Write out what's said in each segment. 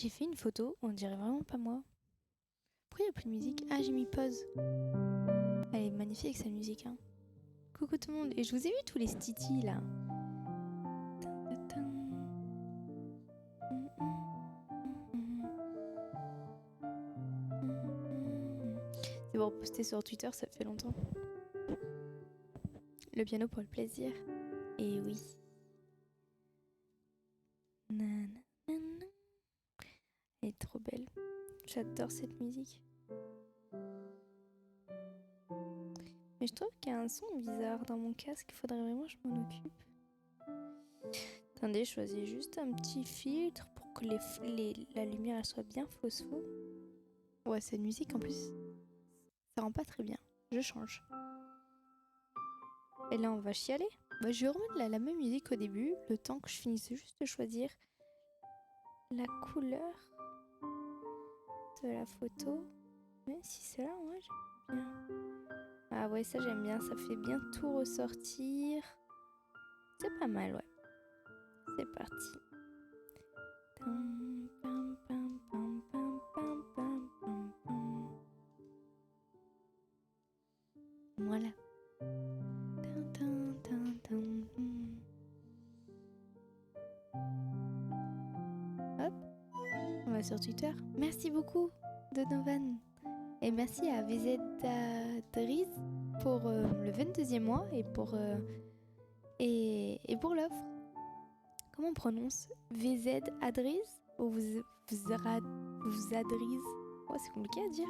J'ai fait une photo, on dirait vraiment pas moi. Pourquoi il n'y a plus de musique? Ah, j'ai mis pause. Elle est magnifique cette musique. Hein. Coucou tout le monde. Et je vous ai vu tous les stitis là. C'est pour poster sur Twitter, ça fait longtemps. Le piano pour le plaisir. Et oui. Elle est trop belle. J'adore cette musique. Mais je trouve qu'il y a un son bizarre dans mon casque. Il faudrait vraiment que je m'en occupe. Attendez, je choisis juste un petit filtre pour que la lumière elle soit bien phospho. Ouais, cette musique en plus, ça rend pas très bien. Je change. Et là, on va chialer. Bah, je vais remettre la même musique au début, le temps que je finisse juste de choisir la couleur de la photo. Même si c'est là, ouais, j'aime bien. Ah ouais, ça j'aime bien, ça fait bien tout ressortir. C'est pas mal, ouais. C'est parti. Voilà. Hop. On va sur Twitter. Merci beaucoup, Donovan. Et merci à VZ Driz pour le 22e mois et pour l'offre. Comment on prononce? VZ Adriz ou vous Adriz? Oh, c'est compliqué à dire.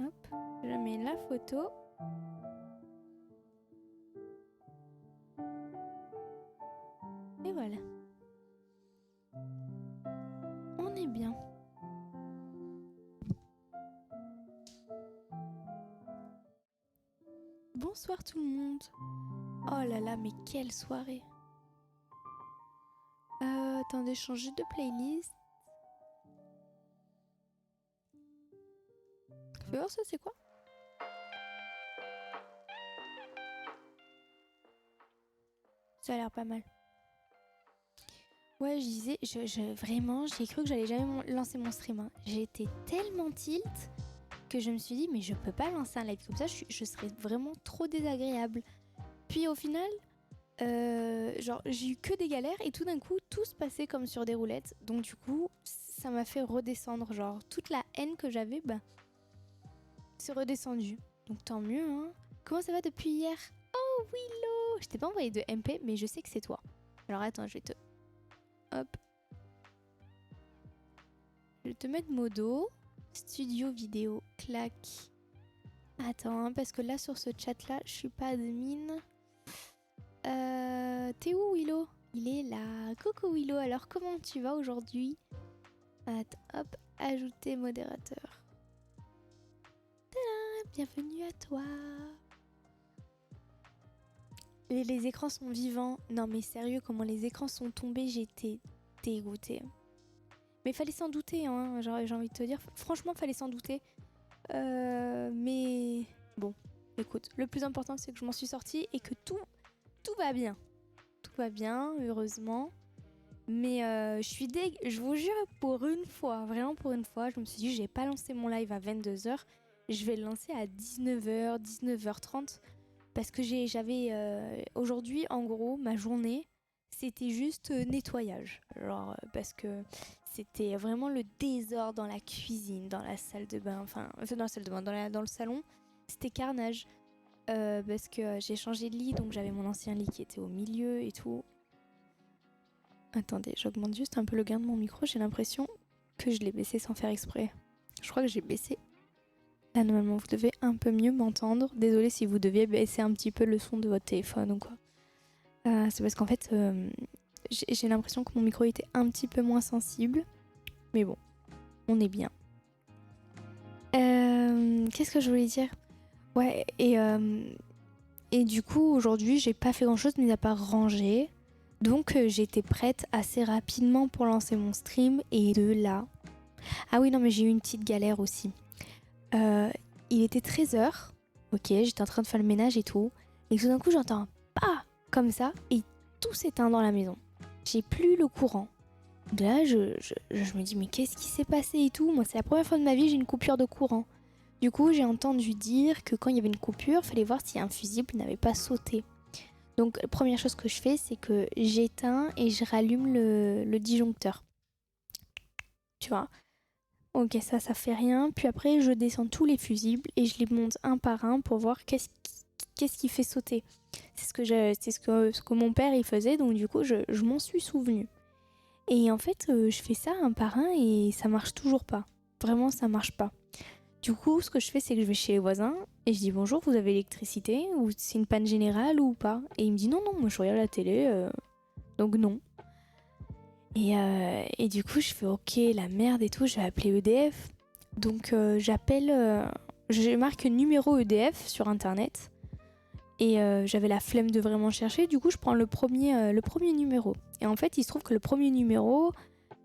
Hop, je mets la photo. Et voilà. On est bien. Bonsoir tout le monde. Oh là là, mais quelle soirée. Attendez, changer de playlist. Fais voir ça, c'est quoi? Ça a l'air pas mal. Ouais, je disais, vraiment, j'ai cru que j'allais jamais lancer mon stream. Hein. J'étais tellement tilt que je me suis dit, mais je peux pas lancer un live comme ça, je serais vraiment trop désagréable. Puis au final, j'ai eu que des galères et tout d'un coup, tout se passait comme sur des roulettes. Donc du coup, ça m'a fait redescendre. Genre, toute la haine que j'avais, c'est redescendu. Donc tant mieux, hein. Comment ça va depuis hier? Oh, Willow! Je t'ai pas envoyé de MP, mais je sais que c'est toi. Alors attends, je vais te... Hop. Je vais te mettre modo. Studio vidéo, clac. Attends, hein, parce que là, sur ce chat-là, je suis pas admin. T'es où, Willow? Il est là. Coucou, Willow. Alors, comment tu vas aujourd'hui? Attends, hop. Ajouter modérateur. Tada, bienvenue à toi. Les écrans sont vivants. Non, mais sérieux, comment les écrans sont tombés, j'étais dégoûtée. Mais fallait s'en douter, hein, j'ai envie de te dire. Franchement, fallait s'en douter. Mais bon, écoute, le plus important, c'est que je m'en suis sortie et que tout va bien. Tout va bien, heureusement. Mais je suis je vous jure, pour une fois, vraiment pour une fois, je me suis dit, j'ai pas lancé mon live à 22h. Je vais le lancer à 19h, 19h30. Parce que j'avais aujourd'hui, en gros, ma journée, c'était juste nettoyage. Genre, parce que c'était vraiment le désordre dans la cuisine, dans la salle de bain, enfin, dans la salle de bain, dans le salon. C'était carnage. Parce que j'ai changé de lit, donc j'avais mon ancien lit qui était au milieu et tout. Attendez, j'augmente juste un peu le gain de mon micro. J'ai l'impression que je l'ai baissé sans faire exprès. Je crois que j'ai baissé. Là, normalement, vous devez un peu mieux m'entendre. Désolée si vous deviez baisser un petit peu le son de votre téléphone ou quoi. C'est parce qu'en fait, j'ai l'impression que mon micro était un petit peu moins sensible. Mais bon, on est bien. Qu'est-ce que je voulais dire? Ouais, et du coup, aujourd'hui, j'ai pas fait grand-chose, mis à part ranger. Donc, j'étais prête assez rapidement pour lancer mon stream. Et de là... Ah oui, non, mais j'ai eu une petite galère aussi. Euh, il était 13h. Ok, j'étais en train de faire le ménage et tout. Et tout d'un coup, j'entends un pas comme ça et tout s'éteint dans la maison. J'ai plus le courant. De là, je me dis, mais qu'est-ce qui s'est passé et tout? Moi, c'est la première fois de ma vie que j'ai une coupure de courant. Du coup, j'ai entendu dire que quand il y avait une coupure, il fallait voir si un fusible n'avait pas sauté. Donc, la première chose que je fais, c'est que j'éteins et je rallume le disjoncteur. Tu vois? Ok, ça fait rien. Puis après, je descends tous les fusibles et je les monte un par un pour voir qu'est-ce qui fait sauter. C'est ce que mon père il faisait, donc du coup, je m'en suis souvenu. Et en fait, je fais ça un par un et ça marche toujours pas. Vraiment, ça marche pas. Du coup, ce que je fais, c'est que je vais chez les voisins et je dis bonjour, vous avez l'électricité ou c'est une panne générale ou pas? Et il me dit non, non, moi je regarde la télé, donc non. Et du coup, je fais ok, la merde et tout, je vais appeler EDF. Donc j'appelle, je marque numéro EDF sur internet et j'avais la flemme de vraiment chercher. Du coup, je prends le premier numéro. Et en fait, il se trouve que le premier numéro,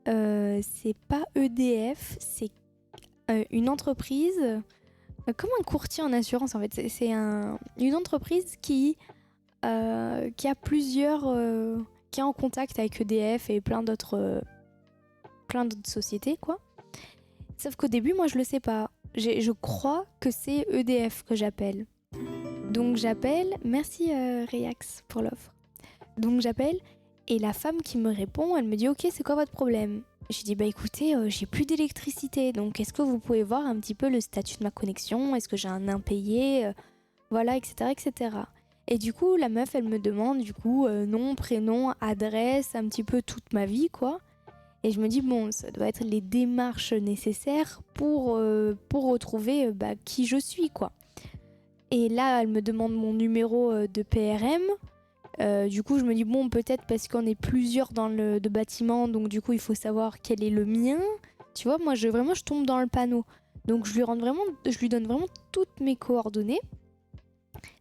c'est pas EDF, c'est une entreprise, comme un courtier en assurance en fait. C'est une entreprise qui a plusieurs, qui est en contact avec EDF et plein d'autres sociétés quoi. Sauf qu'au début, moi je le sais pas. Je crois que c'est EDF que j'appelle. Donc j'appelle, merci Reax pour l'offre. Donc j'appelle et la femme qui me répond, elle me dit ok, c'est quoi votre problème? Je dis bah écoutez, j'ai plus d'électricité, donc est-ce que vous pouvez voir un petit peu le statut de ma connexion? Est-ce que j'ai un impayé? Voilà, etc., etc. Et du coup, la meuf, elle me demande du coup nom, prénom, adresse, un petit peu toute ma vie, quoi. Et je me dis bon, ça doit être les démarches nécessaires pour retrouver qui je suis, quoi. Et là, elle me demande mon numéro de PRM. Du coup, je me dis, bon, peut-être parce qu'on est plusieurs dans le bâtiment, donc du coup, il faut savoir quel est le mien. Tu vois, moi, je tombe dans le panneau. Donc, je lui donne vraiment toutes mes coordonnées,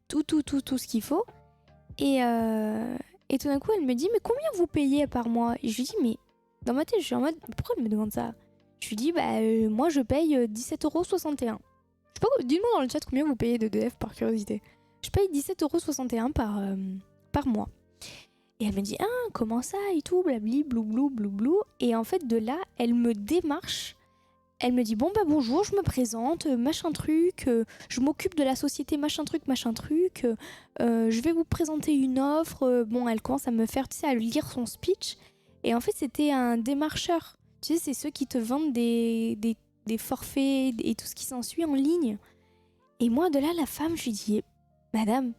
tout ce qu'il faut. Et tout d'un coup, elle me dit, mais combien vous payez par mois? Et je lui dis, mais dans ma tête, je suis en mode, pourquoi elle me demande ça? Je lui dis, moi, je paye 17,61 €. Je sais pas, dis-moi dans le chat combien vous payez d'EDF par curiosité. Je paye 17,61 € par mois. Et elle me dit, ah, comment ça et tout, blabli, blou, blou. Et en fait, de là, elle me démarche. Elle me dit, bon, bah bonjour, je me présente, machin truc, je m'occupe de la société, machin truc, je vais vous présenter une offre. Bon, elle commence à me faire, tu sais, à lire son speech. Et en fait, c'était un démarcheur. Tu sais, c'est ceux qui te vendent des forfaits et tout ce qui s'ensuit en ligne. Et moi, de là, la femme, je lui dis, madame,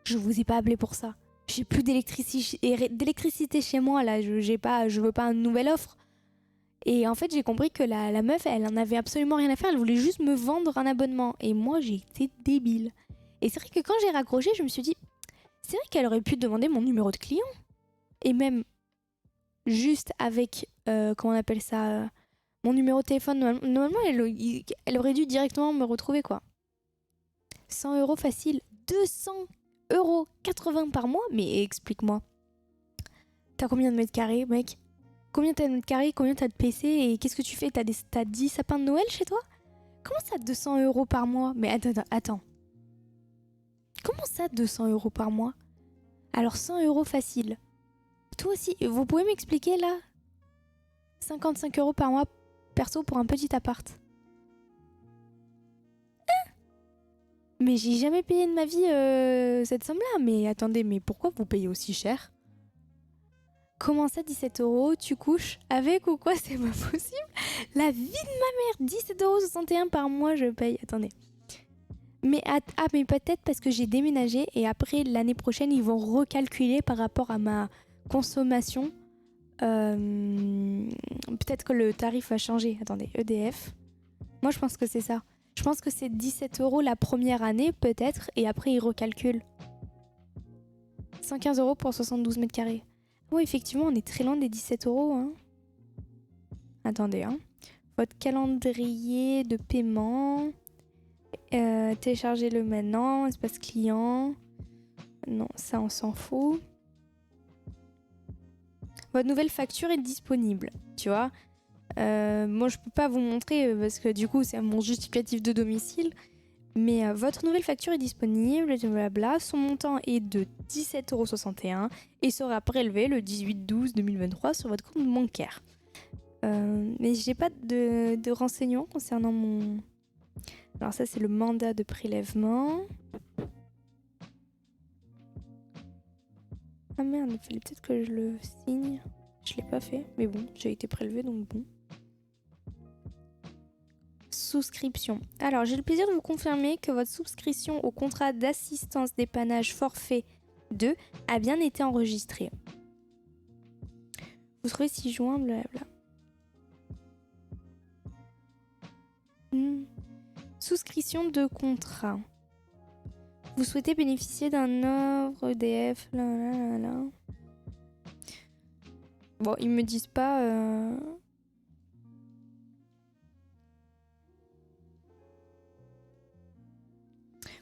je vous ai pas appelé pour ça. J'ai plus d'électricité chez moi, là. Je veux pas une nouvelle offre. Et en fait, j'ai compris que la meuf, elle en avait absolument rien à faire. Elle voulait juste me vendre un abonnement. Et moi, j'ai été débile. Et c'est vrai que quand j'ai raccroché, je me suis dit, c'est vrai qu'elle aurait pu demander mon numéro de client. Et même juste avec, comment on appelle ça, mon numéro de téléphone. Normalement, elle aurait dû directement me retrouver, quoi. 100 € facile. 200,80 € par mois? Mais explique-moi. T'as combien de mètres carrés, mec? Combien t'as de mètres carrés? Combien t'as de PC? Et qu'est-ce que tu fais? T'as 10 sapins de Noël chez toi? Comment ça, 200 € par mois? Mais attends. Comment ça, 200 € par mois? Alors 100 € facile. Toi aussi, vous pouvez m'expliquer là? 55 € par mois perso pour un petit appart. Mais j'ai jamais payé de ma vie cette somme-là. Mais attendez, mais pourquoi vous payez aussi cher? Comment ça, 17 €? Tu couches avec ou quoi? C'est pas possible. La vie de ma mère, 17,61 € par mois, je paye. Attendez. Mais, mais peut-être parce que j'ai déménagé et après, l'année prochaine, ils vont recalculer par rapport à ma consommation. Peut-être que le tarif va changer. Attendez, EDF. Moi, je pense que c'est ça. Je pense que c'est 17 € la première année, peut-être, et après, ils recalculent. 115 € pour 72 mètres carrés. Oui, effectivement, on est très loin des 17 €. Hein. Attendez, hein. Votre calendrier de paiement. Téléchargez-le maintenant. Espace client. Non, ça, on s'en fout. Votre nouvelle facture est disponible. Tu vois, Moi, je peux pas vous montrer parce que du coup, c'est mon justificatif de domicile. Mais votre nouvelle facture est disponible, blablabla. Son montant est de 17,61 € et sera prélevé le 18/12/2023 sur votre compte bancaire. Mais j'ai pas de renseignements concernant mon... Alors ça, c'est le mandat de prélèvement. Ah merde, il fallait peut-être que je le signe. Je l'ai pas fait, mais bon, j'ai été prélevé, donc bon. Souscription. Alors, j'ai le plaisir de vous confirmer que votre souscription au contrat d'assistance dépannage forfait 2 a bien été enregistrée. Vous serez 6 juin, blablabla. Souscription de contrat. Vous souhaitez bénéficier d'un offre EDF, là. Bon, ils me disent pas...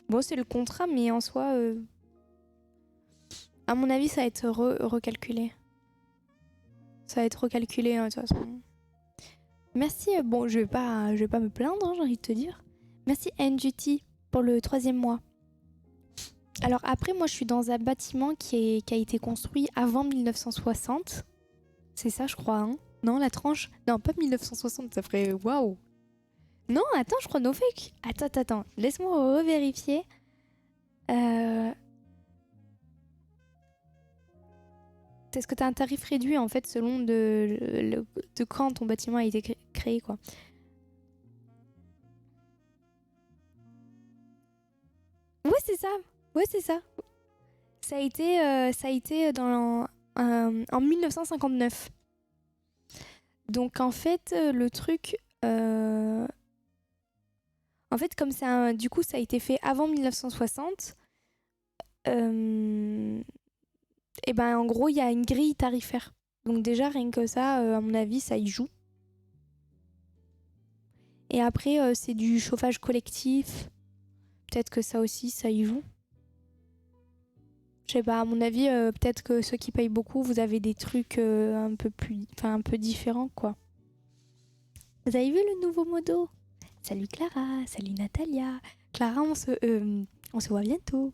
Bon, c'est le contrat, mais en soi... À mon avis, ça va être recalculé. Ça va être recalculé, hein, de toute façon. Merci, bon, je vais pas me plaindre, hein, j'ai envie de te dire. Merci NGT pour le 3e mois. Alors après, moi, je suis dans un bâtiment qui a été construit avant 1960. C'est ça, je crois, hein. Non, la tranche... Non, pas 1960, ça ferait... Waouh. Non, attends, je crois no fake. Attends. Laisse-moi revérifier. Est-ce que tu as un tarif réduit, en fait, selon de quand ton bâtiment a été créé, quoi. Ouais, c'est ça. Ça a été en 1959. Donc, en fait, le truc... En fait, comme du coup, ça a été fait avant 1960, et ben en gros, il y a une grille tarifaire. Donc déjà, rien que ça, à mon avis, ça y joue. Et après, c'est du chauffage collectif. Peut-être que ça aussi, ça y joue. Je sais pas, à mon avis, peut-être que ceux qui payent beaucoup, vous avez des trucs un peu différents, quoi. Vous avez vu le nouveau modo? Salut Clara, salut Natalia. Clara, on se voit bientôt.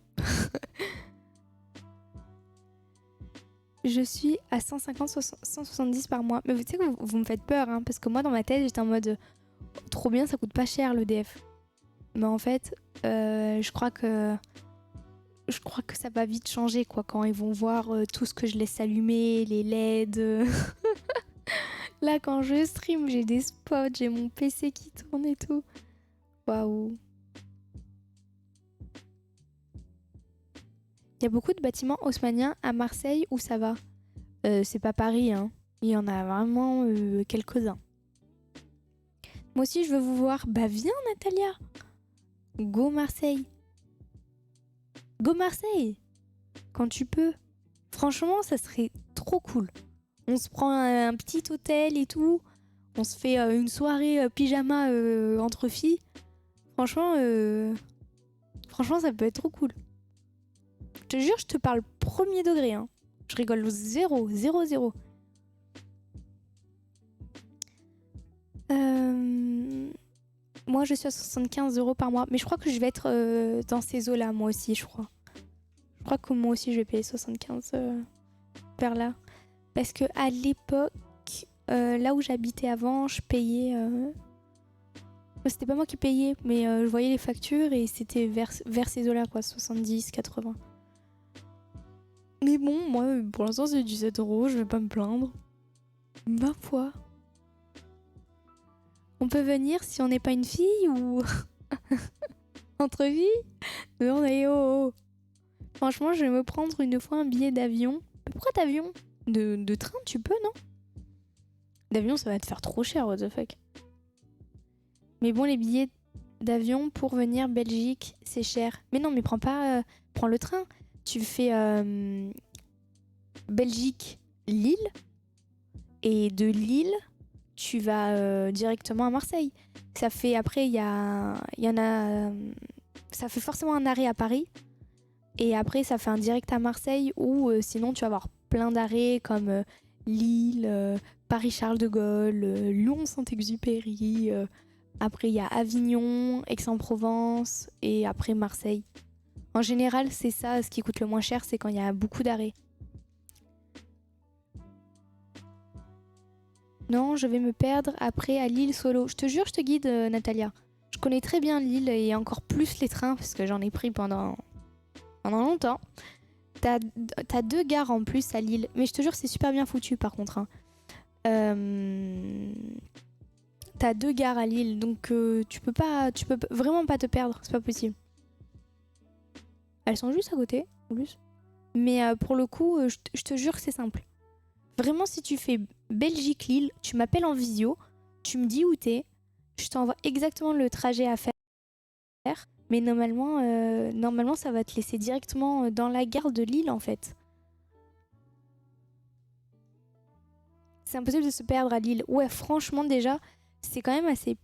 Je suis à 150-170 par mois. Mais vous savez que vous me faites peur, hein, parce que moi, dans ma tête, j'étais en mode trop bien, ça coûte pas cher l'EDF. Mais en fait, je crois que ça va vite changer, quoi, quand ils vont voir tout ce que je laisse allumer, les LED. Là, quand je stream, j'ai des spots, j'ai mon PC qui tourne et tout. Waouh. Il y a beaucoup de bâtiments haussmanniens à Marseille où ça va. C'est pas Paris, hein. Il y en a vraiment quelques-uns. Moi aussi, je veux vous voir. Bah viens, Natalia. Go Marseille. Go Marseille. Quand tu peux. Franchement, ça serait trop cool. On se prend un petit hôtel et tout. On se fait une soirée pyjama entre filles. Franchement, ça peut être trop cool. Je te jure, je te parle premier degré. Hein. Je rigole 0. Moi, je suis à 75 € par mois. Mais je crois que je vais être dans ces eaux-là, moi aussi, je crois. Je crois que moi aussi, je vais payer 75 vers là. Parce que à l'époque, là où j'habitais avant, je payais... C'était pas moi qui payais, mais je voyais les factures et c'était vers ces eaux-là, quoi. 70, 80. Mais bon, moi, pour l'instant, c'est 17 €. Je vais pas me plaindre. Ma foi. On peut venir si on n'est pas une fille ou... Entre filles? Non, mais oh. Franchement, je vais me prendre une fois un billet d'avion. Pourquoi d'avion? De train, tu peux, non? D'avion, ça va te faire trop cher, what the fuck. Mais bon, les billets d'avion pour venir Belgique, c'est cher. Mais non, mais prends le train. Tu fais Belgique-Lille. Et de Lille, tu vas directement à Marseille. Ça fait, après, ça fait forcément un arrêt à Paris. Et après, ça fait un direct à Marseille ou sinon, tu vas avoir plein d'arrêts comme Lille, Paris-Charles de Gaulle, Lyon-Saint-Exupéry. Après, il y a Avignon, Aix-en-Provence et après Marseille. En général, c'est ça, ce qui coûte le moins cher, c'est quand il y a beaucoup d'arrêts. Non, je vais me perdre après à Lille solo. Je te jure, je te guide, Natalia. Je connais très bien Lille et encore plus les trains parce que j'en ai pris pendant longtemps. T'as 2 gares en plus à Lille, mais je te jure, c'est super bien foutu par contre. Hein. T'as 2 gares à Lille, donc tu peux vraiment pas te perdre, c'est pas possible. Elles sont juste à côté, en plus. Mais pour le coup, je te jure que c'est simple. Vraiment, si tu fais Belgique-Lille, tu m'appelles en visio, tu me dis où t'es, je t'envoie exactement le trajet à faire. Mais normalement, ça va te laisser directement dans la gare de Lille, en fait. C'est impossible de se perdre à Lille. Ouais, franchement, déjà, c'est quand même assez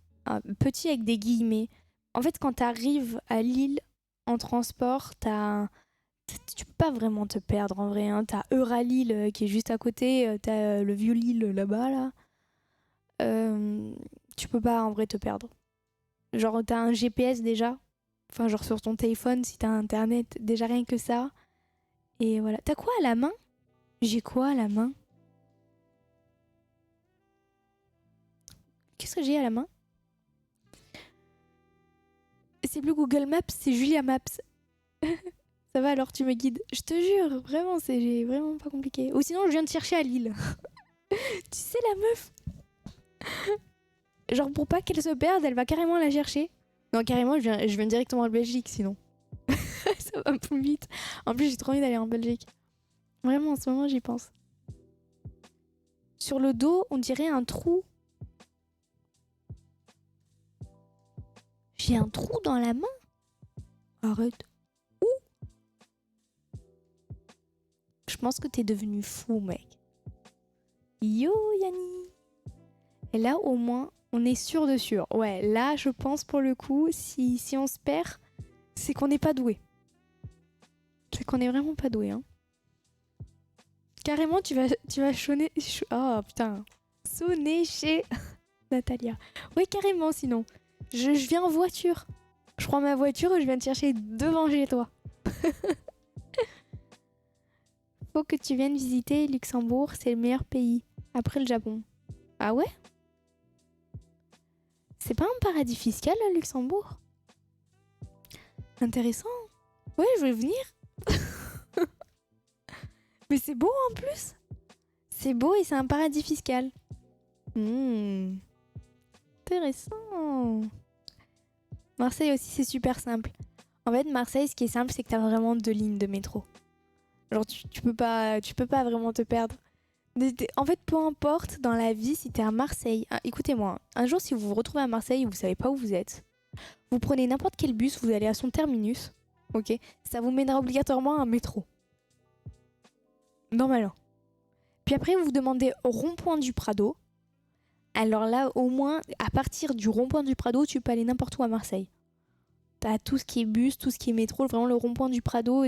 petit avec des guillemets. En fait, quand t'arrives à Lille en transport, tu peux pas vraiment te perdre en vrai. Hein. T'as Euralille qui est juste à côté, t'as le vieux Lille là-bas, là. Tu peux pas en vrai te perdre. Genre, t'as un GPS déjà. Enfin, genre sur ton téléphone, si t'as internet, déjà rien que ça. Et voilà. T'as quoi à la main? J'ai quoi à la main? Qu'est-ce que j'ai à la main? C'est plus Google Maps, c'est Julia Maps. Ça va alors, tu me guides. Je te jure, vraiment, c'est vraiment pas compliqué. Ou sinon, je viens de chercher à Lille. Tu sais, la meuf. Genre, pour pas qu'elle se perde, elle va carrément la chercher. Non, carrément, je viens directement en Belgique, sinon. Ça va plus vite. En plus, j'ai trop envie d'aller en Belgique. Vraiment, en ce moment, j'y pense. Sur le dos, on dirait un trou. J'ai un trou dans la main. Arrête. Où? Je pense que t'es devenu fou, mec. Yo, Yanni. Et là, au moins, on est sûr de sûr. Ouais, là, je pense pour le coup, si on se perd, c'est qu'on n'est pas doué. C'est qu'on est vraiment pas doué, hein. Carrément, tu vas sonner... Oh, putain. Sonner chez Natalia. Ouais, carrément, sinon. Je viens en voiture. Je prends ma voiture et je viens te chercher devant chez toi. Faut que tu viennes visiter Luxembourg, c'est le meilleur pays. Après le Japon. Ah ouais? C'est pas un paradis fiscal, le Luxembourg? Intéressant. Ouais, je vais venir. Mais c'est beau en plus. C'est beau et c'est un paradis fiscal. Intéressant. Marseille aussi, c'est super simple. En fait, Marseille, ce qui est simple, c'est que t'as vraiment 2 lignes de métro. Genre, tu peux pas vraiment te perdre. En fait, peu importe dans la vie si t'es à Marseille. Écoutez-moi, un jour, si vous vous retrouvez à Marseille et vous savez pas où vous êtes, vous prenez n'importe quel bus, vous allez à son terminus, ok? Ça vous mènera obligatoirement à un métro. Normalement. Puis après, vous vous demandez au rond-point du Prado. Alors là, au moins, à partir du rond-point du Prado, tu peux aller n'importe où à Marseille. T'as tout ce qui est bus, tout ce qui est métro. Vraiment, le rond-point du Prado,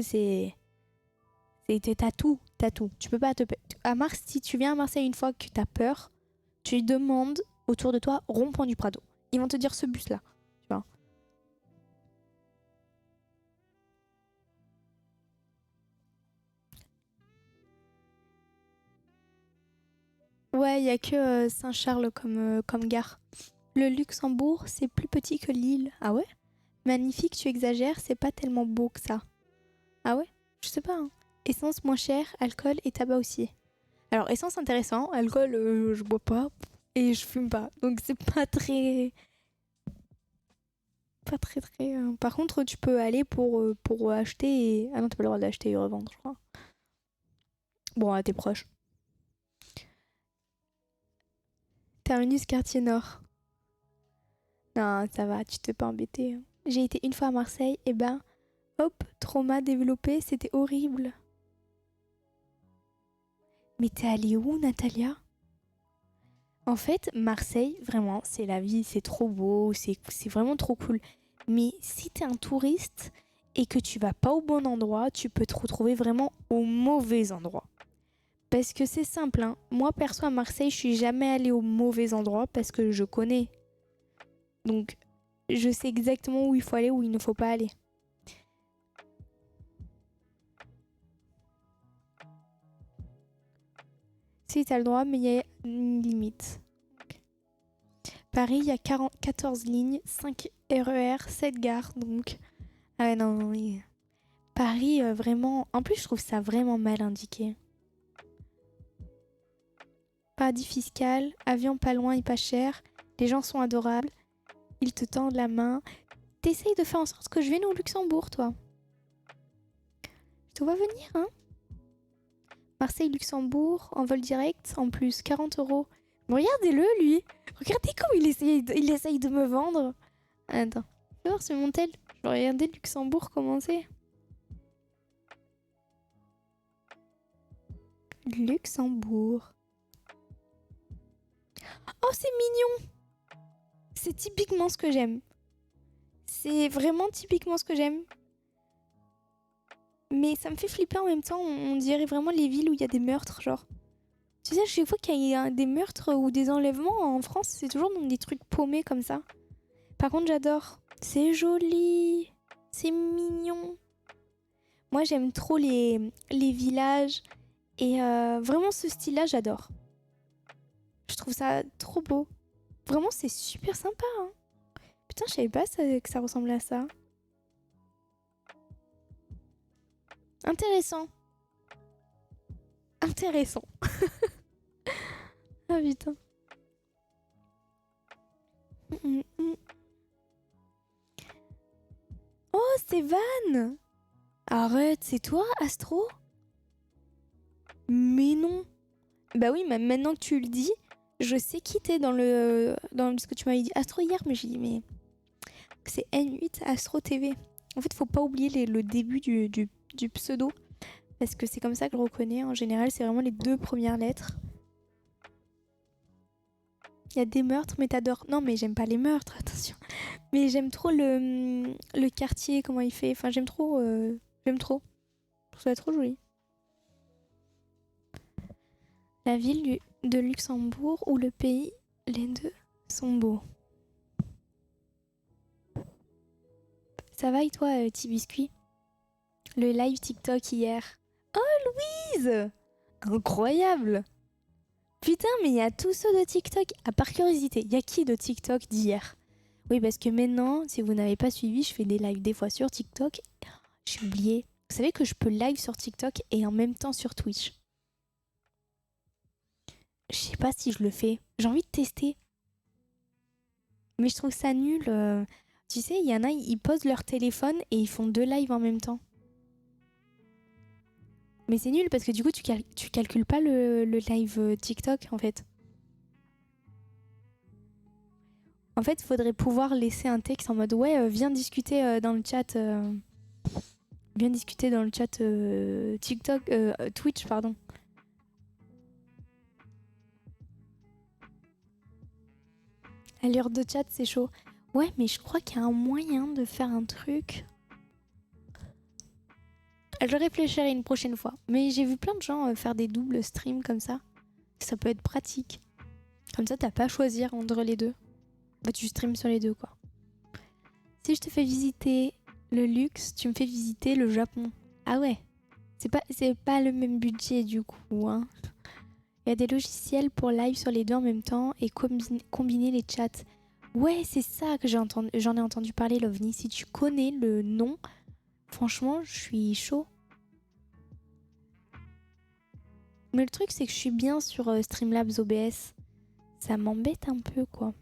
t'as tout. Tu peux pas te... Si tu viens à Marseille une fois que t'as peur, tu demandes autour de toi rond-point du Prado. Ils vont te dire ce bus-là. Tu vois. Ouais, il y a que Saint-Charles comme gare. Le Luxembourg, c'est plus petit que Lille. Ah ouais? Magnifique, tu exagères, c'est pas tellement beau que ça. Ah ouais? Je sais pas. Hein. Essence moins chère, alcool et tabac aussi. Alors, essence intéressant, alcool, je bois pas et je fume pas. Donc, c'est pas très. Pas très très. Par contre, tu peux aller pour acheter et. Ah non, t'as pas le droit d'acheter et revendre, je crois. Bon, t'es proche. Terminus quartier nord. Non, ça va, tu te fais pas embêter. Hein. J'ai été une fois à Marseille, et ben, hop, trauma développé, c'était horrible. Mais t'es allée où, Natalia? En fait, Marseille, vraiment, c'est la vie, c'est trop beau, c'est vraiment trop cool. Mais si t'es un touriste et que tu vas pas au bon endroit, tu peux te retrouver vraiment au mauvais endroit. Parce que c'est simple, hein. Moi, perso, à Marseille, je suis jamais allée au mauvais endroit parce que je connais. Donc, je sais exactement où il faut aller, où il ne faut pas aller. Si, t'as le droit, mais il y a une limite. Paris, il y a 14 lignes, 5 RER, 7 gares, donc... Ah ouais, non, oui. Paris, vraiment... En plus, je trouve ça vraiment mal indiqué. Paradis fiscal, avion pas loin et pas cher, les gens sont adorables, ils te tendent la main. T'essayes de faire en sorte que je vienne au Luxembourg, toi. Je te vois venir, hein. Marseille-Luxembourg, en vol direct, en plus 40 euros. Mais regardez-le, lui. Regardez comme il essaye de me vendre. Attends, je vais voir sur mon tel. Je vais regarder Luxembourg comment c'est. Luxembourg. Oh, c'est mignon. C'est typiquement ce que j'aime. C'est vraiment typiquement ce que j'aime. Mais ça me fait flipper en même temps. On dirait vraiment les villes où il y a des meurtres, genre. Tu sais, à chaque fois qu'il y a des meurtres ou des enlèvements en France, c'est toujours dans des trucs paumés comme ça. Par contre, j'adore. C'est joli. C'est mignon. Moi, j'aime trop les villages. Et vraiment, ce style-là, j'adore. Je trouve ça trop beau. Vraiment, c'est super sympa. Hein. Putain, je savais pas que ça ressemblait à ça. Intéressant. Intéressant. Ah putain. Oh, c'est Van. Arrête, c'est toi, Astro? Mais non. Bah oui, mais maintenant que tu le dis, je sais qui t'es dans ce que tu m'avais dit Astro hier, mais j'ai dit mais c'est N8 Astro TV. En fait, faut pas oublier le début du pseudo parce que c'est comme ça que je le reconnais. En général, c'est vraiment les 2 premières lettres. Il y a des meurtres, mais t'adores. Non, mais j'aime pas les meurtres, attention. Mais j'aime trop le quartier, comment il fait. Enfin, j'aime trop. J'aime trop. Je trouve ça trop joli. La ville de Luxembourg ou le pays, les deux sont beaux. Ça va et toi, petit biscuit? Le live TikTok hier. Oh, Louise! Incroyable! Putain, mais il y a tous ceux de TikTok. À part curiosité, il y a qui de TikTok d'hier? Oui, parce que maintenant, si vous n'avez pas suivi, je fais des lives des fois sur TikTok. J'ai oublié. Vous savez que je peux live sur TikTok et en même temps sur Twitch. Je sais pas si je le fais. J'ai envie de tester. Mais je trouve ça nul. Tu sais, il y en a, ils posent leur téléphone et ils font 2 lives en même temps. Mais c'est nul parce que du coup, tu calcules pas le live TikTok en fait. En fait, il faudrait pouvoir laisser un texte en mode ouais, viens discuter dans le chat. Viens discuter dans le chat TikTok, Twitch, pardon. À l'heure de chat, c'est chaud. Ouais, mais je crois qu'il y a un moyen de faire un truc. Je réfléchirai une prochaine fois. Mais j'ai vu plein de gens faire des doubles streams comme ça. Ça peut être pratique. Comme ça, t'as pas à choisir entre les deux. Bah, tu streams sur les deux, quoi. Si je te fais visiter le luxe, tu me fais visiter le Japon. Ah ouais. C'est pas le même budget, du coup, hein. Il y a des logiciels pour live sur les deux en même temps et combiner les chats. Ouais, c'est ça que j'en ai entendu parler, l'OVNI. Si tu connais le nom, franchement, je suis chaud. Mais le truc, c'est que je suis bien sur Streamlabs OBS. Ça m'embête un peu, quoi.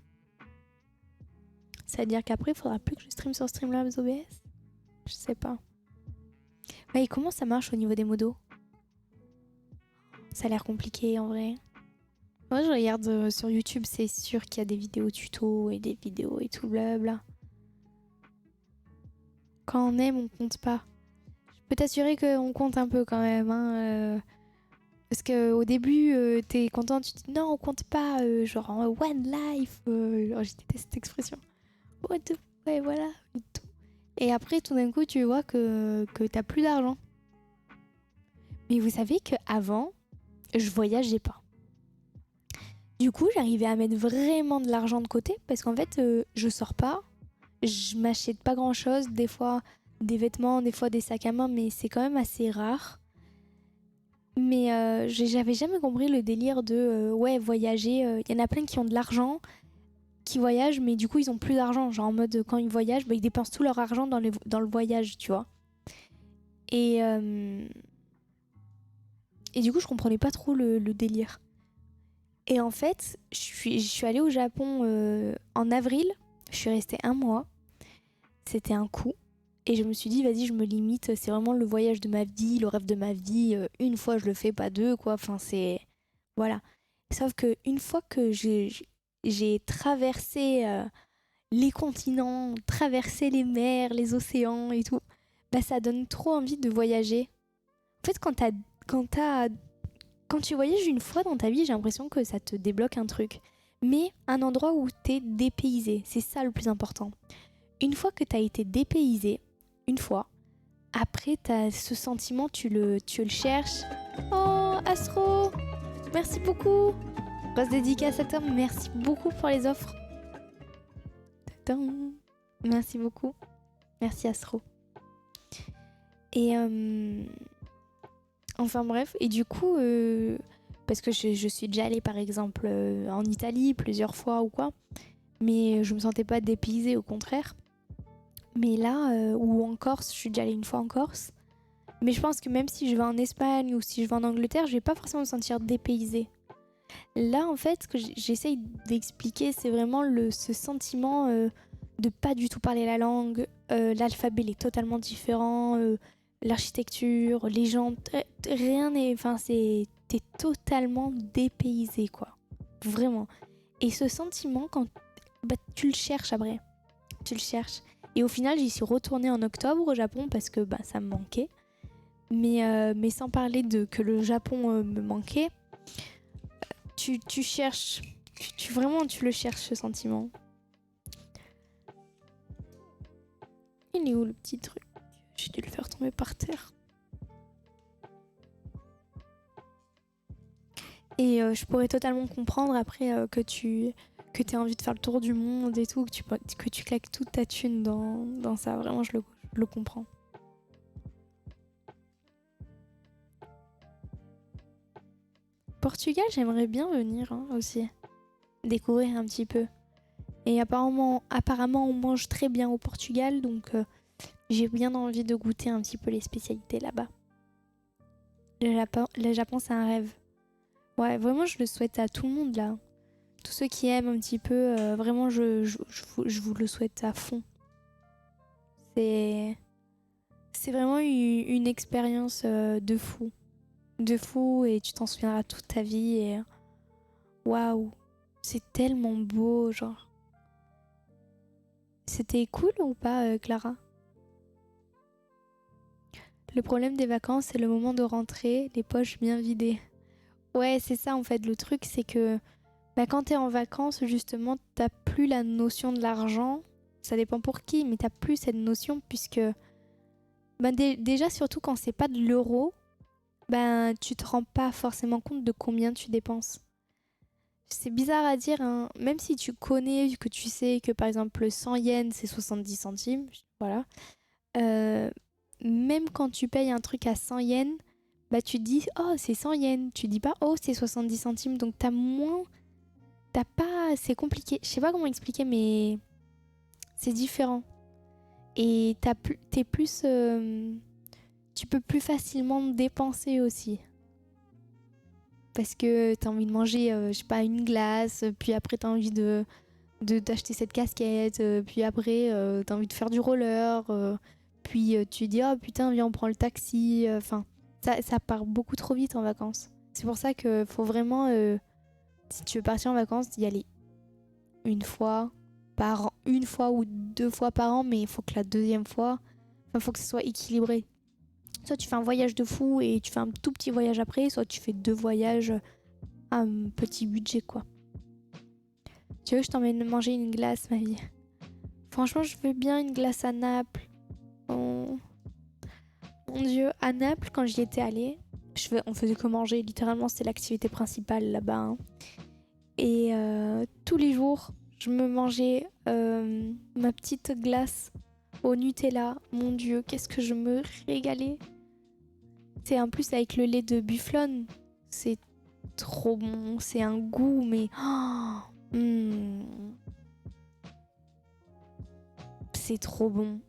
Ça veut dire qu'après, il faudra plus que je stream sur Streamlabs OBS? Je sais pas. Ouais, et comment ça marche au niveau des modos? Ça a l'air compliqué, en vrai. Moi, je regarde sur YouTube, c'est sûr qu'il y a des vidéos tuto et des vidéos et tout, blabla. Quand on aime, on compte pas. Je peux t'assurer qu'on compte un peu quand même, hein. Parce qu'au début, t'es content, tu te dis non, on compte pas, genre one life. Oh, je déteste cette expression. What the... Ouais, voilà. Et après, tout d'un coup, tu vois que t'as plus d'argent. Mais vous savez qu'avant, je voyageais pas. Du coup, j'arrivais à mettre vraiment de l'argent de côté parce qu'en fait, je sors pas, je m'achète pas grand-chose, des fois des vêtements, des fois des sacs à main, mais c'est quand même assez rare. Mais j'avais jamais compris le délire de ouais, voyager. Il y en a plein qui ont de l'argent, qui voyagent, mais du coup, ils ont plus d'argent. Genre en mode, quand ils voyagent, bah, ils dépensent tout leur argent dans le voyage, tu vois. Et, euh, et du coup, je comprenais pas trop le délire. Et en fait, je suis allée au Japon en avril. Je suis restée un mois. C'était un coup. Et je me suis dit, vas-y, je me limite. C'est vraiment le voyage de ma vie, le rêve de ma vie. Une fois, je le fais, pas deux, quoi. Enfin, c'est... Voilà. Sauf que une fois que j'ai traversé les continents, traversé les mers, les océans et tout, bah ça donne trop envie de voyager. En fait, quand t'as quand tu voyages une fois dans ta vie, j'ai l'impression que ça te débloque un truc. Mais un endroit où t'es dépaysé, c'est ça le plus important. Une fois que t'as été dépaysé, une fois, après t'as ce sentiment, tu le cherches. Oh, Astro, merci beaucoup. Grosse dédicace à toi, merci beaucoup pour les offres. Tadam. Merci beaucoup. Merci Astro. Et enfin bref, et du coup, parce que je suis déjà allée par exemple en Italie plusieurs fois ou quoi, mais je me sentais pas dépaysée, au contraire. Mais là, ou en Corse, je suis déjà allée une fois en Corse. Mais je pense que même si je vais en Espagne ou si je vais en Angleterre, je vais pas forcément me sentir dépaysée. Là, en fait, ce que j'essaye d'expliquer, c'est vraiment ce sentiment de pas du tout parler la langue. L'alphabet il est totalement différent. L'architecture, les gens, rien n'est. Enfin, t'es totalement dépaysé, quoi. Vraiment. Et ce sentiment, quand bah, tu le cherches après, tu le cherches. Et au final, j'y suis retournée en octobre au Japon parce que bah, ça me manquait. Mais sans parler de que le Japon me manquait, tu cherches, vraiment tu le cherches ce sentiment. Il est où le petit truc? J'ai dû le faire tomber par terre. Et je pourrais totalement comprendre après que t'aies envie de faire le tour du monde et tout, que tu claques toute ta thune dans ça. Vraiment, je le comprends. Portugal, j'aimerais bien venir aussi. Découvrir un petit peu. Et apparemment, on mange très bien au Portugal, donc j'ai bien envie de goûter un petit peu les spécialités là-bas. Le Japon, c'est un rêve. Ouais, vraiment, je le souhaite à tout le monde là. Tous ceux qui aiment un petit peu, vraiment, je vous le souhaite à fond. C'est vraiment une expérience de fou. De fou, et tu t'en souviendras toute ta vie. Et waouh, c'est tellement beau, genre. C'était cool ou pas, Clara? Le problème des vacances, c'est le moment de rentrer, les poches bien vidées. Ouais, c'est ça en fait. Le truc, c'est que bah, quand t'es en vacances, justement, t'as plus la notion de l'argent. Ça dépend pour qui, mais t'as plus cette notion puisque bah, déjà, surtout quand c'est pas de l'euro, ben tu te rends pas forcément compte de combien tu dépenses. C'est bizarre à dire, hein. Même si tu connais, que tu sais que par exemple 100 yens c'est 70 centimes, voilà. Euh, Même quand tu payes un truc à 100 yens, bah tu te dis oh c'est 100 yens, tu dis pas oh c'est 70 centimes, donc t'as pas, c'est compliqué. Je sais pas comment expliquer, mais c'est différent. Et t'es plus, tu peux plus facilement dépenser aussi. Parce que t'as envie de manger, je sais pas, une glace, puis après t'as envie d'acheter cette casquette, puis après t'as envie de faire du roller, puis tu dis oh putain viens on prend le taxi, enfin ça part beaucoup trop vite en vacances. C'est pour ça que faut vraiment, si tu veux partir en vacances, d'y aller une fois par an, une fois ou deux fois par an, mais il faut que la deuxième fois, il faut que ce soit équilibré. Soit tu fais un voyage de fou et tu fais un tout petit voyage après, soit tu fais deux voyages à un petit budget, quoi. Tu veux que je t'emmène manger une glace, ma vie? Franchement, je veux bien une glace à Naples. Oh. Mon Dieu, à Naples, quand j'y étais allée, On faisait que manger, littéralement c'était l'activité principale là-bas. Hein. Et tous les jours, je me mangeais ma petite glace au Nutella. Mon Dieu, qu'est-ce que je me régalais. C'est en plus avec le lait de bufflone. C'est trop bon. C'est un goût, mais... C'est trop bon.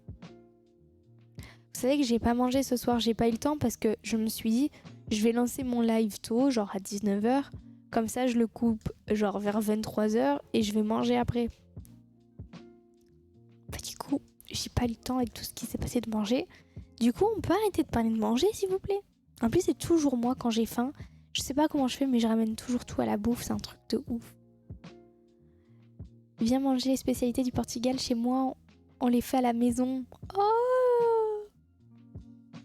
Vous savez que j'ai pas mangé ce soir, j'ai pas eu le temps parce que je me suis dit, je vais lancer mon live tôt, genre à 19h. Comme ça, je le coupe genre vers 23h et je vais manger après. Bah, du coup, j'ai pas eu le temps avec tout ce qui s'est passé de manger. Du coup, on peut arrêter de parler de manger, s'il vous plaît. En plus, c'est toujours moi quand j'ai faim. Je sais pas comment je fais, mais je ramène toujours tout à la bouffe. C'est un truc de ouf. Viens manger les spécialités du Portugal chez moi. On les fait à la maison. Oh!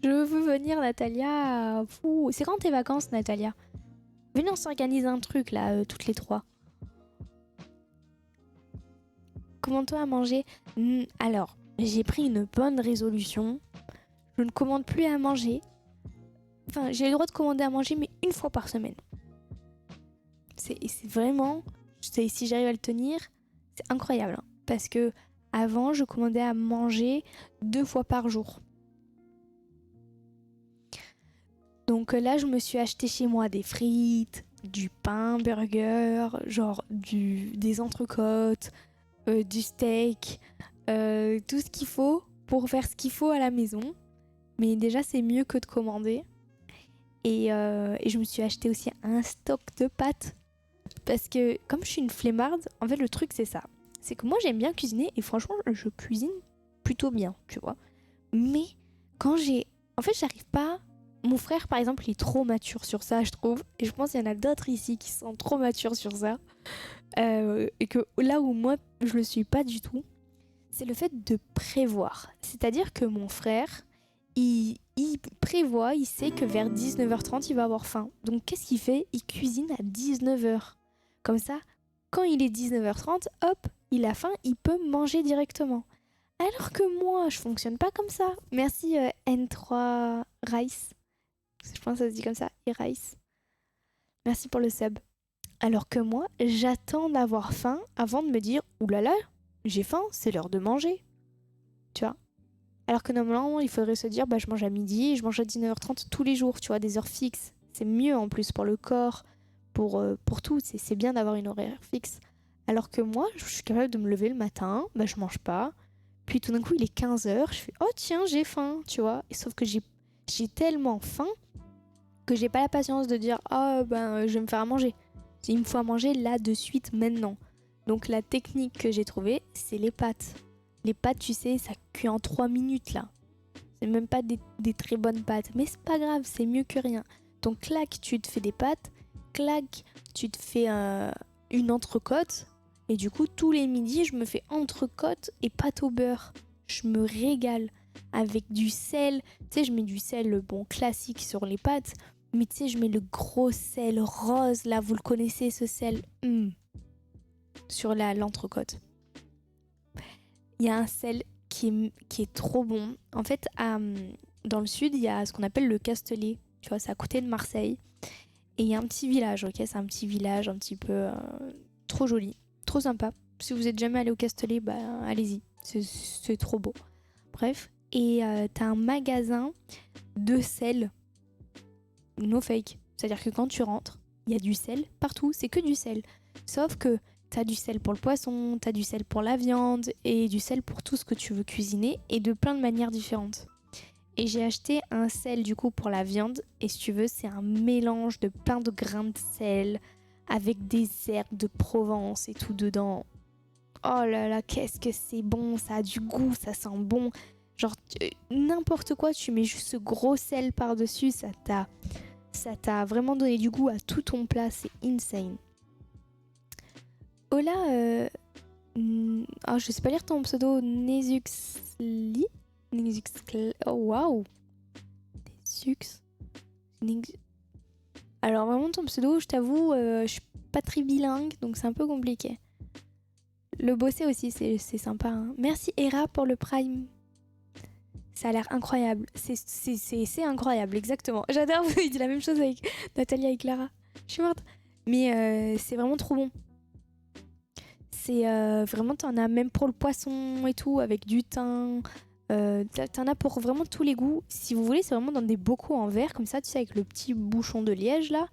Je veux venir, Natalia. Fou. C'est quand tes vacances, Natalia? Venez, on s'organise un truc, là, toutes les trois. Commande-toi à manger. Alors, j'ai pris une bonne résolution. Je ne commande plus à manger. Enfin, j'ai le droit de commander à manger, mais une fois par semaine. C'est vraiment... Si j'arrive à le tenir, c'est incroyable. Hein, parce que avant, je commandais à manger 2 fois par jour. Donc là, je me suis acheté chez moi des frites, du pain, burger, genre des entrecôtes, du steak, tout ce qu'il faut pour faire ce qu'il faut à la maison. Mais déjà, c'est mieux que de commander. Et je me suis acheté aussi un stock de pâtes. Parce que comme je suis une flemmarde, en fait, le truc, c'est ça. C'est que moi, j'aime bien cuisiner et franchement, je cuisine plutôt bien, tu vois. Mais quand j'ai... En fait, j'arrive pas... Mon frère, par exemple, il est trop mature sur ça, je trouve. Et je pense qu'il y en a d'autres ici qui sont trop matures sur ça. Et que là où moi, je le suis pas du tout, c'est le fait de prévoir. C'est-à-dire que mon frère, il prévoit, il sait que vers 19h30, il va avoir faim. Donc, qu'est-ce qu'il fait? Il cuisine à 19h. Comme ça, quand il est 19h30, hop, il a faim, il peut manger directement. Alors que moi, je fonctionne pas comme ça. Merci N3 Rice. Je pense que ça se dit comme ça, E-Rice. Merci pour le sub. Alors que moi, j'attends d'avoir faim avant de me dire « Oulala, j'ai faim, c'est l'heure de manger. » Tu vois? Alors que normalement, il faudrait se dire « je mange à midi, je mange à 19h30 tous les jours. » Tu vois, des heures fixes. C'est mieux en plus pour le corps, pour tout. C'est bien d'avoir une horaire fixe. Alors que moi, je suis capable de me lever le matin, je mange pas. Puis tout d'un coup, il est 15h, je fais « Oh tiens, j'ai faim. » Tu vois? Et sauf que j'ai tellement faim que j'ai pas la patience de dire « Oh je vais me faire à manger. » Il me faut à manger là de suite maintenant. Donc la technique que j'ai trouvée, c'est les pâtes. Les pâtes, tu sais, ça cuit en 3 minutes là. C'est même pas des très bonnes pâtes. Mais c'est pas grave, c'est mieux que rien. Donc clac, tu te fais des pâtes. Clac, tu te fais une entrecôte. Et du coup, tous les midis, je me fais entrecôte et pâte au beurre. Je me régale avec du sel. Tu sais, je mets du sel bon classique sur les pâtes. Mais tu sais, je mets le gros sel rose, là, vous le connaissez, ce sel, sur l'entrecôte. Il y a un sel qui est trop bon. En fait, dans le sud, il y a ce qu'on appelle le Castellet. Tu vois, c'est à côté de Marseille. Et il y a un petit village, ok? C'est un petit village un petit peu trop joli, trop sympa. Si vous êtes jamais allé au Castellet, allez-y. C'est trop beau. Bref. Et t'as un magasin de sel. No fake. C'est-à-dire que quand tu rentres, il y a du sel partout, c'est que du sel. Sauf que t'as du sel pour le poisson, t'as du sel pour la viande et du sel pour tout ce que tu veux cuisiner et de plein de manières différentes. Et j'ai acheté un sel du coup pour la viande et si tu veux, c'est un mélange de plein de grains de sel avec des herbes de Provence et tout dedans. Oh là là, qu'est-ce que c'est bon, ça a du goût, ça sent bon. Genre n'importe quoi, tu mets juste ce gros sel par-dessus, ça t'a vraiment donné du goût à tout ton plat, c'est insane. Hola, je sais pas lire ton pseudo, Nezuxli. Oh waouh. Alors vraiment ton pseudo, je t'avoue, je suis pas très bilingue, donc c'est un peu compliqué. Le bosser aussi, c'est sympa. Hein. Merci Hera pour le prime. Ça a l'air incroyable. C'est incroyable, exactement. J'adore, vous avez dit la même chose avec Nathalie et Clara. Je suis morte. Mais c'est vraiment trop bon. C'est vraiment, t'en as même pour le poisson et tout, avec du thym. T'en as pour vraiment tous les goûts. Si vous voulez, c'est vraiment dans des bocaux en verre, comme ça, tu sais, avec le petit bouchon de liège là.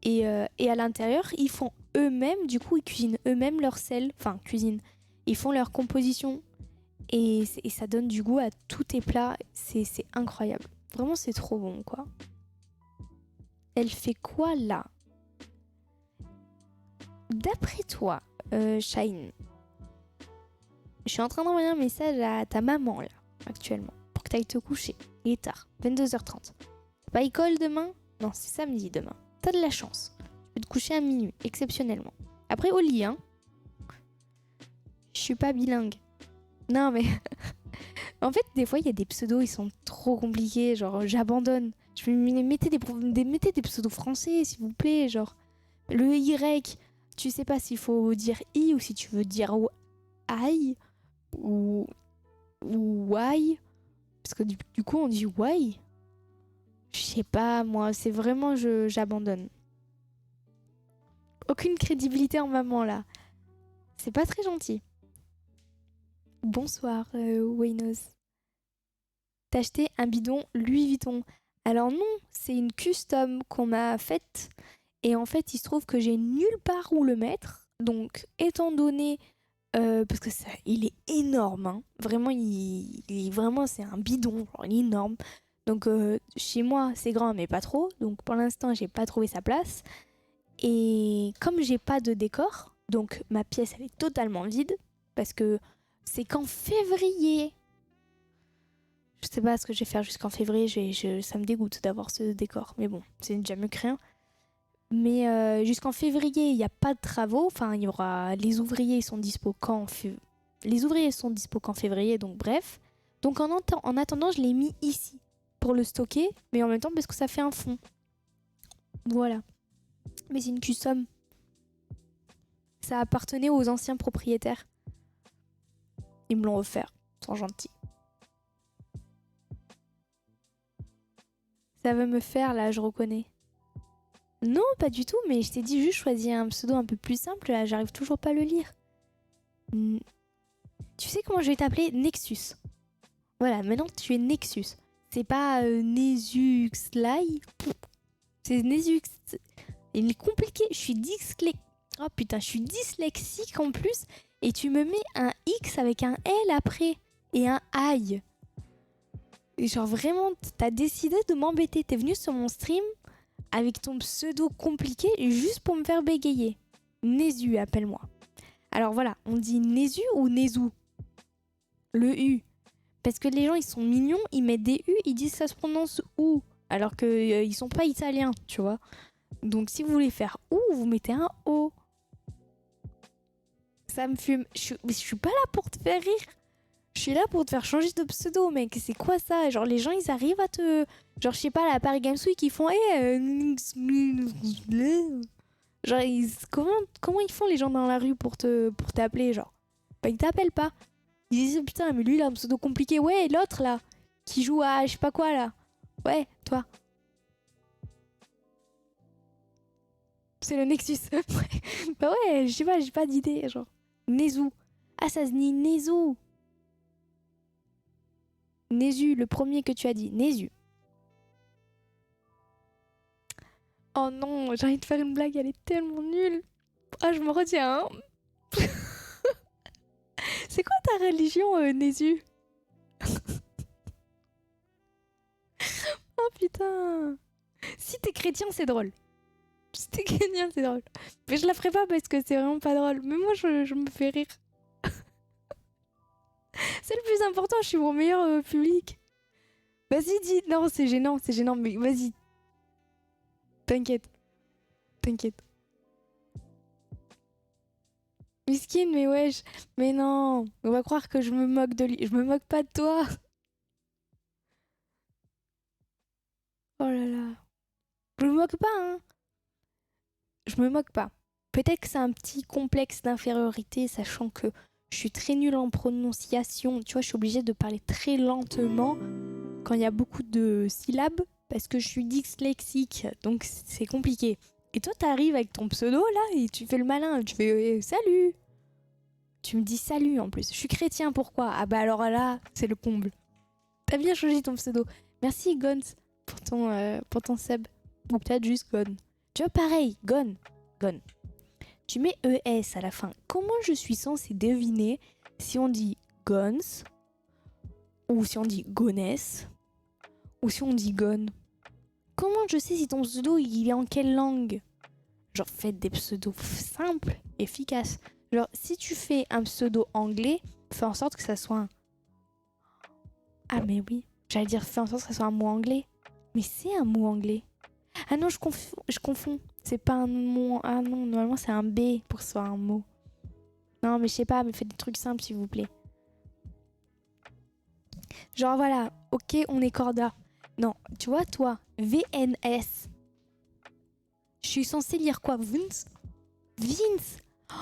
Et à l'intérieur, ils font eux-mêmes, du coup, ils cuisinent eux-mêmes leur sel. Enfin, cuisinent. Ils font leur composition. Et ça donne du goût à tous tes plats. C'est incroyable. Vraiment, c'est trop bon, quoi. Elle fait quoi là? D'après toi, Shine, je suis en train d'envoyer un message à ta maman là, actuellement, pour que tu ailles te coucher. Il est tard, 22h30. Pas école demain? Non, c'est samedi demain. T'as de la chance. Tu peux te coucher à minuit, exceptionnellement. Après, au lit, hein. Je suis pas bilingue. Non, mais en fait, des fois, il y a des pseudos, ils sont trop compliqués. Genre, j'abandonne. Je me mettez des pseudos français, s'il vous plaît. Genre, le Y, tu sais pas s'il faut dire I ou si tu veux dire I ou Y. Parce que du coup, on dit Y. Je sais pas, moi, c'est vraiment, j'abandonne. Aucune crédibilité en maman, là. C'est pas très gentil. Bonsoir, Waynos. T'as acheté un bidon Louis Vuitton. Alors non, c'est une custom qu'on m'a faite. Et en fait, il se trouve que j'ai nulle part où le mettre. Donc, étant donné... parce que ça, il est énorme, hein. Vraiment, vraiment, c'est un bidon, genre, il est énorme. Donc, chez moi, c'est grand, mais pas trop. Donc, pour l'instant, j'ai pas trouvé sa place. Et comme j'ai pas de décor, donc ma pièce, elle est totalement vide. Parce que c'est qu'en février... Je sais pas ce que je vais faire jusqu'en février, ça me dégoûte d'avoir ce décor. Mais bon, c'est déjà mieux que rien. Mais jusqu'en février, il n'y a pas de travaux. Enfin, il y aura... Les ouvriers sont dispo Les ouvriers sont dispo qu'en février, donc bref. Donc en attendant, je l'ai mis ici pour le stocker, mais en même temps parce que ça fait un fond. Voilà. Mais c'est une custom. Ça appartenait aux anciens propriétaires. Ils me l'ont offert. Ils sont gentils. Ça veut me faire là, je reconnais. Non, pas du tout, mais je t'ai dit juste choisis un pseudo un peu plus simple, là, j'arrive toujours pas à le lire. Tu sais comment je vais t'appeler? Nexus. Voilà, maintenant tu es Nexus. C'est pas Nezuxlai. C'est Nezux. Il est compliqué, je suis Oh putain, je suis dyslexique en plus. Et tu me mets un X avec un L après. Et un I. Et genre vraiment, t'as décidé de m'embêter. T'es venu sur mon stream avec ton pseudo compliqué juste pour me faire bégayer. Nézu, appelle-moi. Alors voilà, on dit Nézu ou Nézou? Le U. Parce que les gens, ils sont mignons, ils mettent des U, ils disent ça se prononce OU. Alors qu'ils sont pas italiens, tu vois. Donc si vous voulez faire OU, vous mettez un O. Ça me fume. Mais je suis pas là pour te faire rire. Je suis là pour te faire changer de pseudo, mec. C'est quoi ça? Genre, les gens, ils arrivent à te... Genre, je sais pas, la Paris Games Week, ils font... Genre, comment ils font les gens dans la rue pour t'appeler, genre? Bah, ils t'appellent pas. Ils disent, putain, mais lui, il a un pseudo compliqué. Ouais, et l'autre, là, qui joue à je sais pas quoi, là. Ouais, toi. C'est le Nexus. Bah ouais, je sais pas, j'ai pas d'idée, genre. Nezu. Ah, ça se dit Nezu. Nézu, le premier que tu as dit. Nézu. Oh non, j'ai envie de faire une blague, elle est tellement nulle. Ah, je me retiens. Hein. C'est quoi ta religion, Nézu? Oh putain. Si t'es chrétien, c'est drôle. Si t'es chrétien, c'est drôle. Mais je la ferai pas parce que c'est vraiment pas drôle. Mais moi, je me fais rire. C'est le plus important, je suis mon meilleur public. Vas-y, dis. Non, c'est gênant, mais vas-y. T'inquiète. T'inquiète. Miskine, mais wesh. Mais non. On va croire que je me moque de lui. Je me moque pas de toi. Oh là là. Je me moque pas, hein. Je me moque pas. Peut-être que c'est un petit complexe d'infériorité, sachant que Je suis très nulle en prononciation. Tu vois, je suis obligée de parler très lentement quand il y a beaucoup de syllabes parce que je suis dyslexique. Donc c'est compliqué. Et toi, t'arrives avec ton pseudo là et tu fais le malin. Tu fais salut. Tu me dis salut en plus. Je suis chrétien, pourquoi? Ah bah alors là, c'est le comble. T'as bien changé ton pseudo. Merci Gons pour ton sub. Ou peut-être juste Gon. Tu vois, pareil, Gon. Gon. Tu mets ES à la fin. Comment je suis censée deviner si on dit Gons ou si on dit Gonesse ou si on dit Gon? Comment je sais si ton pseudo il est en quelle langue? Genre, faites des pseudos simples, efficaces. Genre, si tu fais un pseudo anglais, fais en sorte que ça soit un... Ah mais oui, j'allais dire fais en sorte que ça soit un mot anglais. Mais c'est un mot anglais. Ah non, je confonds. C'est pas un mot... Ah non, normalement c'est un B pour que ce soit un mot. Non, mais je sais pas, mais faites des trucs simples s'il vous plaît. Genre voilà, ok, on est corda. Non, tu vois, toi, VNS. Je suis censée lire quoi? Vince? Vince? Oh,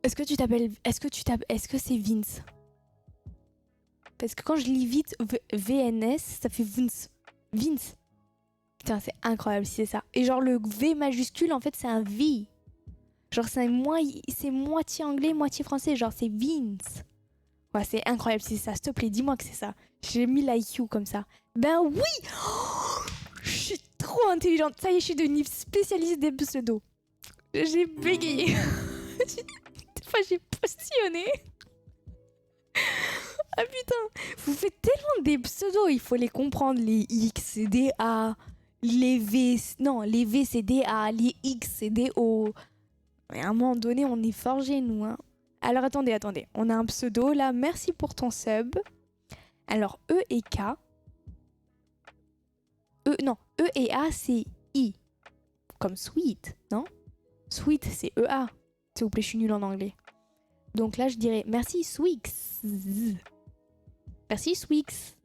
est-ce que tu t'appelles... Est-ce que c'est Vince? Parce que quand je lis vite VNS, ça fait Vince. Vince. Putain, c'est incroyable si c'est ça. Et genre le V majuscule, en fait, c'est un V. Genre c'est moitié anglais, moitié français. Genre c'est Vince. Ouais, c'est incroyable si c'est ça. S'il te plaît, dis-moi que c'est ça. J'ai mis l'IQ comme ça. Ben oui. Oh, je suis trop intelligente. Ça y est, je suis devenue spécialiste des pseudos. J'ai bégayé. Des fois, j'ai postillonné. Ah putain, vous faites tellement des pseudos, il faut les comprendre. Les X, c'est des A. Les V, non, les V, c'est des A. Les X, c'est des O. Mais à un moment donné, on est forgés, nous. Hein. Alors attendez. On a un pseudo là. Merci pour ton sub. Alors, E et K. E et A, c'est I. Comme sweet, non? Sweet, c'est EA. S'il vous plaît, je suis nulle en anglais. Donc là, je dirais merci Swix. Merci Swix.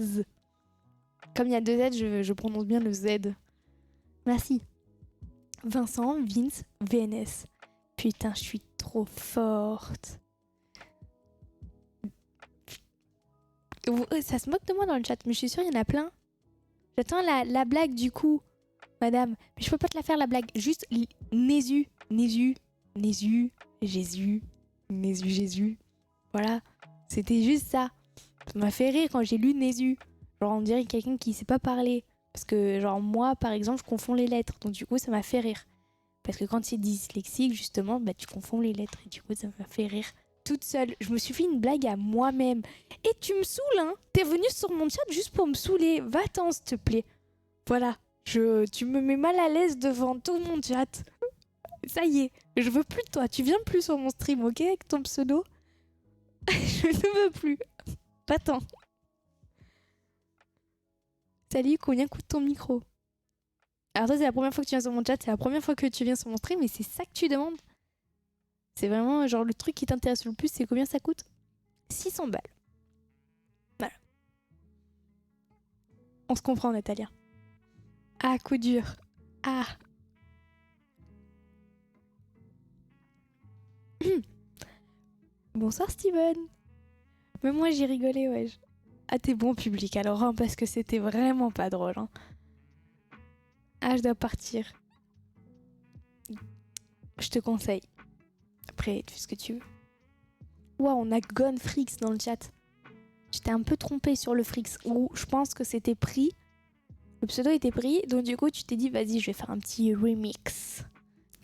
Comme il y a deux Z, je prononce bien le Z. Merci. Vincent, Vince, VNS. Putain, je suis trop forte. Ça se moque de moi dans le chat, mais je suis sûre, il y en a plein. J'attends la blague du coup, madame. Mais je peux pas te la faire, la blague. Juste Nésu. Jésus. Voilà. C'était juste ça. Ça m'a fait rire quand j'ai lu Nésu. Genre, on dirait quelqu'un qui sait pas parler. Parce que, genre, moi, par exemple, je confonds les lettres. Donc, du coup, ça m'a fait rire. Parce que quand c'est dyslexique, justement, bah, tu confonds les lettres. Et du coup, ça m'a fait rire toute seule. Je me suis fait une blague à moi-même. Et tu me saoules, hein. T'es venu sur mon chat juste pour me saouler. Va-t'en, s'il te plaît. Voilà. Tu me mets mal à l'aise devant tout mon chat. Ça y est. Je veux plus de toi. Tu viens plus sur mon stream, ok? Avec ton pseudo. Je ne veux plus. Va-t'en. Salut, combien coûte ton micro? Alors toi, c'est la première fois que tu viens sur mon chat, c'est la première fois que tu viens sur mon stream, et c'est ça que tu demandes? C'est vraiment genre le truc qui t'intéresse le plus, c'est combien ça coûte? 600 balles. Voilà. On se comprend, Natalia. Ah, coup dur. Ah. Bonsoir, Steven. Même moi, j'ai rigolé, ouais. Ah, t'es bon public alors, hein, parce que c'était vraiment pas drôle. Hein. Ah, je dois partir. Je te conseille. Après, tu fais ce que tu veux. Waouh, on a Gone Frix dans le chat. J'étais un peu trompée sur le Frix. Ou je pense que c'était pris. Le pseudo était pris. Donc du coup, tu t'es dit, vas-y, je vais faire un petit remix.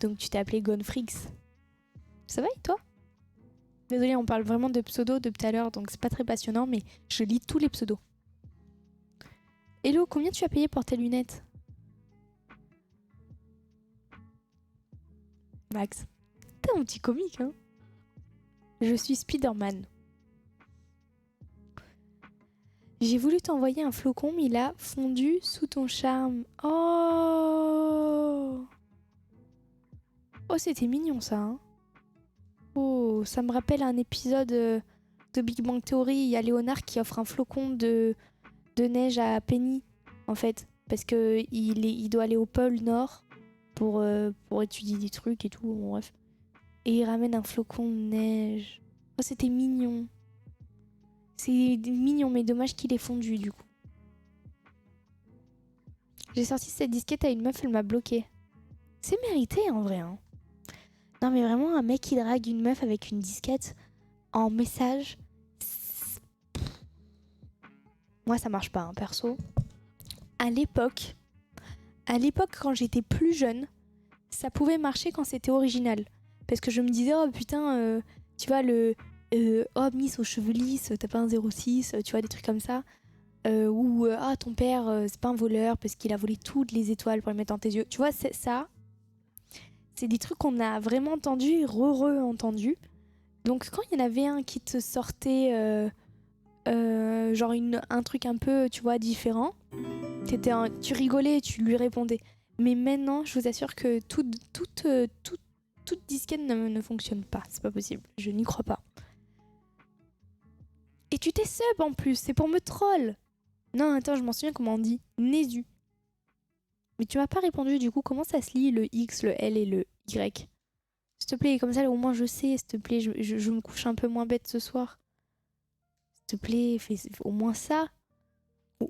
Donc tu t'es appelé Gone Frix. Ça va et toi? Désolée, on parle vraiment de pseudo depuis tout à l'heure. Donc c'est pas très passionnant. Mais je lis tous les pseudos. Hello, combien tu as payé pour tes lunettes? Max. T'es un petit comique, hein? Je suis Spider-Man. J'ai voulu t'envoyer un flocon, mais il a fondu sous ton charme. Oh! Oh, c'était mignon, ça, hein? Oh, ça me rappelle un épisode de Big Bang Theory. Il y a Léonard qui offre un flocon de neige à Penny, en fait. Parce que il doit aller au pôle Nord pour étudier des trucs et tout, bon, bref. Et il ramène un flocon de neige. Oh, c'était mignon. C'est mignon, mais dommage qu'il ait fondu du coup. J'ai sorti cette disquette à une meuf, elle m'a bloqué. C'est mérité en vrai. Hein. Non mais vraiment, un mec qui drague une meuf avec une disquette en message... Moi ça marche pas, hein, perso. À l'époque, quand j'étais plus jeune, ça pouvait marcher quand c'était original. Parce que je me disais, oh putain, tu vois, oh Miss aux cheveux lisses, t'as pas un 06, tu vois, des trucs comme ça. Ou, ah ton père, c'est pas un voleur parce qu'il a volé toutes les étoiles pour les mettre dans tes yeux. Tu vois, ça, c'est des trucs qu'on a vraiment entendus, re-entendus. Donc quand il y en avait un qui te sortait, genre un truc un peu, tu vois, différent, tu rigolais et tu lui répondais. Mais maintenant, je vous assure que toute disquette ne fonctionne pas. C'est pas possible. Je n'y crois pas. Et tu t'es sub en plus. C'est pour me troll. Non, attends, je m'en souviens comment on dit. Nésu. Mais tu m'as pas répondu du coup. Comment ça se lit le X, le L et le Y? S'il te plaît, comme ça au moins je sais. S'il te plaît, je me couche un peu moins bête ce soir. S'il te plaît, fais au moins ça.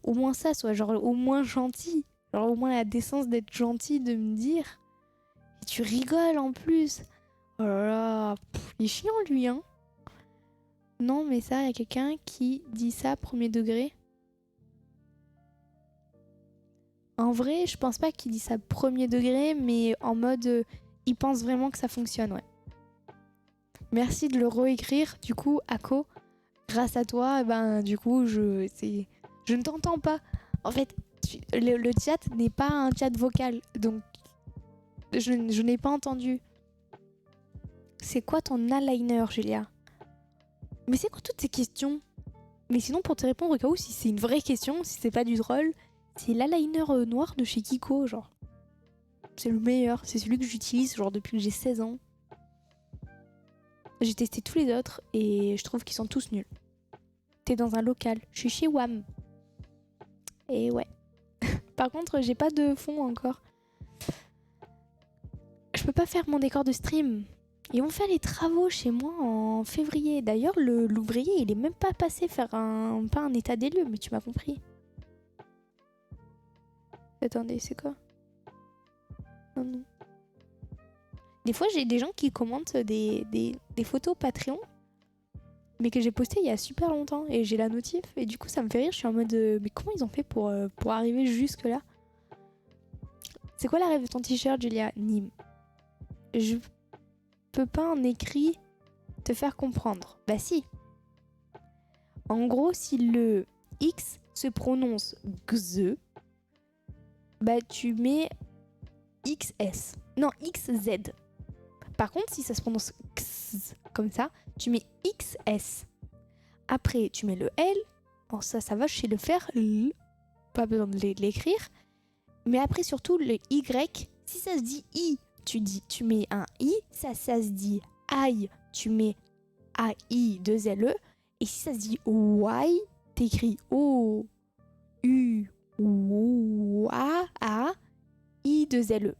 Au moins ça, soit genre au moins gentil. Genre au moins la décence d'être gentil, de me dire. Et tu rigoles en plus. Oh là là, il est chiant lui, hein. Non, mais ça, il y a quelqu'un qui dit ça premier degré. En vrai, je pense pas qu'il dit ça premier degré, mais en mode, il pense vraiment que ça fonctionne, ouais. Merci de le réécrire, du coup, Ako. Grâce à toi, ben, du coup, je ne t'entends pas. En fait, le chat n'est pas un chat vocal, donc je n'ai pas entendu. C'est quoi ton eyeliner, Julia? Mais c'est quoi toutes ces questions? Mais sinon, pour te répondre au cas où, si c'est une vraie question, si c'est pas du troll, c'est l'eyeliner noir de chez Kiko, genre. C'est le meilleur, c'est celui que j'utilise genre depuis que j'ai 16 ans. J'ai testé tous les autres et je trouve qu'ils sont tous nuls. T'es dans un local, je suis chez WAM. Et ouais. Par contre, j'ai pas de fond encore. Je peux pas faire mon décor de stream. Ils vont faire les travaux chez moi en février. D'ailleurs, l'ouvrier, il est même pas passé faire pas un état des lieux, mais tu m'as compris. Attendez, c'est quoi? Non. Des fois, j'ai des gens qui commentent des photos Patreon, mais que j'ai postées il y a super longtemps, et j'ai la notif, et du coup, ça me fait rire. Je suis en mode, mais comment ils ont fait pour arriver jusque-là? C'est quoi la rêve de ton t-shirt, Julia? Nîmes. Je peux pas en écrit te faire comprendre. Bah si. En gros, si le X se prononce XE, bah tu mets XS. Non, XZ. Par contre, si ça se prononce X comme ça, tu mets XS. Après, tu mets le L. Bon, ça va, je sais le faire. Pas besoin de l'écrire. Mais après, surtout, le Y, si ça se dit I, tu mets un I. Ça se dit I, tu mets AI, 2 LE. Et si ça se dit Y, t'écris O, U, O, A, I, 2 LE.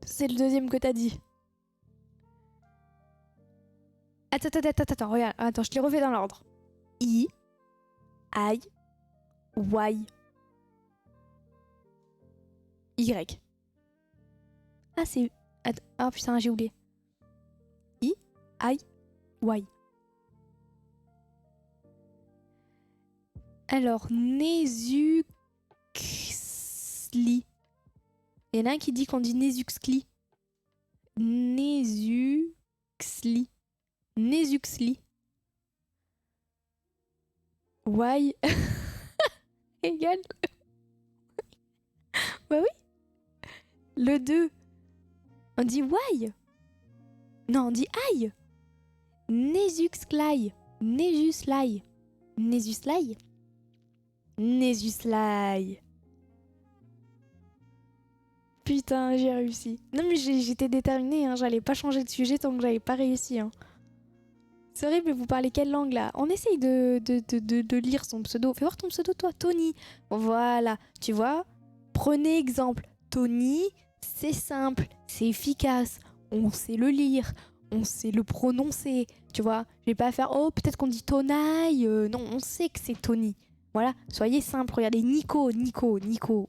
C'est le deuxième que t'as dit. Attends, regarde. Attends, je te les refais dans l'ordre. I, Y. Y. Ah, c'est... Ah, putain, j'ai oublié. I, Y. Alors, Nésuxli. Il y en a un qui dit qu'on dit Nésuxli. Nésuxli. Y égale. Bah oui. Le 2. On dit Y. Non, on dit aïe. Nésuxlai. Nésuslai. Nésuslai. Nésuslai. Putain, j'ai réussi. Non mais j'étais déterminée, hein. J'allais pas changer de sujet tant que j'avais pas réussi. Hein. C'est horrible, mais vous parlez quelle langue là? On essaye de lire son pseudo. Fais voir ton pseudo toi, Tony. Voilà, tu vois? Prenez exemple. Tony, c'est simple, c'est efficace, on sait le lire, on sait le prononcer, tu vois. Je vais pas faire oh peut-être qu'on dit Tonaï, non, on sait que c'est Tony. Voilà, soyez simple. Regardez Nico,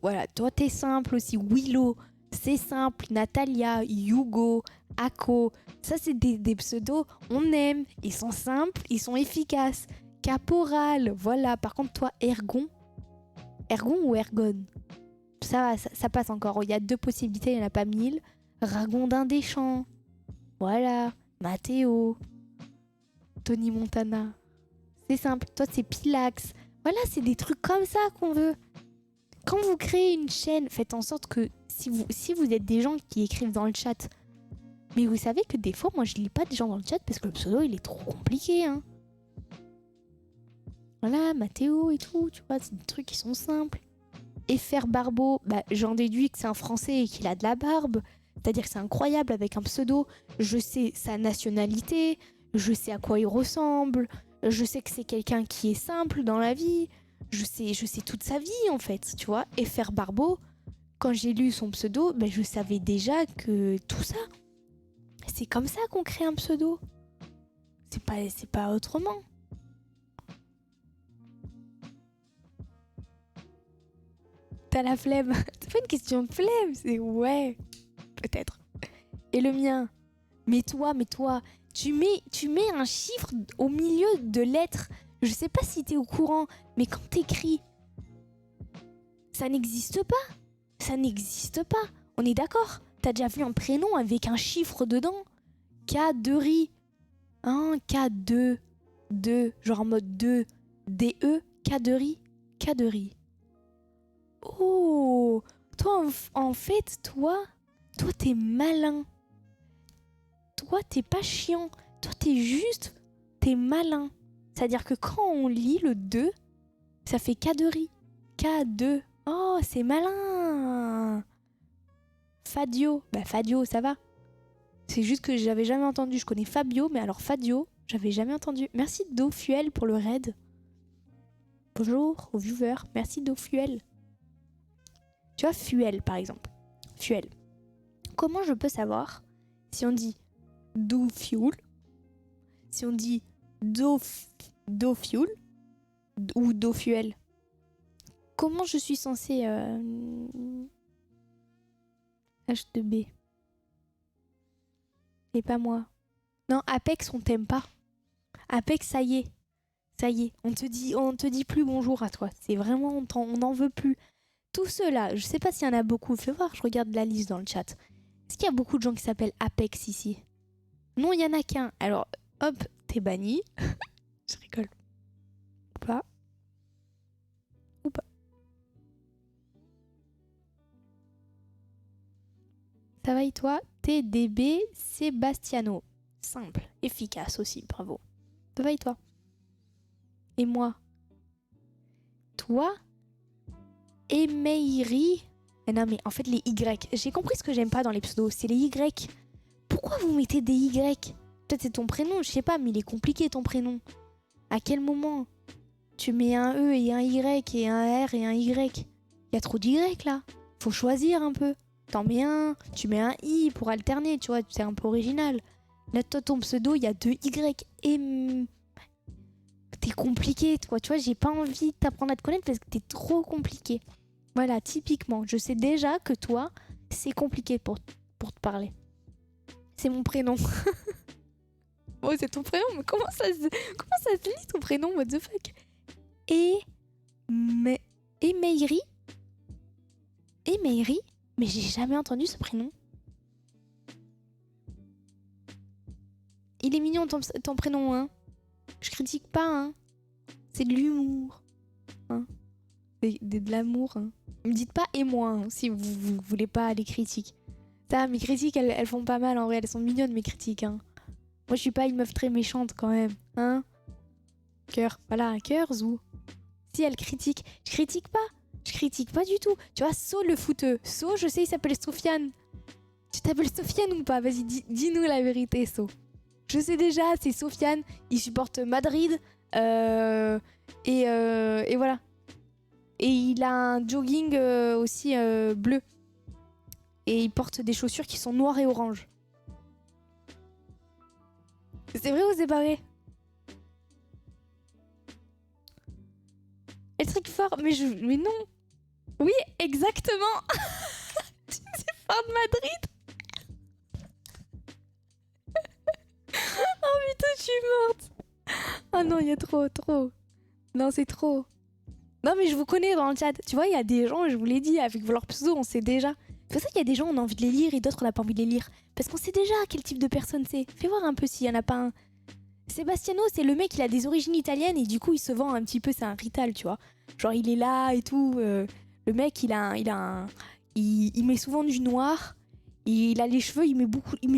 Voilà, toi t'es simple aussi. Willow, c'est simple. Natalia, Hugo, Ako, ça c'est des pseudos. On aime, ils sont simples, ils sont efficaces. Caporal, voilà. Par contre toi Ergon ou Ergon, ça passe encore. Il y a 2 possibilités, il n'y en a pas 1000. Ragondin des Champs. Voilà, Mathéo, Tony Montana. C'est simple, toi c'est Pilax. Voilà, c'est des trucs comme ça qu'on veut. Quand vous créez une chaîne, faites en sorte que si vous êtes des gens qui écrivent dans le chat, mais vous savez que des fois, moi je lis pas des gens dans le chat parce que le pseudo il est trop compliqué. Hein. Voilà, Mathéo et tout, tu vois, c'est des trucs qui sont simples. FR Barbeau, bah, j'en déduis que c'est un Français et qu'il a de la barbe. C'est-à-dire que c'est incroyable avec un pseudo. Je sais sa nationalité, je sais à quoi il ressemble, je sais que c'est quelqu'un qui est simple dans la vie, je sais toute sa vie en fait, tu vois. FR Barbeau, quand j'ai lu son pseudo, bah, je savais déjà que tout ça, c'est comme ça qu'on crée un pseudo. C'est pas autrement. T'as la flemme. C'est pas une question de flemme, c'est ouais. Peut-être. Et le mien. Mais toi, tu mets un chiffre au milieu de lettres. Je sais pas si t'es au courant, mais quand t'écris, ça n'existe pas. Ça n'existe pas. On est d'accord? T'as déjà vu un prénom avec un chiffre dedans? K2ri. Hein, K2. 2. Genre en mode 2. DE. K2ri. K2ri. Oh! Toi, en fait, toi, t'es malin. Toi, t'es pas chiant. Toi, t'es malin. C'est-à-dire que quand on lit le 2, ça fait K2ri. K2. Oh, c'est malin. Fadio. Bah, Fadio, ça va. C'est juste que j'avais jamais entendu. Je connais Fabio, mais alors Fadio, j'avais jamais entendu. Merci Dofuel pour le raid. Bonjour aux viewers. Merci Dofuel. Tu vois, Fuel, par exemple. Fuel. Comment je peux savoir si on dit do fuel, si on dit do fuel ou do fuel? Comment je suis censée H2B et pas moi? Non, Apex, on t'aime pas. Apex, ça y est. Ça y est, on te dit plus bonjour à toi. C'est vraiment, on n'en veut plus. Tous ceux-là, je sais pas s'il y en a beaucoup. Fais voir, je regarde la liste dans le chat. Est-ce qu'il y a beaucoup de gens qui s'appellent Apex ici? Non, il y en a qu'un. Alors, hop, t'es banni. Je rigole. Ou pas. Ou pas. Ça va et toi? TDB Sebastiano. Simple, efficace aussi, bravo. Ça va et toi? Et moi? Toi? Emeiri. Non mais en fait les Y, j'ai compris ce que j'aime pas dans les pseudos, c'est les Y. Pourquoi vous mettez des Y? Peut-être c'est ton prénom, je sais pas, mais il est compliqué ton prénom. À quel moment tu mets un E et un Y et un R et un Y? Il y a trop d'Y là. Faut choisir un peu. T'en mets un, tu mets un I pour alterner, tu vois, c'est un peu original. Là toi ton pseudo, il y a 2 Y et... T'es compliqué, toi, tu vois, j'ai pas envie de t'apprendre à te connaître parce que t'es trop compliqué. Voilà, typiquement, je sais déjà que toi, c'est compliqué pour te parler. C'est mon prénom. Oh, c'est ton prénom, mais comment ça se lit ton prénom, what the fuck? Emeiri? Emeiri? Mais j'ai jamais entendu ce prénom. Il est mignon ton prénom, hein. Je critique pas, hein. C'est de l'humour. Hein. De l'amour. Hein. Me dites pas et moi hein, si vous voulez pas les critiques. Ça, mes critiques, elles font pas mal en vrai. Elles sont mignonnes, mes critiques. Hein. Moi, je suis pas une meuf très méchante quand même. Hein? Cœur. Voilà, un cœur, Zou. Si elle critique. Je critique pas. Je critique pas du tout. Tu vois, So le footeux. So, je sais, il s'appelle Sofiane. Tu t'appelles Sofiane ou pas? Vas-y, dis-nous la vérité, So. Je sais déjà, c'est Sofiane. Il supporte Madrid. Et voilà. Et il a un jogging aussi bleu. Et il porte des chaussures qui sont noires et oranges. C'est vrai ou c'est pas vrai? El truc fort, mais non. Oui, exactement. C'est fort de Madrid. Oh putain, je suis morte. Oh non, il y a trop. Non, c'est trop. Non, mais je vous connais dans le chat. Tu vois, il y a des gens, je vous l'ai dit, avec leur pseudo, on sait déjà. C'est pour ça qu'il y a des gens, on a envie de les lire et d'autres, on n'a pas envie de les lire. Parce qu'on sait déjà quel type de personne c'est. Fais voir un peu s'il y en a pas un. Sebastiano, c'est le mec, il a des origines italiennes et du coup, il se vend un petit peu, c'est un rital, tu vois. Genre, il est là et tout. Le mec, il met souvent du noir. Il a les cheveux, il met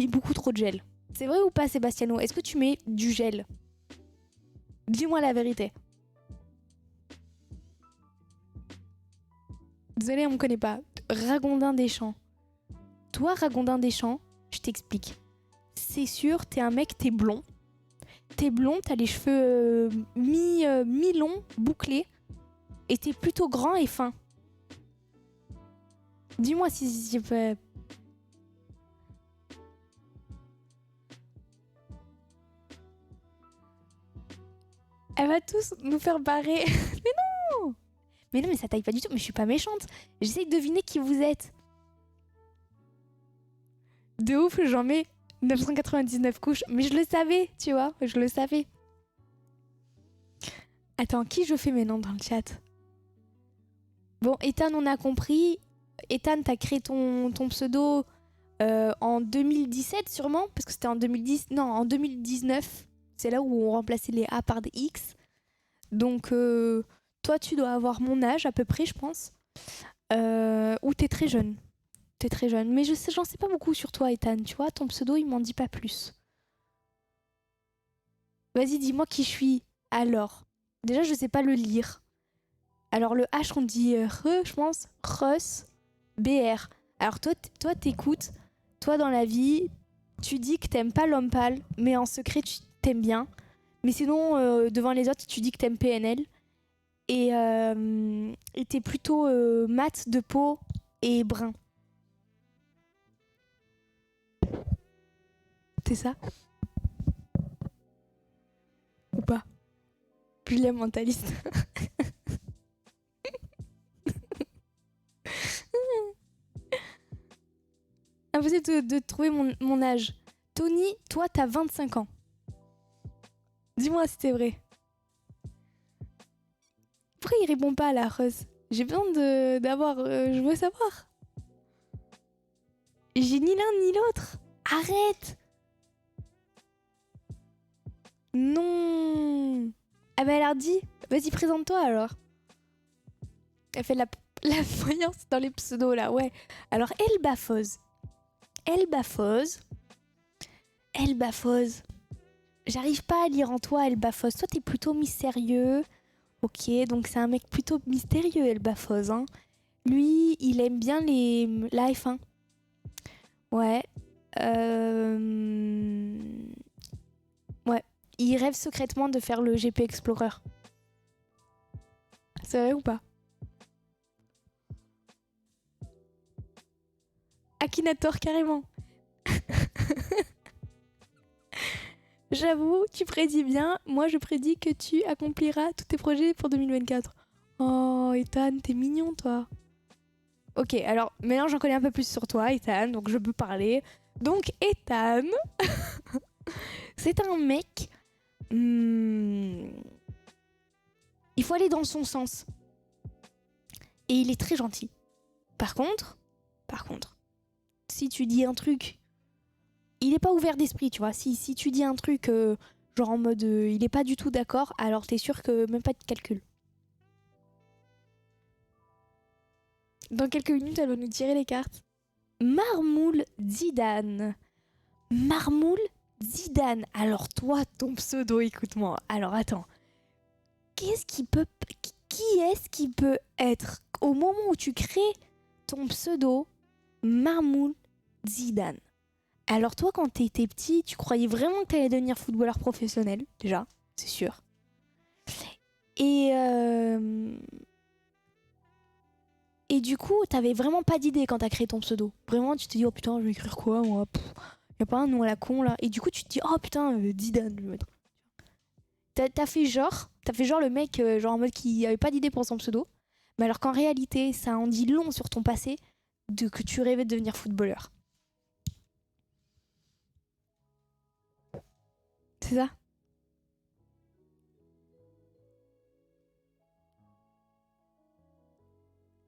beaucoup trop de gel. C'est vrai ou pas, Sebastiano? Est-ce que tu mets du gel? Dis-moi la vérité. Désolée, on me connaît pas. Ragondin des Champs. Toi, Ragondin des Champs, je t'explique. C'est sûr, t'es un mec, t'es blond. T'es blond, t'as les cheveux mi-longs, bouclés. Et t'es plutôt grand et fin. Dis-moi si je peux... Elle va tous nous faire barrer. Mais non, mais ça taille pas du tout. Mais je suis pas méchante. J'essaye de deviner qui vous êtes. De ouf, j'en mets 999 couches. Mais je le savais, tu vois. Je le savais. Attends, qui je fais maintenant dans le chat? Bon, Ethan, on a compris. Ethan, t'as créé ton pseudo en 2017 sûrement. Parce que c'était en 2010. Non, en 2019. C'est là où on remplaçait les A par des X. Donc, toi, tu dois avoir mon âge à peu près, je pense. Ou t'es très jeune. T'es très jeune. Mais j'en sais pas beaucoup sur toi, Ethan. Tu vois, ton pseudo, il m'en dit pas plus. Vas-y, dis-moi qui je suis. Alors, déjà, je sais pas le lire. Alors, le H, on dit re, je pense. Russ, BR. Alors, toi, t'écoutes. Toi, dans la vie, tu dis que t'aimes pas l'homme pâle, mais en secret, tu t'aimes bien. Mais sinon, devant les autres, tu dis que t'aimes PNL. Et t'es plutôt mat de peau et brun. C'est ça? Ou pas? Julien mentaliste. Impossible de trouver mon âge. Tony, toi, t'as 25 ans. Dis-moi si c'est vrai. Pourquoi il répond pas à la Rose? J'ai besoin d'avoir... je veux savoir. J'ai ni l'un ni l'autre. Arrête! Non! Ah bah alors dis, vas-y présente-toi alors. Elle fait la voyance dans les pseudos là, ouais. Alors Elbafose. Elbafose. Elbafose. J'arrive pas à lire en toi Elbafose. Toi t'es plutôt mystérieux. Ok, donc c'est un mec plutôt mystérieux Elbafose. Hein. Lui, il aime bien la F1. Ouais. Ouais. Il rêve secrètement de faire le GP Explorer. C'est vrai ou pas? Akinator, carrément. J'avoue, tu prédis bien. Moi, je prédis que tu accompliras tous tes projets pour 2024. Oh, Ethan, t'es mignon, toi. Ok, alors maintenant j'en connais un peu plus sur toi, Ethan, donc je peux parler. Donc, Ethan, c'est un mec. Il faut aller dans son sens. Et il est très gentil. Par contre, si tu dis un truc, il est pas ouvert d'esprit, tu vois. Si tu dis un truc, genre en mode il est pas du tout d'accord, alors t'es sûr que même pas de calcul. Dans quelques minutes, elle va nous tirer les cartes. Marmoul Zidane. Marmoul Zidane. Alors toi, ton pseudo, écoute-moi. Alors attends. Qui est-ce qui peut être au moment où tu crées ton pseudo Marmoul Zidane? Alors toi, quand t'étais petit, tu croyais vraiment que t'allais devenir footballeur professionnel, déjà, c'est sûr. Et du coup, t'avais vraiment pas d'idée quand t'as créé ton pseudo. Vraiment, tu te dis, oh putain, je vais écrire quoi, moi? Il Y a pas un nom à la con là. Et du coup, tu te dis, oh putain, Zidane, je vais mettre. T'as fait genre le mec, genre en mode qui avait pas d'idée pour son pseudo. Mais alors qu'en réalité, ça en dit long sur ton passé de que tu rêvais de devenir footballeur. C'est ça?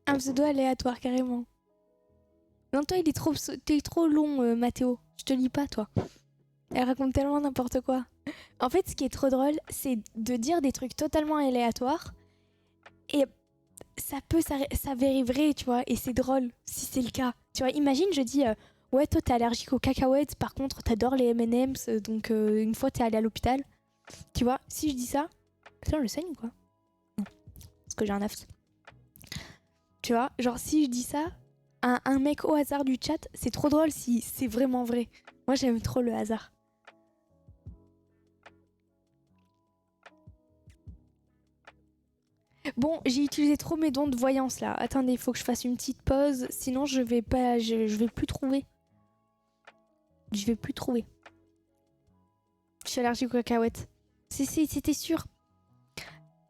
Un pseudo aléatoire, carrément. Non, toi, t'es trop long, Mathéo. Je te lis pas, toi. Elle raconte tellement n'importe quoi. En fait, ce qui est trop drôle, c'est de dire des trucs totalement aléatoires. Et ça peut s'avérer vrai, tu vois. Et c'est drôle, si c'est le cas. Tu vois, imagine, je dis... ouais, toi, t'es allergique aux cacahuètes. Par contre, t'adores les M&M's. Donc, une fois, t'es allé à l'hôpital. Tu vois, si je dis ça... Putain, je saigne ou quoi? Non. Parce que j'ai un aft. Tu vois, genre, si je dis ça... Un mec au hasard du chat, c'est trop drôle si c'est vraiment vrai. Moi, j'aime trop le hasard. Bon, j'ai utilisé trop mes dons de voyance là. Attendez, il faut que je fasse une petite pause. Sinon, je vais plus trouver. Je vais plus trouver. Je suis allergique aux cacahuètes. C'était sûr.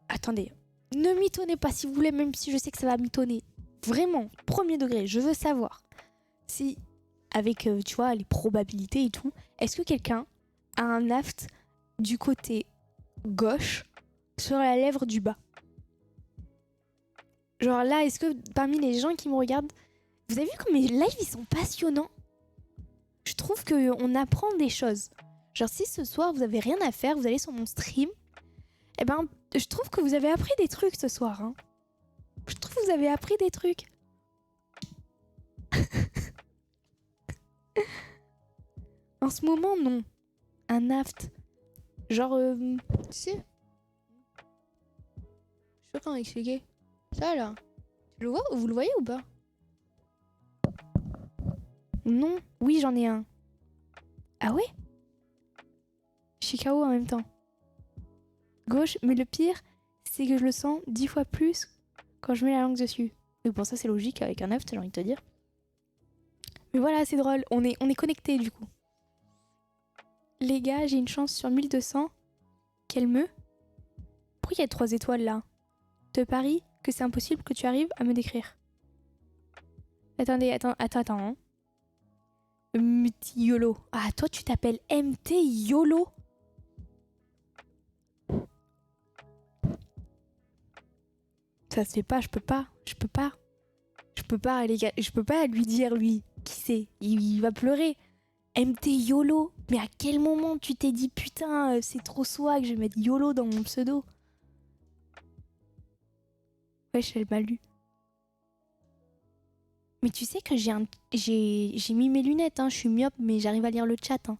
Attendez. Ne mitonnez pas si vous voulez, même si je sais que ça va mitonner. Vraiment, premier degré, je veux savoir. Si, avec, tu vois, les probabilités et tout, est-ce que quelqu'un a un aft du côté gauche sur la lèvre du bas? Genre là, est-ce que parmi les gens qui me regardent, vous avez vu comme mes lives ils sont passionnants? Je trouve qu'on apprend des choses. Genre si ce soir vous avez rien à faire, vous allez sur mon stream, eh ben je trouve que vous avez appris des trucs ce soir. Hein. Je trouve que vous avez appris des trucs. En ce moment, non. Un aft. Genre, tu sais. Je sais pas comment expliquer. Ça là. Tu le vois? Vous le voyez ou pas? Non. Oui, j'en ai un. Ah ouais? Je suis KO en même temps. Gauche, mais le pire, c'est que je le sens 10 fois plus quand je mets la langue dessus. Mais bon, ça c'est logique avec un aft, j'ai envie de te dire. Mais voilà, c'est drôle. On est connectés du coup. Les gars, j'ai une chance sur 1200 qu'elle me... Pourquoi il y a 3 étoiles là? Te parie que c'est impossible que tu arrives à me décrire. Attendez, attends. Hein. MT YOLO. Ah, toi tu t'appelles MT YOLO? Ça se fait pas, je peux pas, les gars, je peux pas lui dire, lui, qui c'est, il va pleurer. MT YOLO, mais à quel moment tu t'es dit, putain, c'est trop swag, je vais mettre YOLO dans mon pseudo? Wesh, elle m'a lu. Mais tu sais que j'ai mis mes lunettes, hein, je suis myope, mais j'arrive à lire le chat. Hein.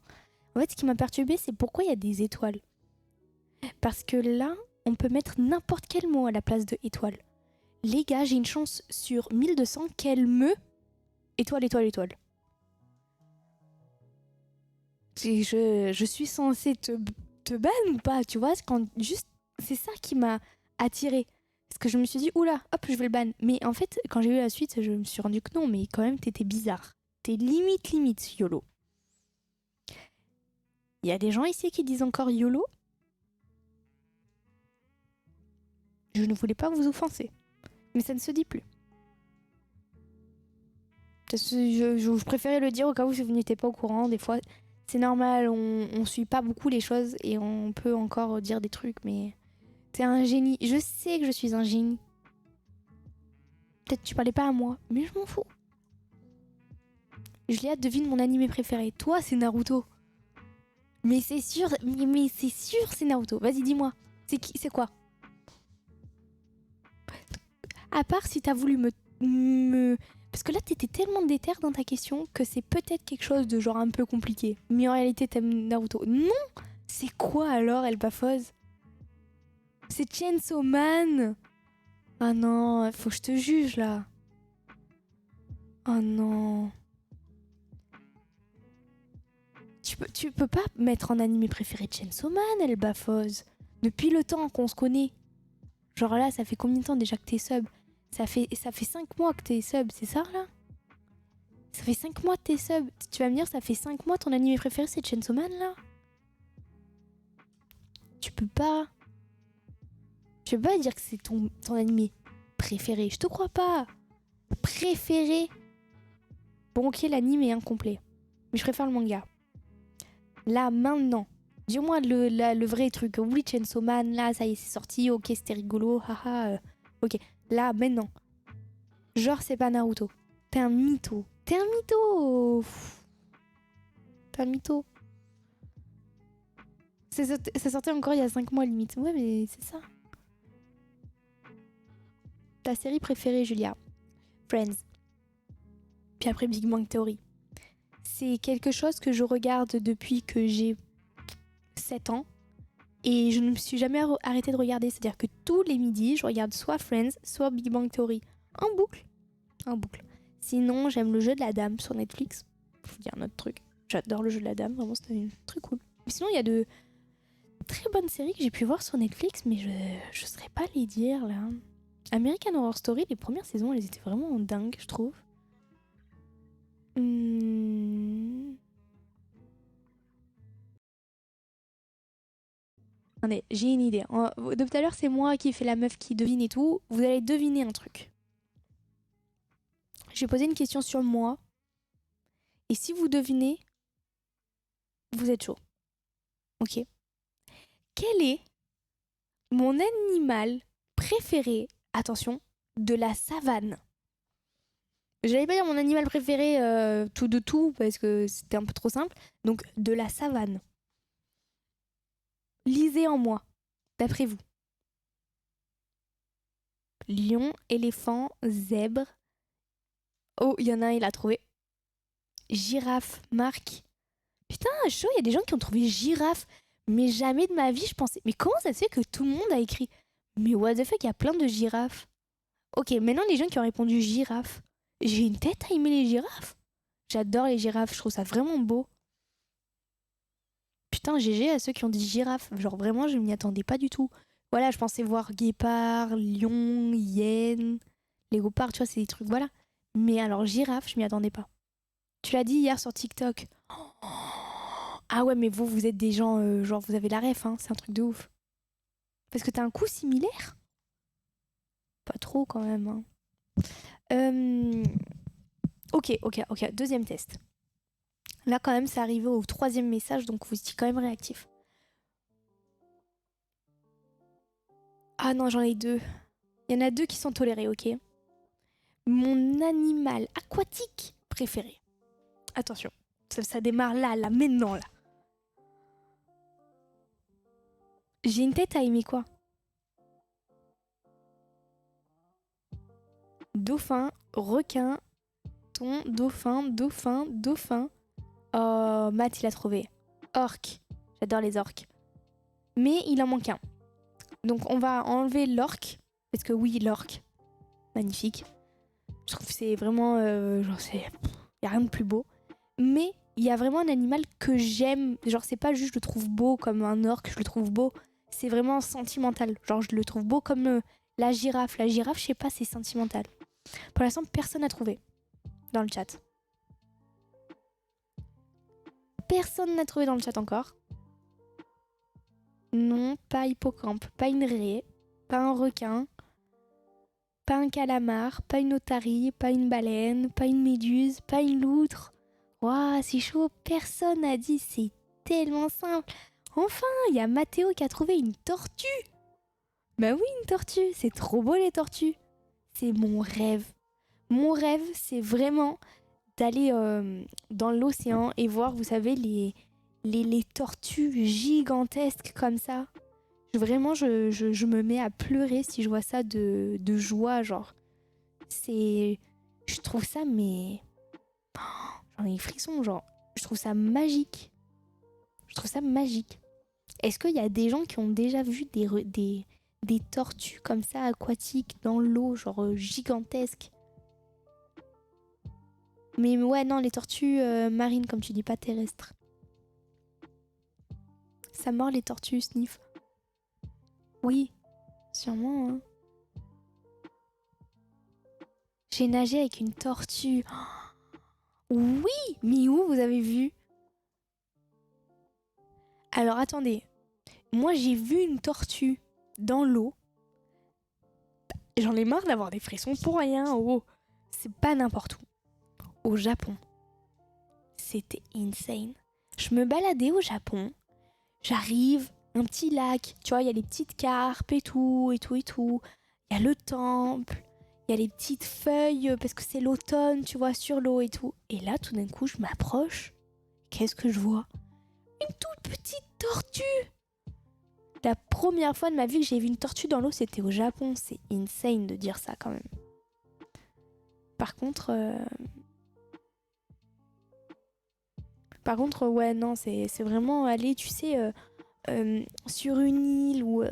En fait, ce qui m'a perturbée, c'est pourquoi il y a des étoiles. Parce que là, on peut mettre n'importe quel mot à la place de étoile. Les gars, j'ai une chance sur 1200 qu'elle me... Étoile. Je suis censée te ban ou pas, tu vois? Juste, c'est ça qui m'a attirée. Parce que je me suis dit, oula, hop, je vais le ban. Mais en fait, quand j'ai eu la suite, je me suis rendu que non, mais quand même, t'étais bizarre. T'es limite, YOLO. Il y a des gens ici qui disent encore YOLO. Je ne voulais pas vous offenser. Mais ça ne se dit plus. Je préférais le dire au cas où vous n'étiez pas au courant. Des fois, c'est normal, on suit pas beaucoup les choses et on peut encore dire des trucs, mais t'es un génie. Je sais que je suis un génie. Peut-être tu parlais pas à moi, mais je m'en fous. Julia, devine mon animé préféré. Toi, c'est Naruto. Mais c'est sûr, c'est Naruto. Vas-y, dis-moi. C'est quoi? À part si t'as voulu me... Parce que là, t'étais tellement déter dans ta question que c'est peut-être quelque chose de genre un peu compliqué. Mais en réalité, t'aimes Naruto. Non! C'est quoi alors, Elbafos? C'est Chainsaw Man! Ah non, faut que je te juge là. Oh non. Tu peux pas mettre en animé préféré Chainsaw Man, Elbafos. Depuis le temps qu'on se connaît. Genre là, ça fait combien de temps déjà que t'es sub? Ça fait 5 mois que t'es sub, c'est ça là? Ça fait 5 mois tes subs. Tu vas me dire, ça fait 5 mois ton animé préféré, c'est Chainsaw Man, là? Tu peux pas. Tu peux pas dire que c'est ton animé préféré. Je te crois pas. Préféré. Bon, ok, l'anime est incomplet. Mais je préfère le manga. Là, maintenant. Dis-moi le vrai truc. Oui, Chainsaw Man, là, ça y est, c'est sorti. Ok, c'était rigolo. Haha. Ok. Là, maintenant. Genre, c'est pas Naruto. T'es un mytho. T'es un mytho. T'es un mytho. Ça sortait encore il y a 5 mois, limite. Ouais, mais c'est ça. Ta série préférée, Julia? Friends. Puis après, Big Bang Theory. C'est quelque chose que je regarde depuis que j'ai 7 ans. Et je ne me suis jamais arrêtée de regarder. C'est-à-dire que tous les midis, je regarde soit Friends, soit Big Bang Theory. En boucle. En boucle. Sinon, j'aime le jeu de la dame sur Netflix. Je vous dis un autre truc. J'adore le jeu de la dame. Vraiment, c'était très cool. Mais sinon, il y a de très bonnes séries que j'ai pu voir sur Netflix, mais je ne saurais pas les dire, là. American Horror Story, les premières saisons, elles étaient vraiment dingues, je trouve. Attendez, j'ai une idée. Depuis tout à l'heure, c'est moi qui fais la meuf qui devine et tout. Vous allez deviner un truc. Je vais poser une question sur moi. Et si vous devinez, vous êtes chaud. Ok. Quel est mon animal préféré, attention, de la savane? J'allais pas dire mon animal préféré tout de tout, parce que c'était un peu trop simple. Donc, de la savane. Lisez en moi, d'après vous. Lion, éléphant, zèbre. Oh, il y en a un, il a trouvé. Girafe, Marc. Putain, chaud, il y a des gens qui ont trouvé girafe. Mais jamais de ma vie, je pensais. Mais comment ça se fait que tout le monde a écrit? Mais what the fuck, il y a plein de girafes. Ok, maintenant les gens qui ont répondu girafe. J'ai une tête à aimer les girafes. J'adore les girafes, je trouve ça vraiment beau. Putain, GG à ceux qui ont dit girafe. Genre vraiment, je m'y attendais pas du tout. Voilà, je pensais voir guépard, lion, hyène, léopard, tu vois, c'est des trucs, voilà. Mais alors, girafe, je m'y attendais pas. Tu l'as dit hier sur TikTok. Ah ouais, mais vous êtes des gens, genre, vous avez la ref, hein, c'est un truc de ouf. Parce que t'as un coup similaire? Pas trop quand même, hein. Ok, deuxième test. Là, quand même, c'est arrivé au troisième message, donc vous étiez quand même réactif. Ah non, j'en ai deux. Il y en a deux qui sont tolérés, ok? Mon animal aquatique préféré. Attention, ça démarre là, maintenant, là. J'ai une tête à aimer quoi? Dauphin, requin, thon, dauphin. Oh, Matt, il a trouvé. Orque. J'adore les orques. Mais il en manque un. Donc on va enlever l'orque. Parce que oui, l'orque. Magnifique. Je trouve que c'est vraiment... genre, c'est... Y a rien de plus beau. Mais il y a vraiment un animal que j'aime. Genre, c'est pas juste je le trouve beau comme un orque, je le trouve beau. C'est vraiment sentimental. Genre, je le trouve beau comme la girafe. La girafe, je sais pas, c'est sentimental. Pour l'instant, personne n'a trouvé dans le chat. Personne n'a trouvé dans le chat encore. Non, pas hippocampe, pas une raie, pas un requin, pas un calamar, pas une otarie, pas une baleine, pas une méduse, pas une loutre. Waouh, c'est chaud, personne n'a dit, c'est tellement simple. Enfin, il y a Mathéo qui a trouvé une tortue. Bah oui, une tortue, c'est trop beau les tortues. C'est mon rêve. Mon rêve, c'est vraiment d'aller dans l'océan et voir, vous savez, les tortues gigantesques comme ça. Vraiment, je me mets à pleurer si je vois ça de joie, genre. C'est... Je trouve ça, mais... J'en ai des frissons, genre. Je trouve ça magique. Je trouve ça magique. Est-ce qu'il y a des gens qui ont déjà vu des tortues comme ça, aquatiques, dans l'eau, genre gigantesques? Mais ouais, non, les tortues marines, comme tu dis, pas terrestres. Ça mord les tortues, Sniff. Oui, sûrement, hein. J'ai nagé avec une tortue. Oui, mais où vous avez vu? Alors attendez, moi j'ai vu une tortue dans l'eau. J'en ai marre d'avoir des frissons pour rien. Oh, c'est pas n'importe où. Au Japon. C'était insane. Je me baladais au Japon. J'arrive, un petit lac. Tu vois, il y a les petites carpes et tout, et tout, et tout. Il y a le temple. Il y a les petites feuilles parce que c'est l'automne, tu vois, sur l'eau et tout. Et là, tout d'un coup, je m'approche. Qu'est-ce que je vois? Une toute petite tortue. La première fois de ma vie que j'ai vu une tortue dans l'eau, c'était au Japon. C'est insane de dire ça quand même. Par contre, ouais, non, c'est vraiment aller, tu sais, sur une île où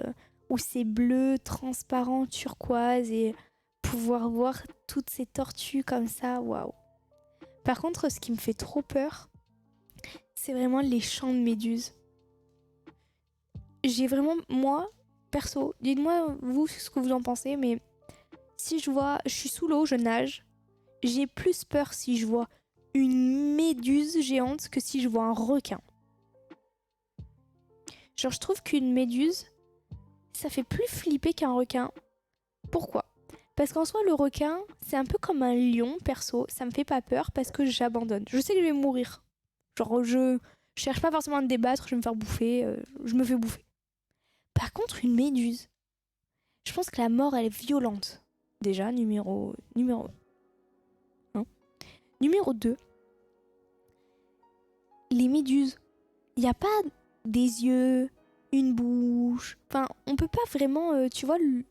c'est bleu, transparent, turquoise et pouvoir voir toutes ces tortues comme ça, waouh. Par contre, ce qui me fait trop peur, c'est vraiment les champs de méduses. J'ai vraiment, moi, perso, dites-moi vous ce que vous en pensez, mais si je suis sous l'eau, je nage, j'ai plus peur si je vois une méduse géante que si je vois un requin. Genre, je trouve qu'une méduse, ça fait plus flipper qu'un requin. Pourquoi? Parce qu'en soi, le requin, c'est un peu comme un lion, perso. Ça me fait pas peur parce que j'abandonne. Je sais que je vais mourir. Genre, je cherche pas forcément à me débattre, je vais me faire bouffer, je me fais bouffer. Par contre, une méduse, je pense que la mort, elle est violente. Déjà, numéro 1. Numéro 2, les méduses. Il n'y a pas des yeux, une bouche. Enfin, on peut pas vraiment, tu vois, le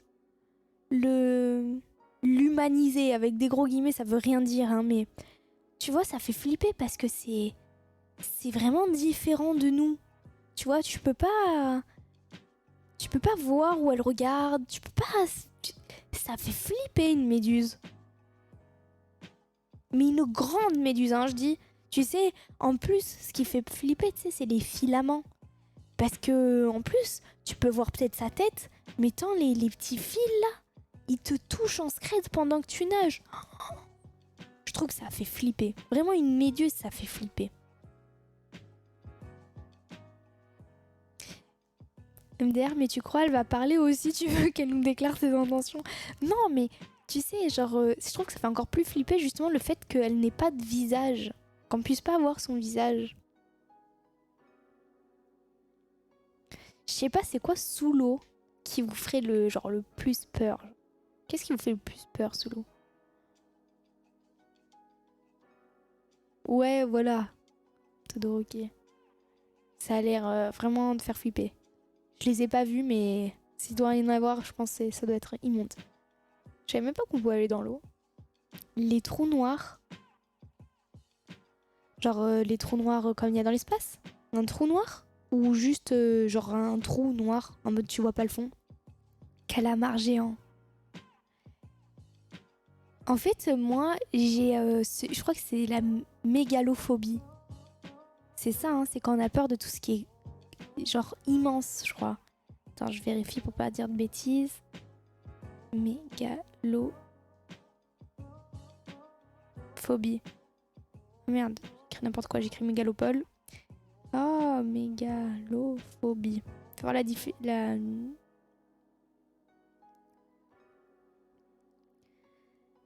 l'humaniser avec des gros guillemets, ça veut rien dire, hein, mais tu vois, ça fait flipper parce que c'est vraiment différent de nous. Tu vois, tu peux pas voir où elle regarde, tu peux pas, ça fait flipper une méduse. Mais une grande méduse, hein, je dis. Tu sais, en plus, ce qui fait flipper, tu sais, c'est les filaments. Parce que, en plus, tu peux voir peut-être sa tête, mais tant les petits fils là, ils te touchent en scred pendant que tu nages. Je trouve que ça fait flipper. Vraiment, une méduse, ça fait flipper. MDR, mais tu crois, elle va parler aussi, tu veux qu'elle nous déclare ses intentions? Non, mais tu sais, genre, je trouve que ça fait encore plus flipper justement le fait qu'elle n'ait pas de visage. Qu'on puisse pas voir son visage. Je sais pas, c'est quoi sous l'eau qui vous ferait le plus peur? Qu'est-ce qui vous fait le plus peur sous l'eau? Ouais, voilà. Todoroki. Ça a l'air vraiment de faire flipper. Je les ai pas vus, mais s'il doit y en avoir, je pense que ça doit être immonde. Je savais même pas qu'on pouvait aller dans l'eau. Les trous noirs. Genre les trous noirs comme il y a dans l'espace. Un trou noir. Ou juste genre un trou noir en mode tu vois pas le fond. Calamar géant. En fait, moi, je crois que c'est la mégalophobie. C'est ça, hein, c'est quand on a peur de tout ce qui est genre immense, je crois. Attends, je vérifie pour pas dire de bêtises. Mégalophobie. Merde, j'ai écrit n'importe quoi, j'ai écrit mégalopole. Oh, mégalophobie. Faut voir la...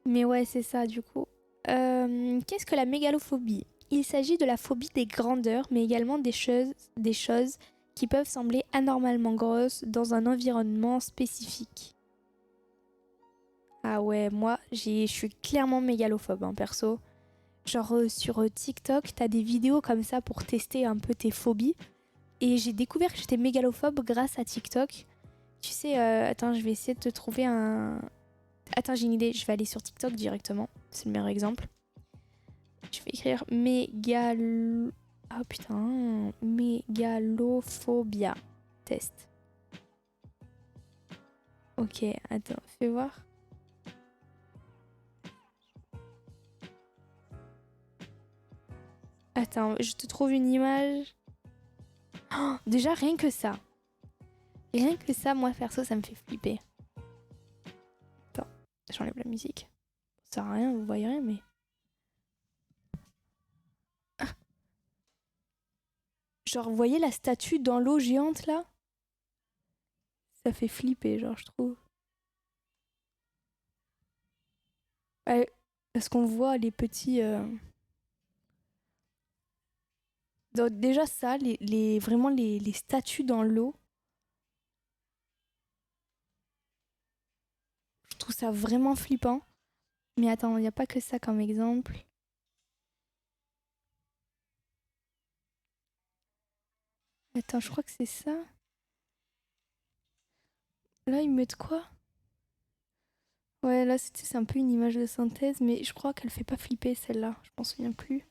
Mais ouais, c'est ça du coup. Qu'est-ce que la mégalophobie? Il s'agit de la phobie des grandeurs, mais également des choses qui peuvent sembler anormalement grosses dans un environnement spécifique. Ah ouais, moi, je suis clairement mégalophobe, hein, perso. Genre sur TikTok, t'as des vidéos comme ça pour tester un peu tes phobies. Et j'ai découvert que j'étais mégalophobe grâce à TikTok. Tu sais, attends, je vais essayer de te trouver un... Attends, j'ai une idée, je vais aller sur TikTok directement. C'est le meilleur exemple. Je vais écrire Oh putain, mégalophobia. Test. Ok, attends, fais voir. Attends, je te trouve une image. Oh, déjà, rien que ça. Rien que ça, moi, perso, ça me fait flipper. Attends, j'enlève la musique. Ça sert à rien, vous voyez rien, mais... Genre, vous voyez la statue dans l'eau géante là? Ça fait flipper, genre, je trouve. Ouais, parce qu'on voit les petits. Donc, déjà, ça, vraiment les statues dans l'eau, je trouve ça vraiment flippant. Mais attends, il n'y a pas que ça comme exemple. Attends, je crois que c'est ça. Là, ils mettent quoi? Ouais, là, c'est un peu une image de synthèse, mais je crois qu'elle fait pas flipper celle-là. Je m'en souviens plus.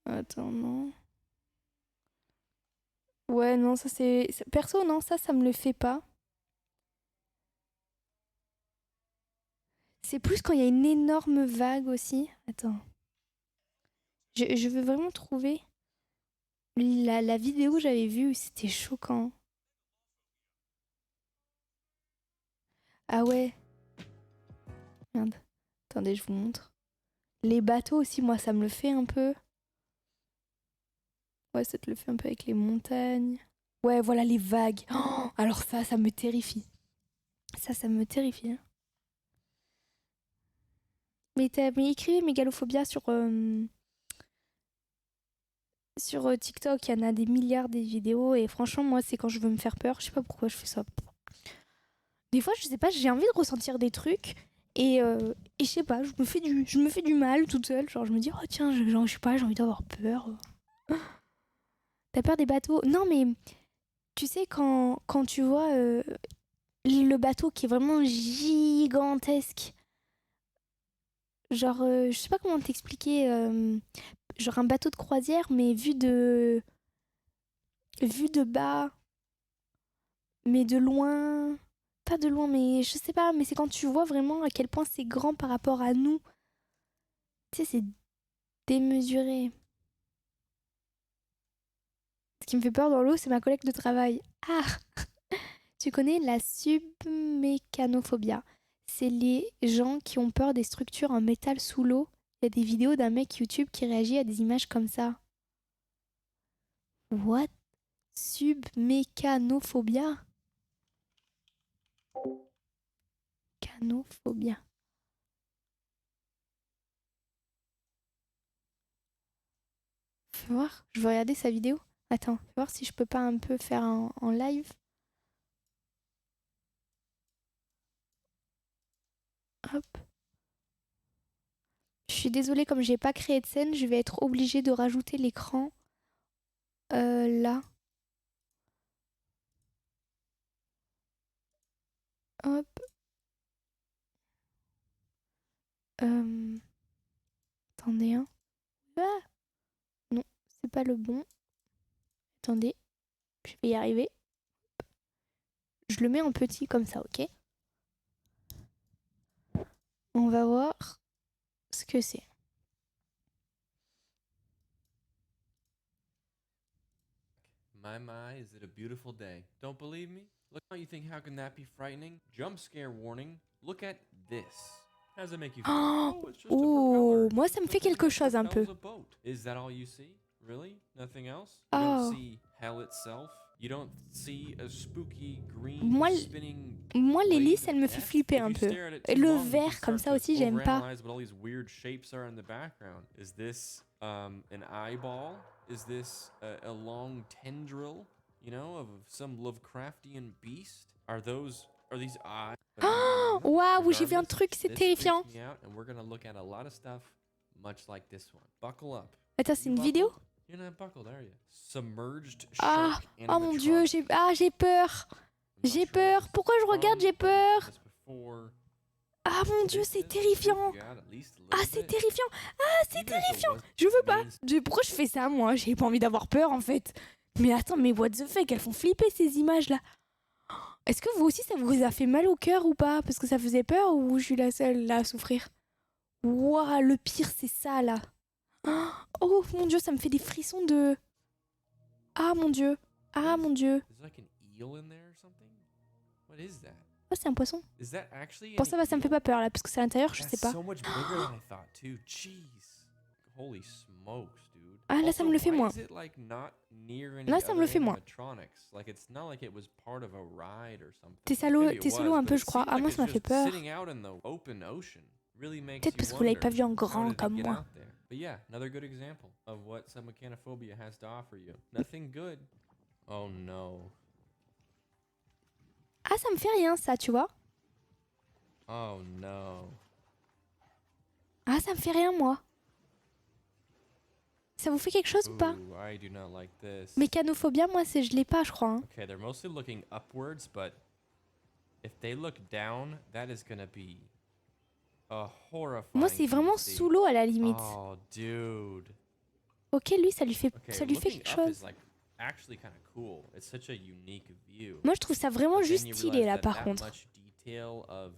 Attends, non. Ouais, non, ça c'est. Perso, non, ça me le fait pas. C'est plus quand il y a une énorme vague aussi. Attends. Je veux vraiment trouver la vidéo que j'avais vue où c'était choquant. Ah ouais. Merde. Attendez, je vous montre. Les bateaux aussi, moi, ça me le fait un peu. Ouais, ça te le fait un peu avec les montagnes. Ouais, voilà les vagues. Oh, alors ça me terrifie. Ça me terrifie, hein. Mais écrivez mégalophobia sur TikTok, il y en a des milliards des vidéos et franchement, moi, c'est quand je veux me faire peur. Je sais pas pourquoi je fais ça. Des fois, je sais pas, j'ai envie de ressentir des trucs et je sais pas, je me fais du mal toute seule. Genre, je me dis, oh tiens, je sais pas, j'ai envie d'avoir peur. T'as peur des bateaux? Non, mais tu sais, quand tu vois le bateau qui est vraiment gigantesque, genre, je sais pas comment t'expliquer, genre un bateau de croisière, mais vu de bas, mais de loin. Pas de loin, mais je sais pas, mais c'est quand tu vois vraiment à quel point c'est grand par rapport à nous. Tu sais, c'est démesuré. Ce qui me fait peur dans l'eau, c'est ma collègue de travail. Ah, tu connais la submécanophobia. C'est les gens qui ont peur des structures en métal sous l'eau. Il y a des vidéos d'un mec YouTube qui réagit à des images comme ça. What? Submécanophobia? Canophobia. Fais voir, je vais regarder sa vidéo. Attends, fais voir si je peux pas un peu faire en live. Hop. Je suis désolée, comme j'ai pas créé de scène, je vais être obligée de rajouter l'écran là. Hop. Euh, Attendez, hein. Ah non, c'est pas le bon. Attendez, je vais y arriver. Je le mets en petit comme ça, ok? On va voir ce que c'est. My, is it a beautiful day? Don't believe me? Look how you think, how can that be frightening? Jump scare warning. Look at this. How does it make you feel? Oh, Oh, it's just a oh, propeller. moi ça me fait quelque chose un peu. Propels a boat. Is that all you see? Really? Nothing else? You don't Oh, see hell itself? You don't see a spooky green moi, spinning moi blade l'hélice, of elle me fait death? flipper If un you peu. stare at it Et too le long, you can vert comme start ça to aussi, j'aime pas. overanalyze what all these weird shapes are in the background. Is this an eyeball? Is this a long tendril, you know, of some Lovecraftian beast? Are these eyes? Oh, waouh, j'ai vu un Regardless, truc, c'est this terrifiant. freaks me out, and we're gonna look at a lot of stuff much like this one. Buckle up. Attends, c'est You une vidéo? buckled? You're not buckled, are you? Submerged Ah, shark oh mon dieu, animatronic. j'ai peur. I'm not J'ai sure what peur. this Pourquoi is je regarde, from, j'ai but you've seen peur. this before. Ah mon dieu, This c'est doesn't creep terrifiant. you out at least a Ah, little c'est bit? terrifiant. Ah, c'est Even if it terrifiant. was Je veux pas. main Pourquoi je fais ça, moi? J'ai pas envie d'avoir peur, en fait. Mais attends, mais what the fuck, elles font flipper ces images-là. Est-ce que vous aussi, ça vous a fait mal au cœur ou pas? Parce que ça faisait peur ou je suis la seule là à souffrir? Waouh, le pire, c'est ça, là. Oh mon dieu, ça me fait des frissons de... Ah mon dieu. Ah mon dieu. There's like an eel in there or something? What is that? Oh, c'est un poisson. Is that actually Bon, an ça va, ça me fait eel? pas peur, là, parce que c'est à l'intérieur, je sais That's pas. so much bigger than I thought too. Jeez. Holy smokes, dude. Ah là, ça me le fait why moins. is it like not near any Là, ça me le other fait moins. animatronics? Like it's not like it was part of a ride or something. T'es Maybe it solo was, un but peu, it je crois. seems Ah, like moi, it's ça m'a fait just peur. sitting out in the open ocean. Really makes Peut-être you parce que vous l'avez pas wonder, vu en how grand did it comme get moi. out there? But yeah, another good example of what some mechanophobia has to offer you. Nothing good. Oh no. Ah, ça me fait rien, ça, tu vois. Oh no. Ah, ça me fait rien, moi. Ça vous fait quelque chose ou pas? Ooh, I do not like this. Mécanophobia, moi, je l'ai pas, je crois. Hein. Okay, they're mostly looking upwards, but if they look down, that is gonna be a horrifying Moi, c'est thing to vraiment see. sous l'eau à la limite. Oh, dude. Ok, lui, ça lui fait Okay, quelque looking up chose. is like actually kind of cool. It's such a unique view. Moi, je trouve ça vraiment But juste then you stylé, realize là, that par that contre. much detail of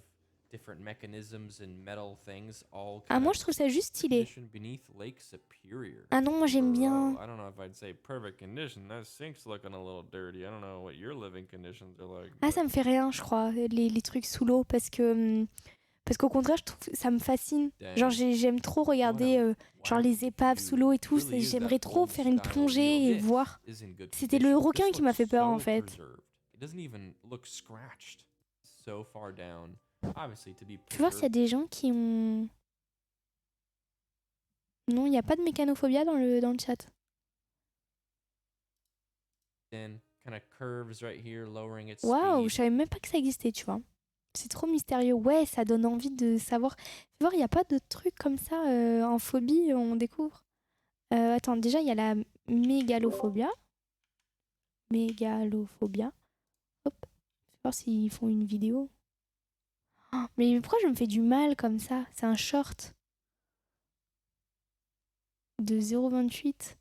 different mechanisms and metal things all Ah, kind moi, of je trouve ça juste stylé. conditioned beneath Lake Superior. Ah non, moi, j'aime bien. Bro, I don't know if I'd say perfect condition. That sink's looking a little dirty. I don't know what your living conditions are like. Ah, but- ça me fait rien, je crois, les trucs sous l'eau, parce qu'au contraire, je trouve ça me fascine. Genre, Dang. j'aime trop regarder genre Wow, les épaves you sous l'eau et tout. really use J'aimerais that trop old faire une style plongée wheel. et This voir. is in good C'était le condition. requin This qui m'a looks fait peur, so en fait. preserved. It doesn't even look scratched. So far down. Obviously, to be Tu vois s'il y a preserved. des gens qui ont... Non, il n'y a pas de mécanophobia dans le chat. Kind of curves right here, lowering its Waouh, speed. je savais même pas que ça existait, tu vois. C'est trop mystérieux. Ouais, ça donne envie de savoir. Fais voir, il n'y a pas de trucs comme ça en phobie, on découvre. Attends, déjà, il y a la mégalophobia. Mégalophobia. Hop. Fais voir s'ils font une vidéo. Oh, mais pourquoi je me fais du mal comme ça? C'est un short de 0,28.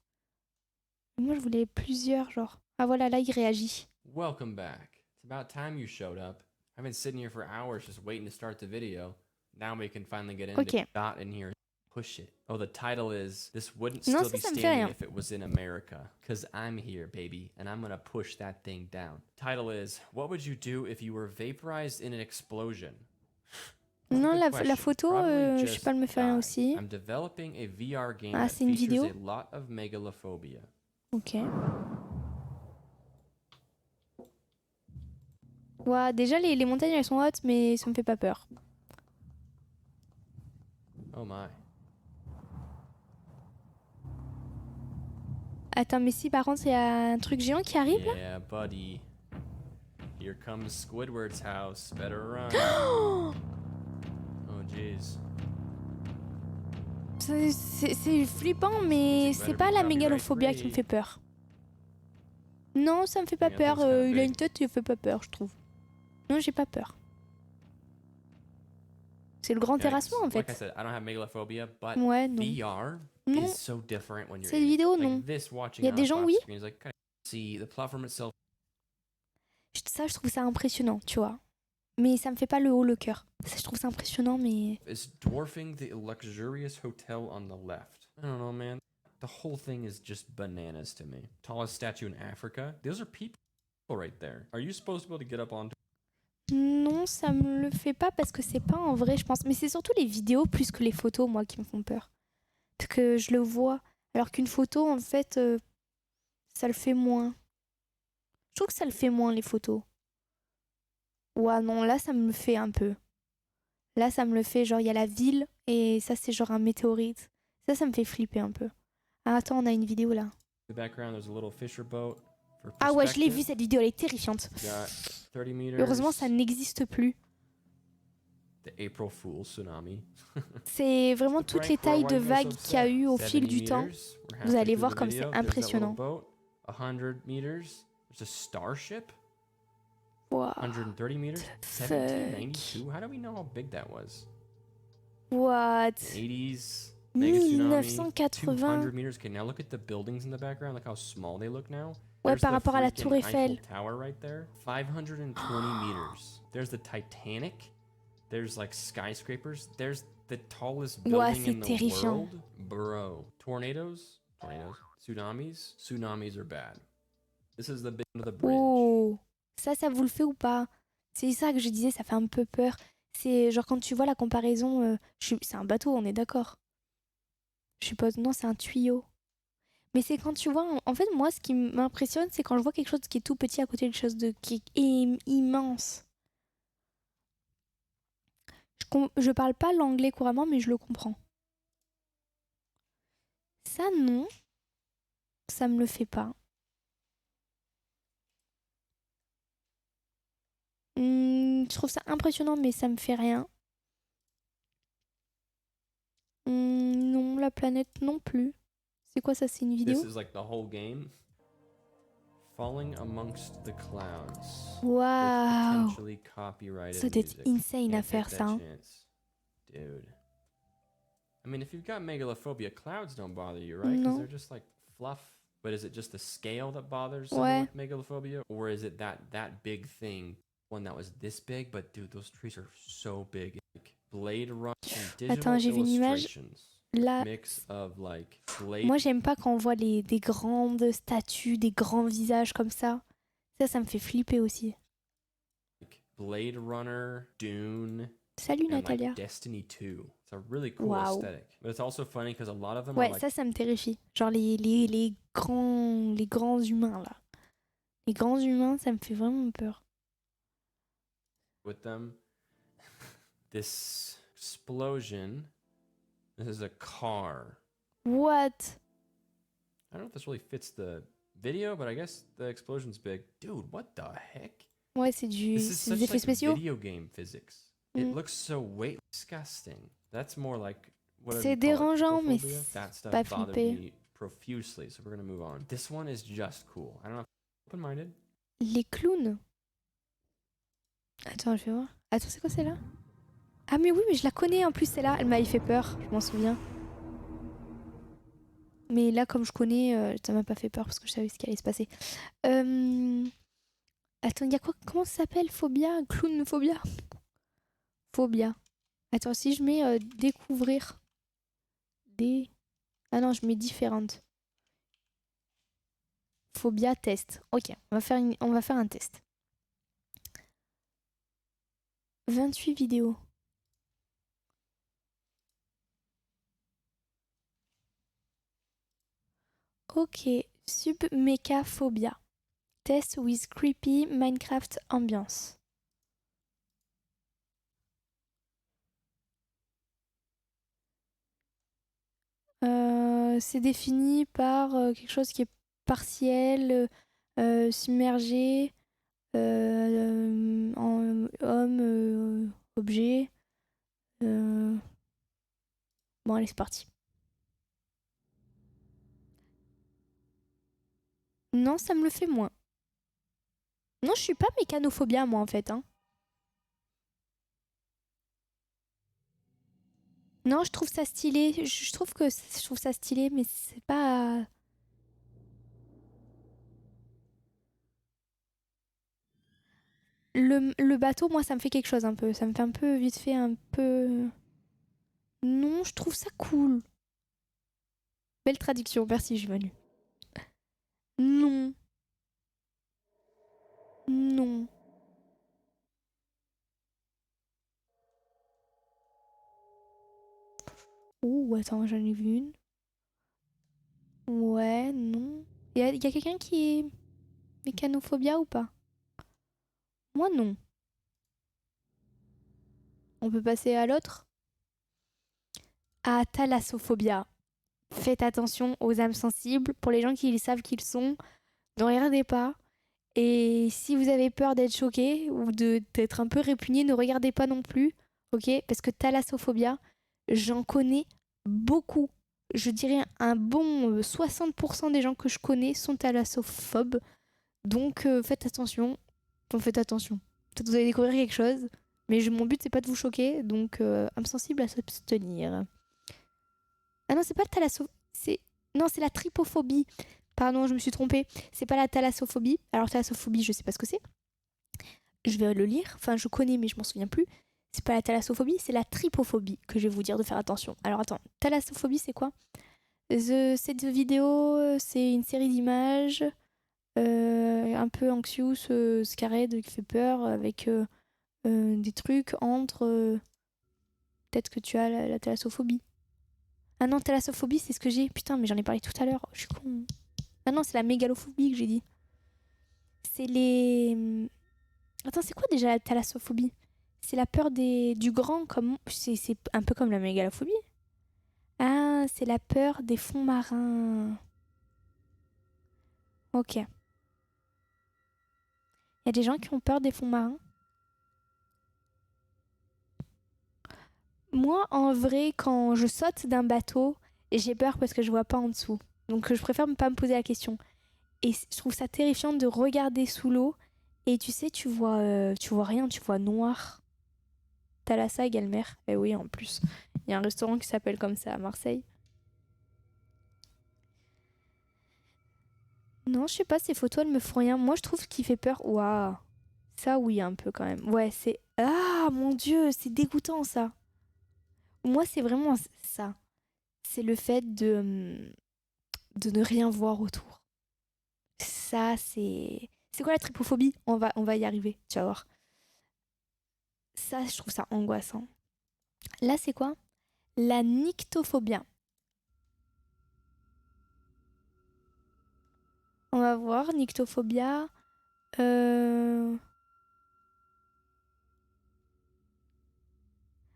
Moi, je voulais plusieurs, genre. Ah voilà, là, il réagit. Welcome back. It's about time you showed up. I've been sitting here for hours just waiting to start the video. Now we can finally get into Ok. dot in here. Push it. Oh, the title is This Wouldn't Non, Still Be ça me fait Standing rien. If It Was in America. Cause I'm here, baby, and I'm gonna push that thing down. Title is What Would You Do If You Were Vaporized in an Explosion? That's a Non, good la question. photo, Probably je sais just pas, elle me fait rien die. aussi. I'm developing a VR game Ah, that c'est une features vidéo? a lot of megalophobia. Ok. Ouah, déjà, les montagnes, elles sont hautes, mais ça me fait pas peur. Oh my. Attends, mais si par contre, il y a un truc géant qui arrive là? Yeah, buddy. Here comes Squidward's house. Better run. Oh, Oh, jeez. c'est flippant, mais c'est pas la mégalophobia qui me fait peur. Non, ça me fait pas Yeah, peur. those kinda Il a big. une tête, il fait pas peur, je trouve. Non, j'ai pas peur. C'est le grand Yikes. terrassement en Like I fait. said, I don't have megalophobia, but Ouais, non. VR Non. is so different when you're Cette in it. vidéo, Like non. this watching Il y a on des a gens, flat oui. screen is like kind of see the platform itself Ça, je trouve ça impressionnant, tu vois. Mais ça me fait pas le haut le cœur. Ça, je trouve ça impressionnant, mais... is dwarfing the luxurious hotel on the left. I don't know, man. The whole thing is just bananas to me. Tallest statue in Africa. Those are people right there. Are you supposed to be able to get up onto? Non, ça me le fait pas parce que c'est pas en vrai, je pense. Mais c'est surtout les vidéos plus que les photos, moi, qui me font peur. Parce que je le vois. Alors qu'une photo, en fait, ça le fait moins. Je trouve que ça le fait moins, les photos. Ouais, non, là, ça me le fait un peu. Là, ça me le fait, genre, il y a la ville et ça, c'est genre un météorite. Ça me fait flipper un peu. Ah, attends, on a une vidéo là. The background, there's a little fisher boat. For Ah ouais, je l'ai perspective. vue, cette vidéo, elle est terrifiante. Got 30 meters. Heureusement, ça n'existe plus. The April Fool's tsunami. C'est vraiment toutes les tailles de vagues qu'il y a eu au fil 70 du temps. meters. We're Vous halfway allez through voir the comme video. c'est There's that little impressionnant. boat. 100 meters. There's a starship. Waouh. 130 meters. 1792. How do we know how big that was? What? 80s. Mega tsunami. 1980. 200 meters. Okay, now look at the buildings in the background. Look how small they look now. Ouais, There's par the rapport à la freaking tour Eiffel. Tower right there. 520 meters. There's the Titanic. There's like skyscrapers. There's the tallest Ouais, building c'est in the terrifiant. world. Bro. Tornadoes. Tsunamis. Tsunamis are bad. This is the big of the bridge. Oh, ça vous le fait ou pas? C'est ça que je disais, ça fait un peu peur. C'est genre quand tu vois la comparaison, c'est un bateau, on est d'accord. Je suppose, non, c'est un tuyau. Mais c'est quand tu vois, en fait, moi, ce qui m'impressionne, c'est quand je vois quelque chose qui est tout petit à côté de chose qui est immense. Je parle pas l'anglais couramment, mais je le comprends. Ça, non, ça me le fait pas. Je trouve ça impressionnant, mais ça me fait rien. Non, la planète non plus. C'est quoi ça, c'est une vidéo? This is like the whole game. Falling amongst the clouds with Waouh! potentially copyrighted Ça doit être music. insane à Can't faire take ça. that Hein. chance, dude. I mean, if you've got megalophobia, clouds don't bother you, right? Because Non. they're just like fluff. But is it just the scale that bothers Ouais. someone with megalophobia, or is it that big thing, one that was this big? But dude, those trees are so big. Like Blade Runner and digital Attends, j'ai vu une image. illustrations. Là, Mix of like Blade. moi j'aime pas quand on voit des grandes statues, des grands visages comme ça. Ça me fait flipper aussi. Blade Runner, Dune, Salut and Natalia. like Destiny 2. It's a really cool Wow. aesthetic. But it's also funny because a lot of them Ouais, are like ça me terrifie. Genre les grands humains là. Les grands humains, ça me fait vraiment peur. with them. This explosion. This is a car. What? I don't know if this really fits the video, but I guess the explosion's big. Dude, what the heck? Ouais, c'est This is des such effets like spéciaux. video game physics. It Mm. looks so weight disgusting. That's more like what C'est dérangeant, mais that stuff pas bothered flippé. me profusely. So we're gonna move on. This one is just cool. I don't know. Open-minded. Les clowns. Attends, je vais voir. Attends, c'est quoi celle-là? Ah mais oui, mais je la connais en plus celle-là. Elle m'avait fait peur, je m'en souviens. Mais là, comme je connais, ça m'a pas fait peur parce que je savais ce qui allait se passer. Attends, il y a quoi? Comment ça s'appelle? Phobia? Clown phobia? Phobia. Attends, si je mets découvrir. Ah non, je mets différentes. Phobia test. Ok, on va faire un test. 28 vidéos. Ok, submechaphobia. Test with creepy Minecraft ambiance. C'est défini par quelque chose qui est partiel, submergé, en homme, objet. Bon, allez, c'est parti. Non, ça me le fait moins. Non, je suis pas mécanophobia, moi, en fait. Hein. Non, je trouve ça stylé. Je trouve ça stylé, mais c'est pas... Le bateau, moi, ça me fait quelque chose un peu. Ça me fait un peu, vite fait, un peu... Non, je trouve ça cool. Belle traduction, merci Jumanu. Non. Non. Ouh, attends, j'en ai vu une. Ouais, non. Y a quelqu'un qui est mécanophobia ou pas? Moi, non. On peut passer à l'autre? Ah, thalassophobia. Faites attention aux âmes sensibles. Pour les gens qui savent qui ils sont, ne regardez pas. Et si vous avez peur d'être choqué ou d'être un peu répugné, ne regardez pas non plus. Ok? Parce que thalassophobia, j'en connais beaucoup. Je dirais un bon 60% des gens que je connais sont thalassophobes. Donc faites attention. Enfin, faites attention. Peut-être que vous allez découvrir quelque chose. Mais mon but, c'est pas de vous choquer. Donc âme sensible à s'abstenir. Ah non, c'est pas le thalassophobie. Non, c'est la trypophobie. Pardon, je me suis trompée. C'est pas la thalassophobie. Alors, thalassophobie, je sais pas ce que c'est. Je vais le lire. Enfin, je connais, mais je m'en souviens plus. C'est pas la thalassophobie, c'est la trypophobie que je vais vous dire de faire attention. Alors, attends. Thalassophobie, c'est quoi? Cette vidéo, c'est une série d'images un peu anxious, scared, qui fait peur, avec des trucs entre... peut-être que tu as la thalassophobie. Ah non, thalassophobie, c'est ce que j'ai. Putain, mais j'en ai parlé tout à l'heure. Je suis con. Ah non, c'est la mégalophobie que j'ai dit. C'est les... Attends, c'est quoi déjà la thalassophobie? C'est la peur du grand, comme... C'est un peu comme la mégalophobie. Ah, c'est la peur des fonds marins. Ok. Il y a des gens qui ont peur des fonds marins. Moi, en vrai, quand je saute d'un bateau, j'ai peur parce que je vois pas en dessous. Donc, je préfère ne pas me poser la question. Et je trouve ça terrifiant de regarder sous l'eau. Et tu sais, tu vois rien, tu vois noir. Thalassa égale mer. Eh oui, en plus. Il y a un restaurant qui s'appelle comme ça à Marseille. Non, je sais pas, ces photos, elles me font rien. Moi, je trouve ce qui fait peur. Waouh. Ça, oui, un peu quand même. Ouais, c'est. Ah, mon Dieu, c'est dégoûtant ça. Moi, c'est vraiment ça. C'est le fait de ne rien voir autour. Ça, c'est. C'est quoi la trypophobie? On va y arriver, tu vas voir. Ça, je trouve ça angoissant. Là, c'est quoi? La nyctophobia. On va voir, nyctophobia.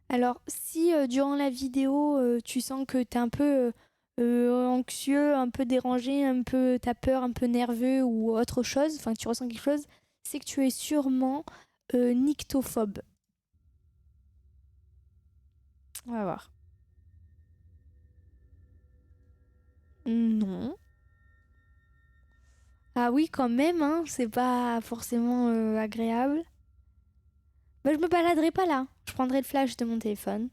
Alors, si durant la vidéo, tu sens que t'es un peu anxieux, un peu dérangé, un peu t'as peur, un peu nerveux ou autre chose, enfin que tu ressens quelque chose, c'est que tu es sûrement nyctophobe. On va voir. Non. Ah oui, quand même, hein, c'est pas forcément agréable. Bah, je me baladerai pas là. Je prendrai le flash de mon téléphone.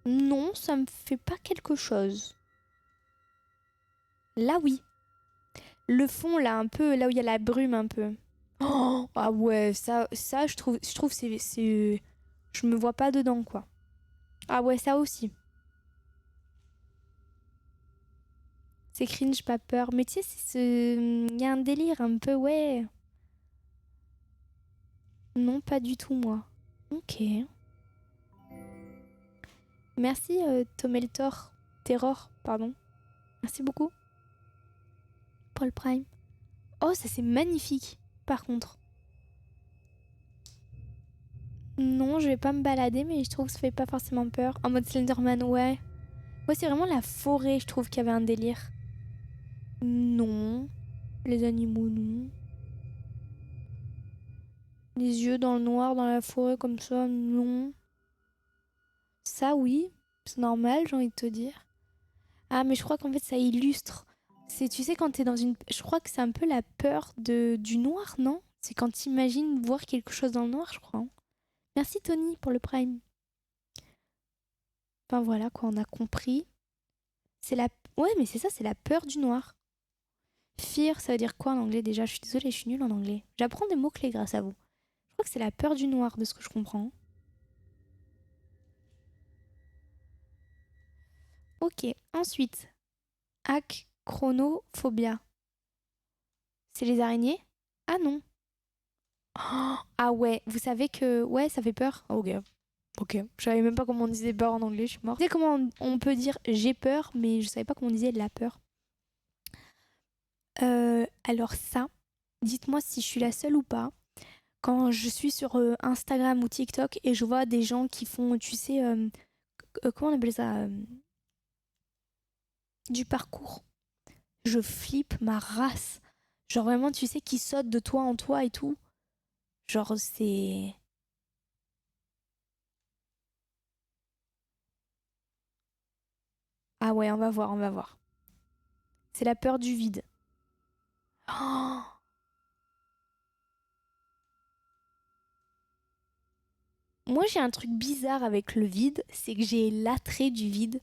Non, ça me fait pas quelque chose. Là, oui. Le fond, là, un peu, là où il y a la brume, un peu. Oh, ah ouais, ça je trouve je me vois pas dedans, quoi. Ah ouais, ça aussi. C'est cringe, pas peur. Mais tu sais, il y a un délire un peu, ouais. Non, pas du tout, moi. Ok. Merci, Tomeltor. Terror, pardon. Merci beaucoup. Paul Prime. Oh, ça c'est magnifique, par contre. Non, je vais pas me balader, mais je trouve que ça fait pas forcément peur. En mode Slenderman, ouais. Ouais, c'est vraiment la forêt, je trouve, qu'il y avait un délire. Non. Les animaux, non. Les yeux dans le noir, dans la forêt, comme ça, non. Ça, oui. C'est normal, j'ai envie de te dire. Ah, mais je crois qu'en fait, ça illustre. C'est, tu sais, quand t'es dans une... Je crois que c'est un peu la peur du noir, non? C'est quand t'imagines voir quelque chose dans le noir, je crois, hein. Merci, Tony, pour le prime. Enfin, voilà, quoi, on a compris. C'est la... Ouais, mais c'est ça, c'est la peur du noir. Fear, ça veut dire quoi en anglais déjà? Je suis désolée, je suis nulle en anglais. J'apprends des mots-clés grâce à vous. Je crois que c'est la peur du noir, de ce que je comprends. Ok, ensuite, acronophobia. C'est les araignées? Ah non. Oh, ah ouais, vous savez que... Ouais, ça fait peur. Ok, ok. Je savais même pas comment on disait peur en anglais, je suis morte. Tu sais comment on peut dire j'ai peur, mais je savais pas comment on disait la peur. Alors ça, dites-moi si je suis la seule ou pas. Quand je suis sur Instagram ou TikTok et je vois des gens qui font, tu sais, comment on appelle ça du parcours. Je flippe ma race. Genre vraiment, tu sais, qui sautent de toi en toi et tout. Genre, c'est... Ah ouais, on va voir, on va voir. C'est la peur du vide. Oh, moi, j'ai un truc bizarre avec le vide, c'est que j'ai l'attrait du vide.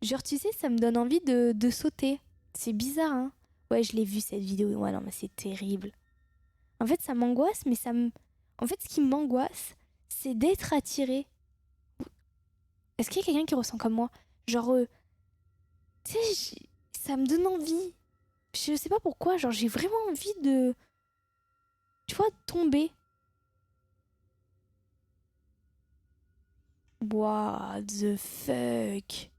Genre, tu sais, ça me donne envie de sauter. C'est bizarre, hein? Ouais, je l'ai vu cette vidéo. Ouais, non, mais c'est terrible. En fait, ça m'angoisse, mais ça me... En fait, ce qui m'angoisse, c'est d'être attiré. Est-ce qu'il y a quelqu'un qui ressent comme moi? Genre, tu sais, ça me donne envie. Je sais pas pourquoi, genre, j'ai vraiment envie de... Tu vois, tomber. What the fuck?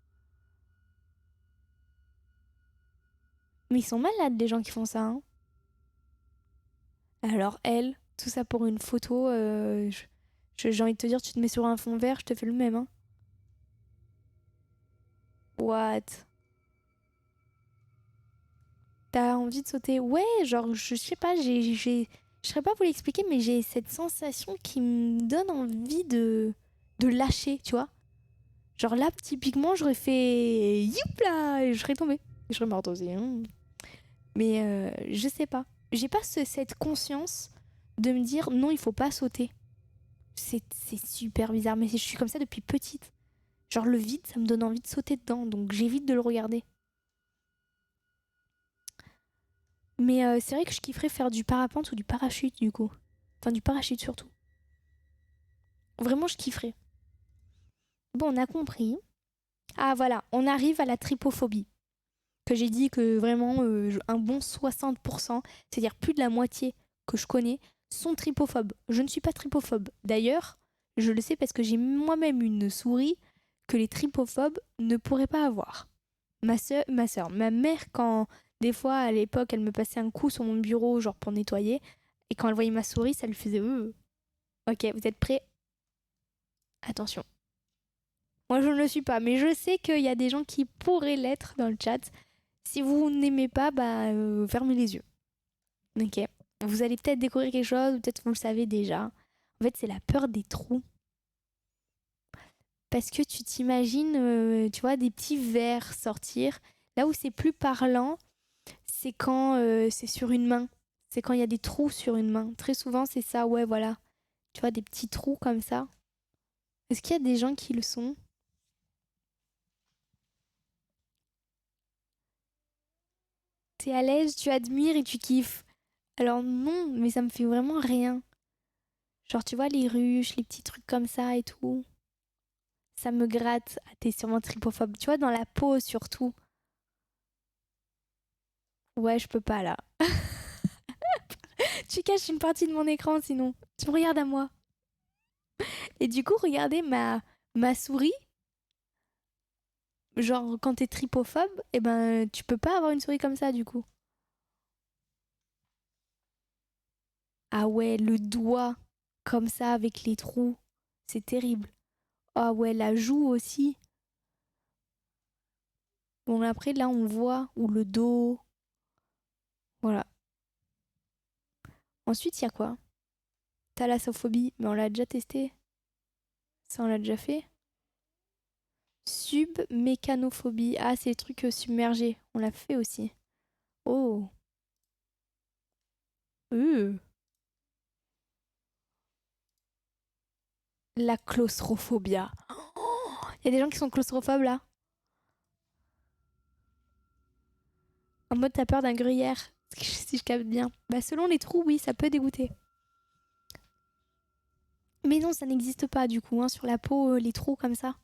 Mais ils sont malades, les gens qui font ça, hein. Alors, elle, tout ça pour une photo, j'ai envie de te dire, tu te mets sur un fond vert, je te fais le même, hein. What? T'as envie de sauter? Ouais, genre, je sais pas, je serais pas vous l'expliquer, mais j'ai cette sensation qui me donne envie de lâcher, tu vois. Genre là, typiquement, j'aurais fait youpla et je serais tombée. Et je serais morte aussi, hein. Mais je sais pas. J'ai pas cette conscience de me dire non, il faut pas sauter. C'est super bizarre, mais je suis comme ça depuis petite. Genre le vide, ça me donne envie de sauter dedans, donc j'évite de le regarder. Mais c'est vrai que je kifferais faire du parapente ou du parachute du coup. Enfin, du parachute surtout. Vraiment, je kifferais. Bon, on a compris. Ah voilà, on arrive à la trypophobie. Que j'ai dit que vraiment un bon 60%, c'est-à-dire plus de la moitié que je connais, sont trypophobes. Je ne suis pas trypophobe. D'ailleurs, je le sais parce que j'ai moi-même une souris que les trypophobes ne pourraient pas avoir. Ma mère, quand des fois à l'époque elle me passait un coup sur mon bureau, genre pour nettoyer, et quand elle voyait ma souris, ça lui faisait Ok, vous êtes prêts? Attention. Moi je ne le suis pas, mais je sais qu'il y a des gens qui pourraient l'être dans le chat. Si vous n'aimez pas, bah fermez les yeux. Ok. Vous allez peut-être découvrir quelque chose, ou peut-être vous le savez déjà. En fait, c'est la peur des trous. Parce que tu t'imagines, tu vois, des petits vers sortir. Là où c'est plus parlant, c'est quand c'est sur une main. C'est quand il y a des trous sur une main. Très souvent, c'est ça, ouais, voilà. Tu vois, des petits trous comme ça. Est-ce qu'il y a des gens qui le sont? T'es à l'aise, tu admires et tu kiffes. Alors non, mais ça me fait vraiment rien. Genre, tu vois, les ruches, les petits trucs comme ça et tout. Ça me gratte. Ah, t'es sûrement trypophobe. Tu vois, dans la peau surtout. Ouais, je peux pas là. Tu caches une partie de mon écran sinon. Tu me regardes à moi. Et du coup, regardez ma souris. Genre, quand t'es trypophobe, eh ben, tu peux pas avoir une souris comme ça du coup. Ah ouais, le doigt comme ça avec les trous. C'est terrible. Ah ouais, la joue aussi. Bon, après, là, on voit. Ou le dos. Voilà. Ensuite, il y a quoi? Thalassophobie. Mais on l'a déjà testé. Ça, on l'a déjà fait. Submécanophobie. Ah, c'est les trucs submergés. On l'a fait aussi. Oh. Euh. La claustrophobia. Il y a des gens qui sont claustrophobes là. En mode t'as peur d'un gruyère. Si je capte bien. Bah selon les trous, oui, ça peut dégoûter. Mais non, ça n'existe pas du coup, hein, sur la peau, les trous comme ça.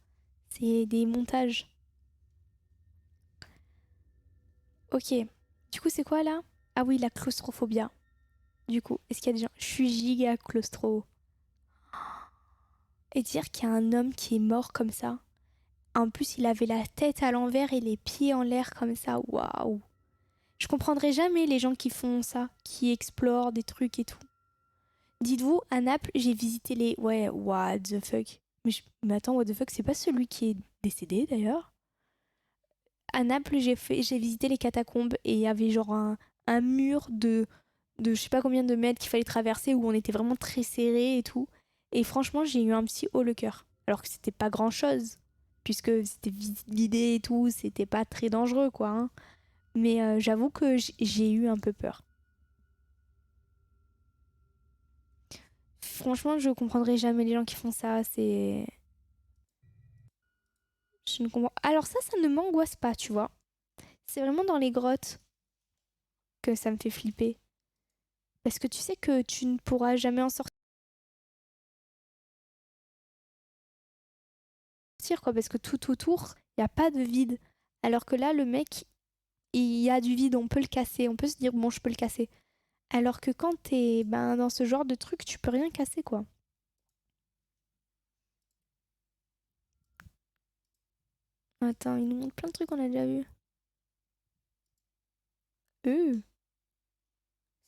C'est des montages. Ok. Du coup, c'est quoi là? Ah oui, la claustrophobia. Du coup, est-ce qu'il y a des gens? Je suis giga claustro. Et dire qu'il y a un homme qui est mort comme ça. En plus, il avait la tête à l'envers et les pieds en l'air comme ça. Waouh. Je comprendrai jamais les gens qui font ça, qui explorent des trucs et tout. Dites-vous, à Naples, j'ai visité les... Ouais, what the fuck. Mais attends, what the fuck, c'est pas celui qui est décédé d'ailleurs? À Naples, j'ai visité les catacombes et il y avait genre un mur de je sais pas combien de mètres qu'il fallait traverser où on était vraiment très serré et tout. Et franchement, j'ai eu un petit haut le cœur. Alors que c'était pas grand chose, puisque c'était vidé et tout, c'était pas très dangereux quoi, hein. Mais j'avoue que j'ai eu un peu peur. Franchement, je comprendrai jamais les gens qui font ça. C'est. Je ne comprends. Alors, ça ne m'angoisse pas, tu vois. C'est vraiment dans les grottes que ça me fait flipper. Parce que tu sais que tu ne pourras jamais en sortir, quoi. Parce que tout autour, il n'y a pas de vide. Alors que là, le mec, il y a du vide, on peut le casser. On peut se dire, bon, je peux le casser. Alors que quand t'es ben, dans ce genre de truc, tu peux rien casser, quoi. Attends, il nous montre plein de trucs qu'on a déjà vus.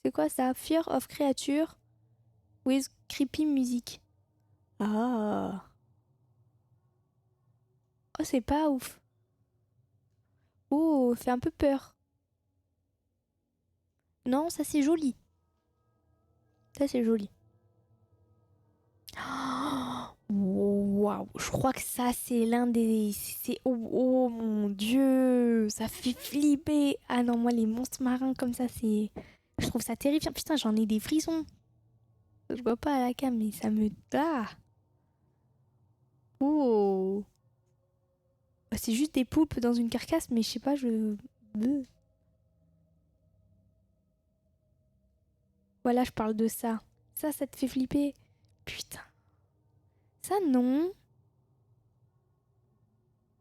C'est quoi ça? Fear of Creature with Creepy Music. Ah. Oh, c'est pas ouf. Oh, fait un peu peur. Non, ça c'est joli. Ça c'est joli. Waouh, je crois que ça c'est l'un des... Oh mon dieu, ça fait flipper. Ah non, moi les monstres marins comme ça, c'est... Je trouve ça terrifiant. Putain, j'en ai des frissons. Je vois pas à la cam, mais ça me... Ah. Oh. Bah, c'est juste des poulpes dans une carcasse, mais je sais pas, je... Beuh. Voilà, je parle de ça. Ça te fait flipper. Putain. Ça, non.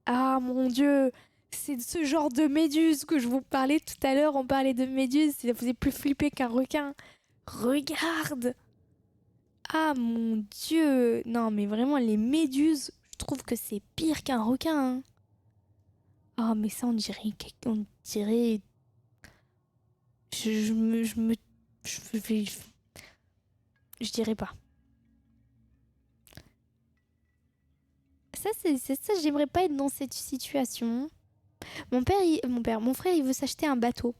Ah, mon Dieu. C'est ce genre de méduse que je vous parlais tout à l'heure. On parlait de méduse. Ça faisait plus flipper qu'un requin. Regarde. Ah, mon Dieu. Non, mais vraiment, les méduses, je trouve que c'est pire qu'un requin. Hein. Oh, mais ça, on dirait... On dirait... Je dirais pas. Ça, j'aimerais pas être dans cette situation. Mon frère, il veut s'acheter un bateau.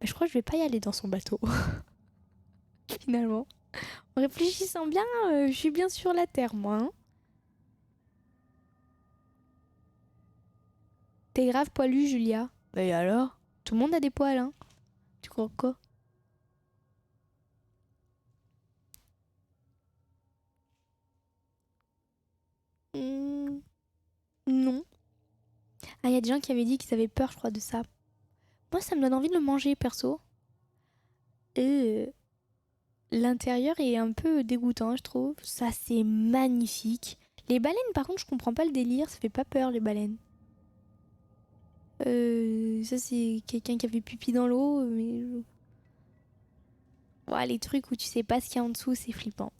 Mais je crois que je vais pas y aller dans son bateau. Finalement. En réfléchissant bien, je suis bien sur la terre, moi. Hein. T'es grave poilu, Julia. Bah et alors? Tout le monde a des poils, hein. Tu crois quoi? Hmm, non. Ah, il y a des gens qui avaient dit qu'ils avaient peur, je crois, de ça. Moi, ça me donne envie de le manger, perso. Euh, L'intérieur est un peu dégoûtant, je trouve. Ça, c'est magnifique. Les baleines, par contre, je comprends pas le délire. Ça fait pas peur, les baleines. Ça, c'est quelqu'un qui a fait pipi dans l'eau. Mais... Ouais, les trucs où tu sais pas ce qu'il y a en dessous, c'est flippant.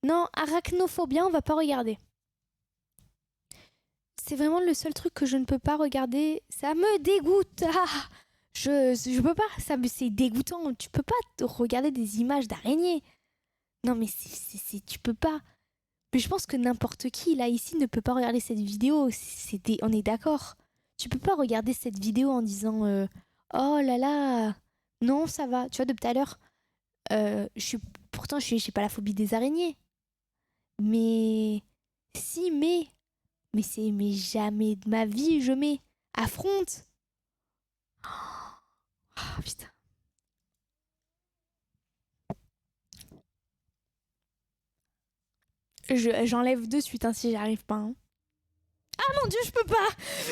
Non, arachnophobia, on va pas regarder. C'est vraiment le seul truc que je ne peux pas regarder. Ça me dégoûte. Ah, je peux pas. C'est dégoûtant. Tu peux pas regarder des images d'araignées. Non, mais tu peux pas. Mais je pense que n'importe qui, là, ici, ne peut pas regarder cette vidéo. On est d'accord. Tu peux pas regarder cette vidéo en disant oh là là, non, ça va. Tu vois, de tout à l'heure, pourtant, j'ai pas la phobie des araignées. Mais. Si, mais jamais de ma vie, je mets. Affronte. Oh, putain. J'enlève de suite hein, si j'arrive pas. Hein. Ah mon dieu, je peux pas.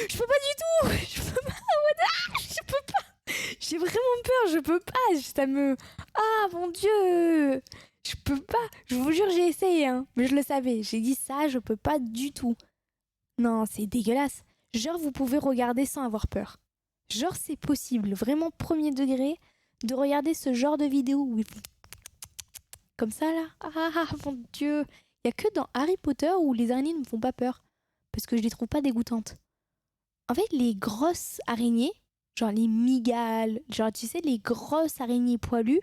Je peux pas du tout. Je peux pas. Je peux pas. J'ai vraiment peur, je peux pas. Ça me. Ah mon dieu. Je peux pas. Je vous jure, j'ai essayé, hein. Mais je le savais. J'ai dit ça, je peux pas du tout. Non, c'est dégueulasse. Genre, vous pouvez regarder sans avoir peur. Genre, c'est possible, vraiment premier degré, de regarder ce genre de vidéo où ils font comme ça là. Ah mon dieu. Il y a que dans Harry Potter où les araignées ne me font pas peur. Parce que je les trouve pas dégoûtantes. En fait, les grosses araignées, genre les mygales, genre tu sais, les grosses araignées poilues,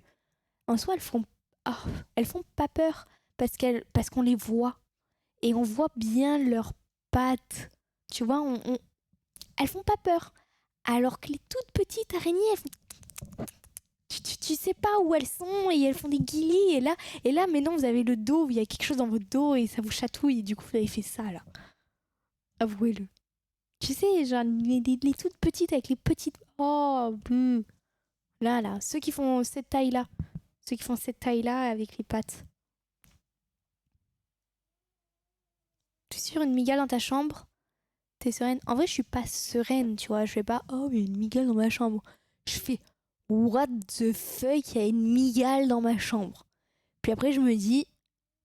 en soi, elles font pas peur parce qu'on les voit. Et on voit bien leurs pattes. Tu vois, elles font pas peur. Alors que les toutes petites araignées, elles font... Tu sais pas où elles sont et elles font des guilis. Et là, maintenant, vous avez le dos, il y a quelque chose dans votre dos et ça vous chatouille. Et du coup, vous avez fait ça, là. Avouez-le. Tu sais, genre, les toutes petites avec les petites... Oh, là, ceux qui font cette taille-là. Ceux qui font cette taille-là avec les pattes. Tu es sur une migale dans ta chambre? T'es sereine? En vrai, je suis pas sereine, tu vois. Je fais pas, oh, il y a une migale dans ma chambre. Je fais, what the fuck, il y a une migale dans ma chambre. Puis après, je me dis,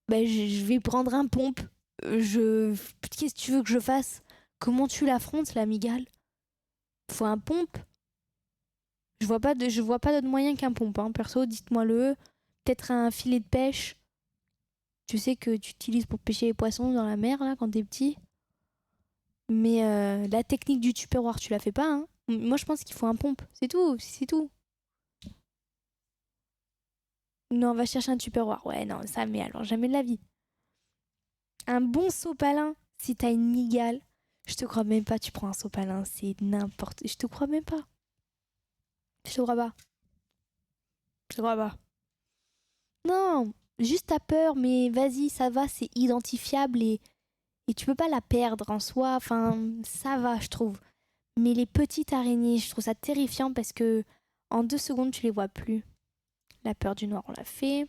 bah, je vais prendre un pompe. Qu'est-ce que tu veux que je fasse? Comment tu l'affrontes, la migale? Faut un pompe? Je vois pas d'autre moyen qu'un pompe, hein. Perso, dites-moi-le. Peut-être un filet de pêche. Tu sais que tu utilises pour pêcher les poissons dans la mer, là, quand t'es petit. Mais la technique du tupperware, tu la fais pas, hein. Moi, je pense qu'il faut un pompe. C'est tout, c'est tout. Non, on va chercher un tupperware. Ouais, non, ça, mais alors, jamais de la vie. Un bon sopalin, si t'as une migale. Je te crois même pas, tu prends un sopalin, c'est n'importe... Je te crois même pas. Je te crois pas. Je te crois pas. Non, juste t'as peur, mais vas-y, ça va, c'est identifiable et tu peux pas la perdre en soi. Enfin, ça va, je trouve. Mais les petites araignées, je trouve ça terrifiant parce que en 2 secondes, tu les vois plus. La peur du noir, on l'a fait.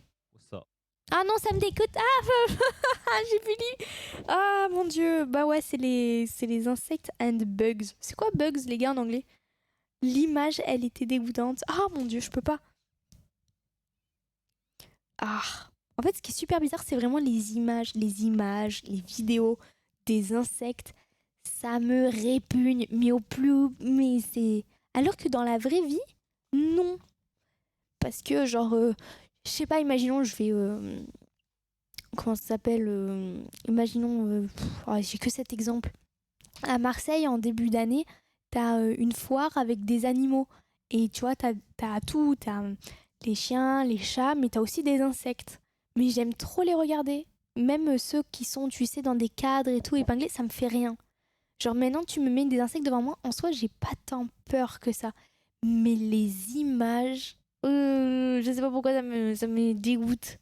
Ça. Ah non, ça me dégoûte. Ah, j'ai fini. Ah mon dieu. Bah ouais, c'est les insectes and bugs. C'est quoi bugs, les gars, en anglais? L'image, elle était dégoûtante. Ah mon dieu, je peux pas. Ah. En fait, ce qui est super bizarre, c'est vraiment les images, les vidéos des insectes. Ça me répugne, mais au plus... Mais c'est... Alors que dans la vraie vie, non. Parce que, genre, je sais pas, imaginons, je vais... comment ça s'appelle imaginons... j'ai que cet exemple. À Marseille, en début d'année, t'as une foire avec des animaux. Et tu vois, t'as tout. T'as les chiens, les chats, mais t'as aussi des insectes. Mais j'aime trop les regarder. Même ceux qui sont, tu sais, dans des cadres et tout, épinglés, ça me fait rien. Genre maintenant, tu me mets des insectes devant moi, en soi, j'ai pas tant peur que ça. Mais les images, je sais pas pourquoi ça me dégoûte.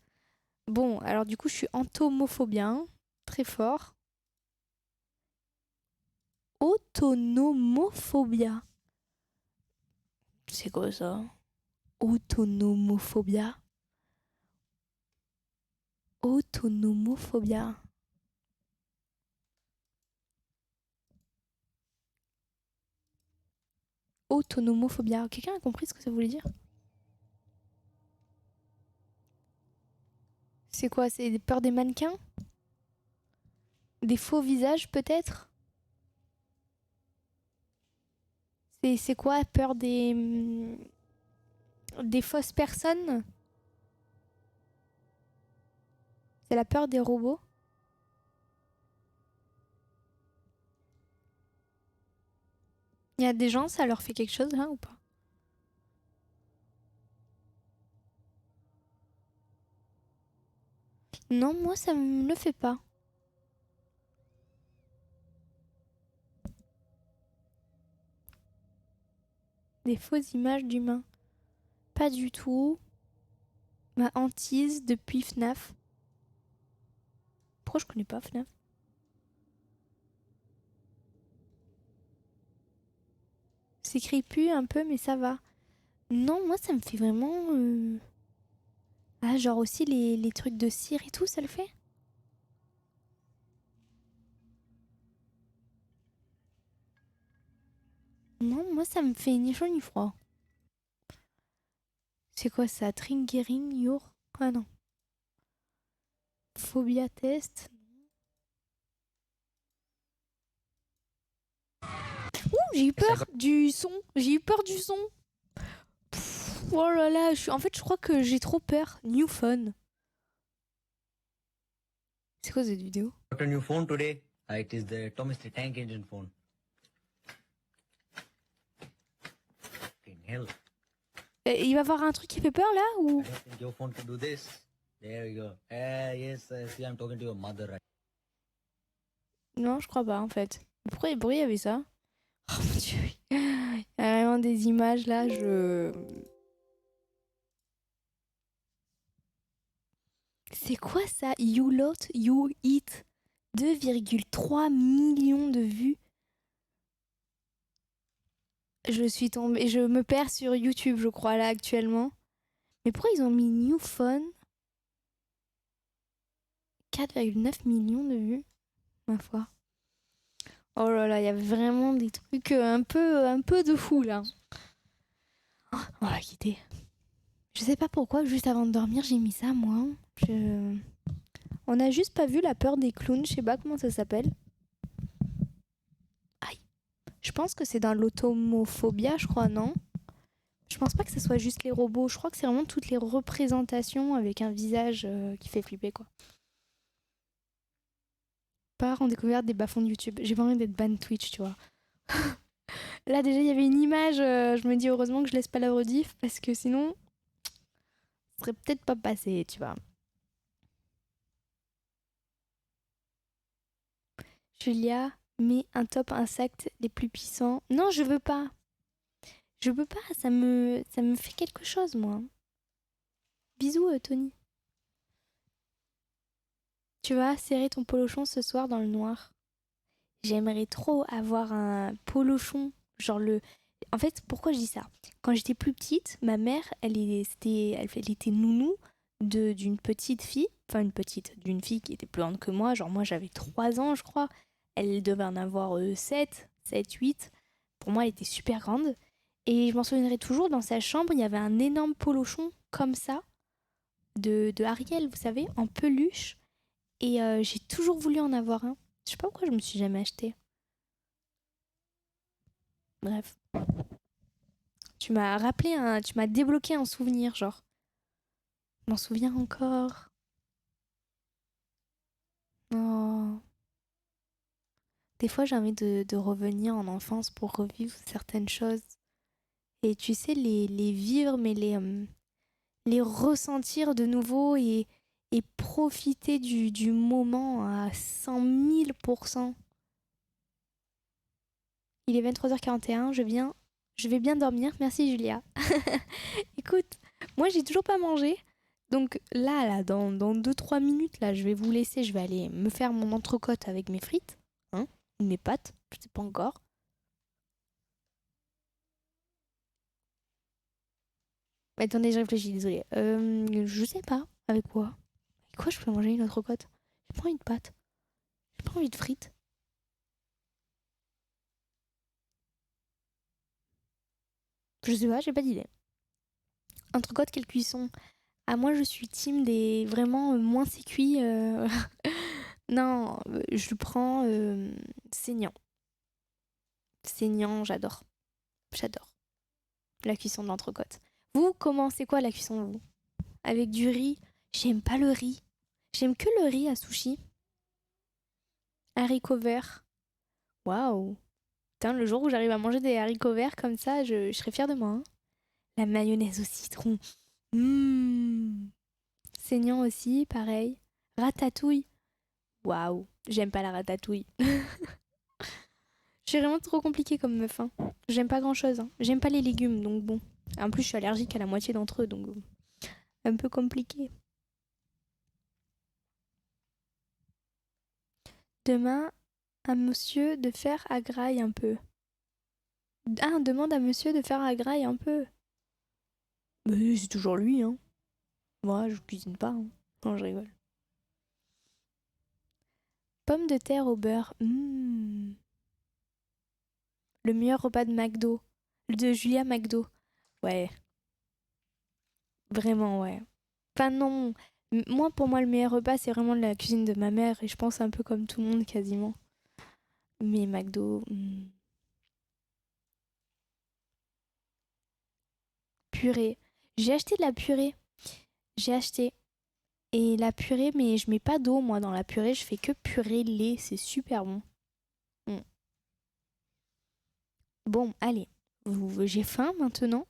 Bon, alors du coup, je suis entomophobia, hein, très fort. Autonomophobia. C'est quoi ça? Autonomophobia. Autonomophobia. Autonomophobia. Quelqu'un a compris ce que ça voulait dire? C'est quoi? C'est des peurs des mannequins? Des faux visages peut-être? C'est quoi? Peur des fausses personnes? C'est la peur des robots? Il y a des gens, ça leur fait quelque chose là ou pas? Non, moi ça me le fait pas. Des fausses images d'humains. Pas du tout. Ma hantise depuis FNAF. Pourquoi je connais pas FNAF? C'est creepy un peu, mais ça va. Non, moi ça me fait vraiment... Ah, genre aussi les trucs de cire et tout, ça le fait? Non, moi ça me fait ni chaud ni froid. C'est quoi ça? Triggering your... Ah non. Phobia test. Ouh, j'ai eu peur du son. J'ai eu peur du son. Oh là là, en fait, je crois que j'ai trop peur. New phone. C'est quoi cette vidéo? Got a new phone today. It is the Thomas the Tank Engine phone. Fucking hell. Il va y avoir un truc qui fait peur là ou? I don't think your phone can do this. There you go. Yes, see, I'm talking to your mother right. Non, je crois pas en fait. Pourquoi il y avait ça? Oh mon dieu. Il y a vraiment des images là, C'est quoi ça? You Lot, You Eat. 2,3 millions de vues. Je suis tombée, je me perds sur YouTube, je crois, là, actuellement. Mais pourquoi ils ont mis New Phone? 4,9 millions de vues, ma foi. Oh là là, il y a vraiment des trucs un peu de fou, là. Oh, on va quitter. Je sais pas pourquoi, juste avant de dormir, j'ai mis ça, moi. On a juste pas vu la peur des clowns, je sais pas comment ça s'appelle. Aïe. Je pense que c'est dans l'automophobia, je crois, non? Je pense pas que ce soit juste les robots. Je crois que c'est vraiment toutes les représentations avec un visage qui fait flipper, quoi. pars en découverte des bas-fonds de YouTube. J'ai pas envie d'être ban Twitch, tu vois. Là, déjà, il y avait une image. Je me dis heureusement que je laisse pas la rediff parce que sinon, ça serait peut-être pas passé, tu vois. Julia, mets un top insecte les plus puissants. Non, je veux pas. Je peux pas, ça me fait quelque chose, moi. Bisous, Tony. Tu vas serrer ton polochon ce soir dans le noir. J'aimerais trop avoir un polochon, genre le... En fait, pourquoi je dis ça? Quand j'étais plus petite, ma mère, elle était nounou d'une petite fille, enfin d'une fille qui était plus grande que moi, genre moi j'avais 3 ans je crois, elle devait en avoir 7, 8. Pour moi elle était super grande. Et je m'en souviendrai toujours, dans sa chambre, il y avait un énorme polochon comme ça, de Ariel, vous savez, en peluche. Et j'ai toujours voulu en avoir un. Je sais pas pourquoi je me suis jamais acheté. Bref. Tu m'as débloqué un souvenir, genre. Je m'en souviens encore. Oh. Des fois, j'ai envie de revenir en enfance pour revivre certaines choses. Et tu sais, les vivre, mais les ressentir de nouveau et profiter du moment à 100 000%. Il est 23h41, je vais bien dormir. Merci Julia. Écoute, moi j'ai toujours pas mangé. Donc là dans 2-3 minutes, là, je vais vous laisser. Je vais aller me faire mon entrecôte avec mes frites. Hein, ou mes pâtes, je sais pas encore. Attendez, je réfléchis, désolée. Je sais pas. Avec quoi? Avec quoi je peux manger une entrecôte? J'ai pas envie de pâtes. J'ai pas envie de frites. Je sais pas, j'ai pas d'idée. Entrecôte, quelle cuisson? Ah, moi je suis team des vraiment moins c'est cuit. Non, je prends saignant. Saignant, j'adore. J'adore. La cuisson de l'entrecôte. Vous, comment c'est quoi la cuisson, vous? Avec du riz? J'aime pas le riz. J'aime que le riz à sushi. Haricots verts. Waouh. Putain, le jour où j'arrive à manger des haricots verts comme ça, je serais fière de moi. Hein. La mayonnaise au citron. Mmh. Saignant aussi, pareil. Ratatouille. Waouh. J'aime pas la ratatouille. Je suis vraiment trop compliquée comme meuf. Hein. J'aime pas grand chose. Hein. J'aime pas les légumes, donc bon. En plus, je suis allergique à la moitié d'entre eux, donc un peu compliqué. Demain, à monsieur de faire à graille un peu. Ah, demande à monsieur de faire à graille un peu. Mais c'est toujours lui, hein. Moi, je cuisine pas. Hein. Non, je rigole. Pommes de terre au beurre. Mmh. Le meilleur repas de McDo. De Julia McDo. Ouais. Vraiment, ouais. Enfin, non. Moi, pour moi, le meilleur repas, c'est vraiment la cuisine de ma mère. Et je pense un peu comme tout le monde, quasiment. Mais McDo... Purée. J'ai acheté de la purée. J'ai acheté. Et la purée, mais je mets pas d'eau, moi, dans la purée. Je fais que purée lait. C'est super bon. Bon, allez. J'ai faim maintenant.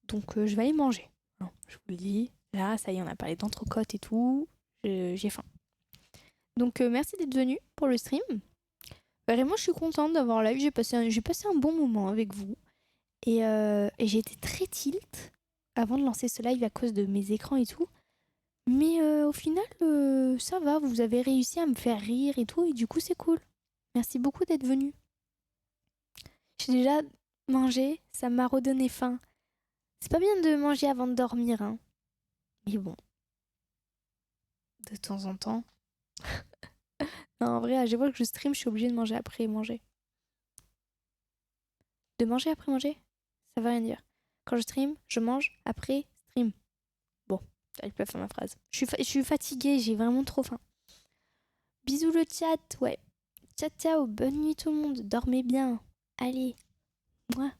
Donc, je vais aller manger. Hein, je vous le dis. Là, ça y est, on a parlé d'entrecôte et tout. J'ai faim. Donc, merci d'être venu pour le stream. Vraiment, je suis contente d'avoir live. J'ai passé un bon moment avec vous. Et j'ai été très tilt avant de lancer ce live à cause de mes écrans et tout. Mais au final, ça va. Vous avez réussi à me faire rire et tout. Et du coup, c'est cool. Merci beaucoup d'être venu. J'ai déjà mangé. Ça m'a redonné faim. C'est pas bien de manger avant de dormir, hein. Mais bon. De temps en temps. Non, en vrai, à chaque fois que je stream, je suis obligée de manger après manger. De manger après manger? Ça veut rien dire. Quand je stream, je mange après stream. Bon, j'arrive pas à faire ma phrase. Je suis fatiguée, j'ai vraiment trop faim. Bisous le chat, ouais. Ciao, ciao, bonne nuit tout le monde. Dormez bien. Allez. Moi.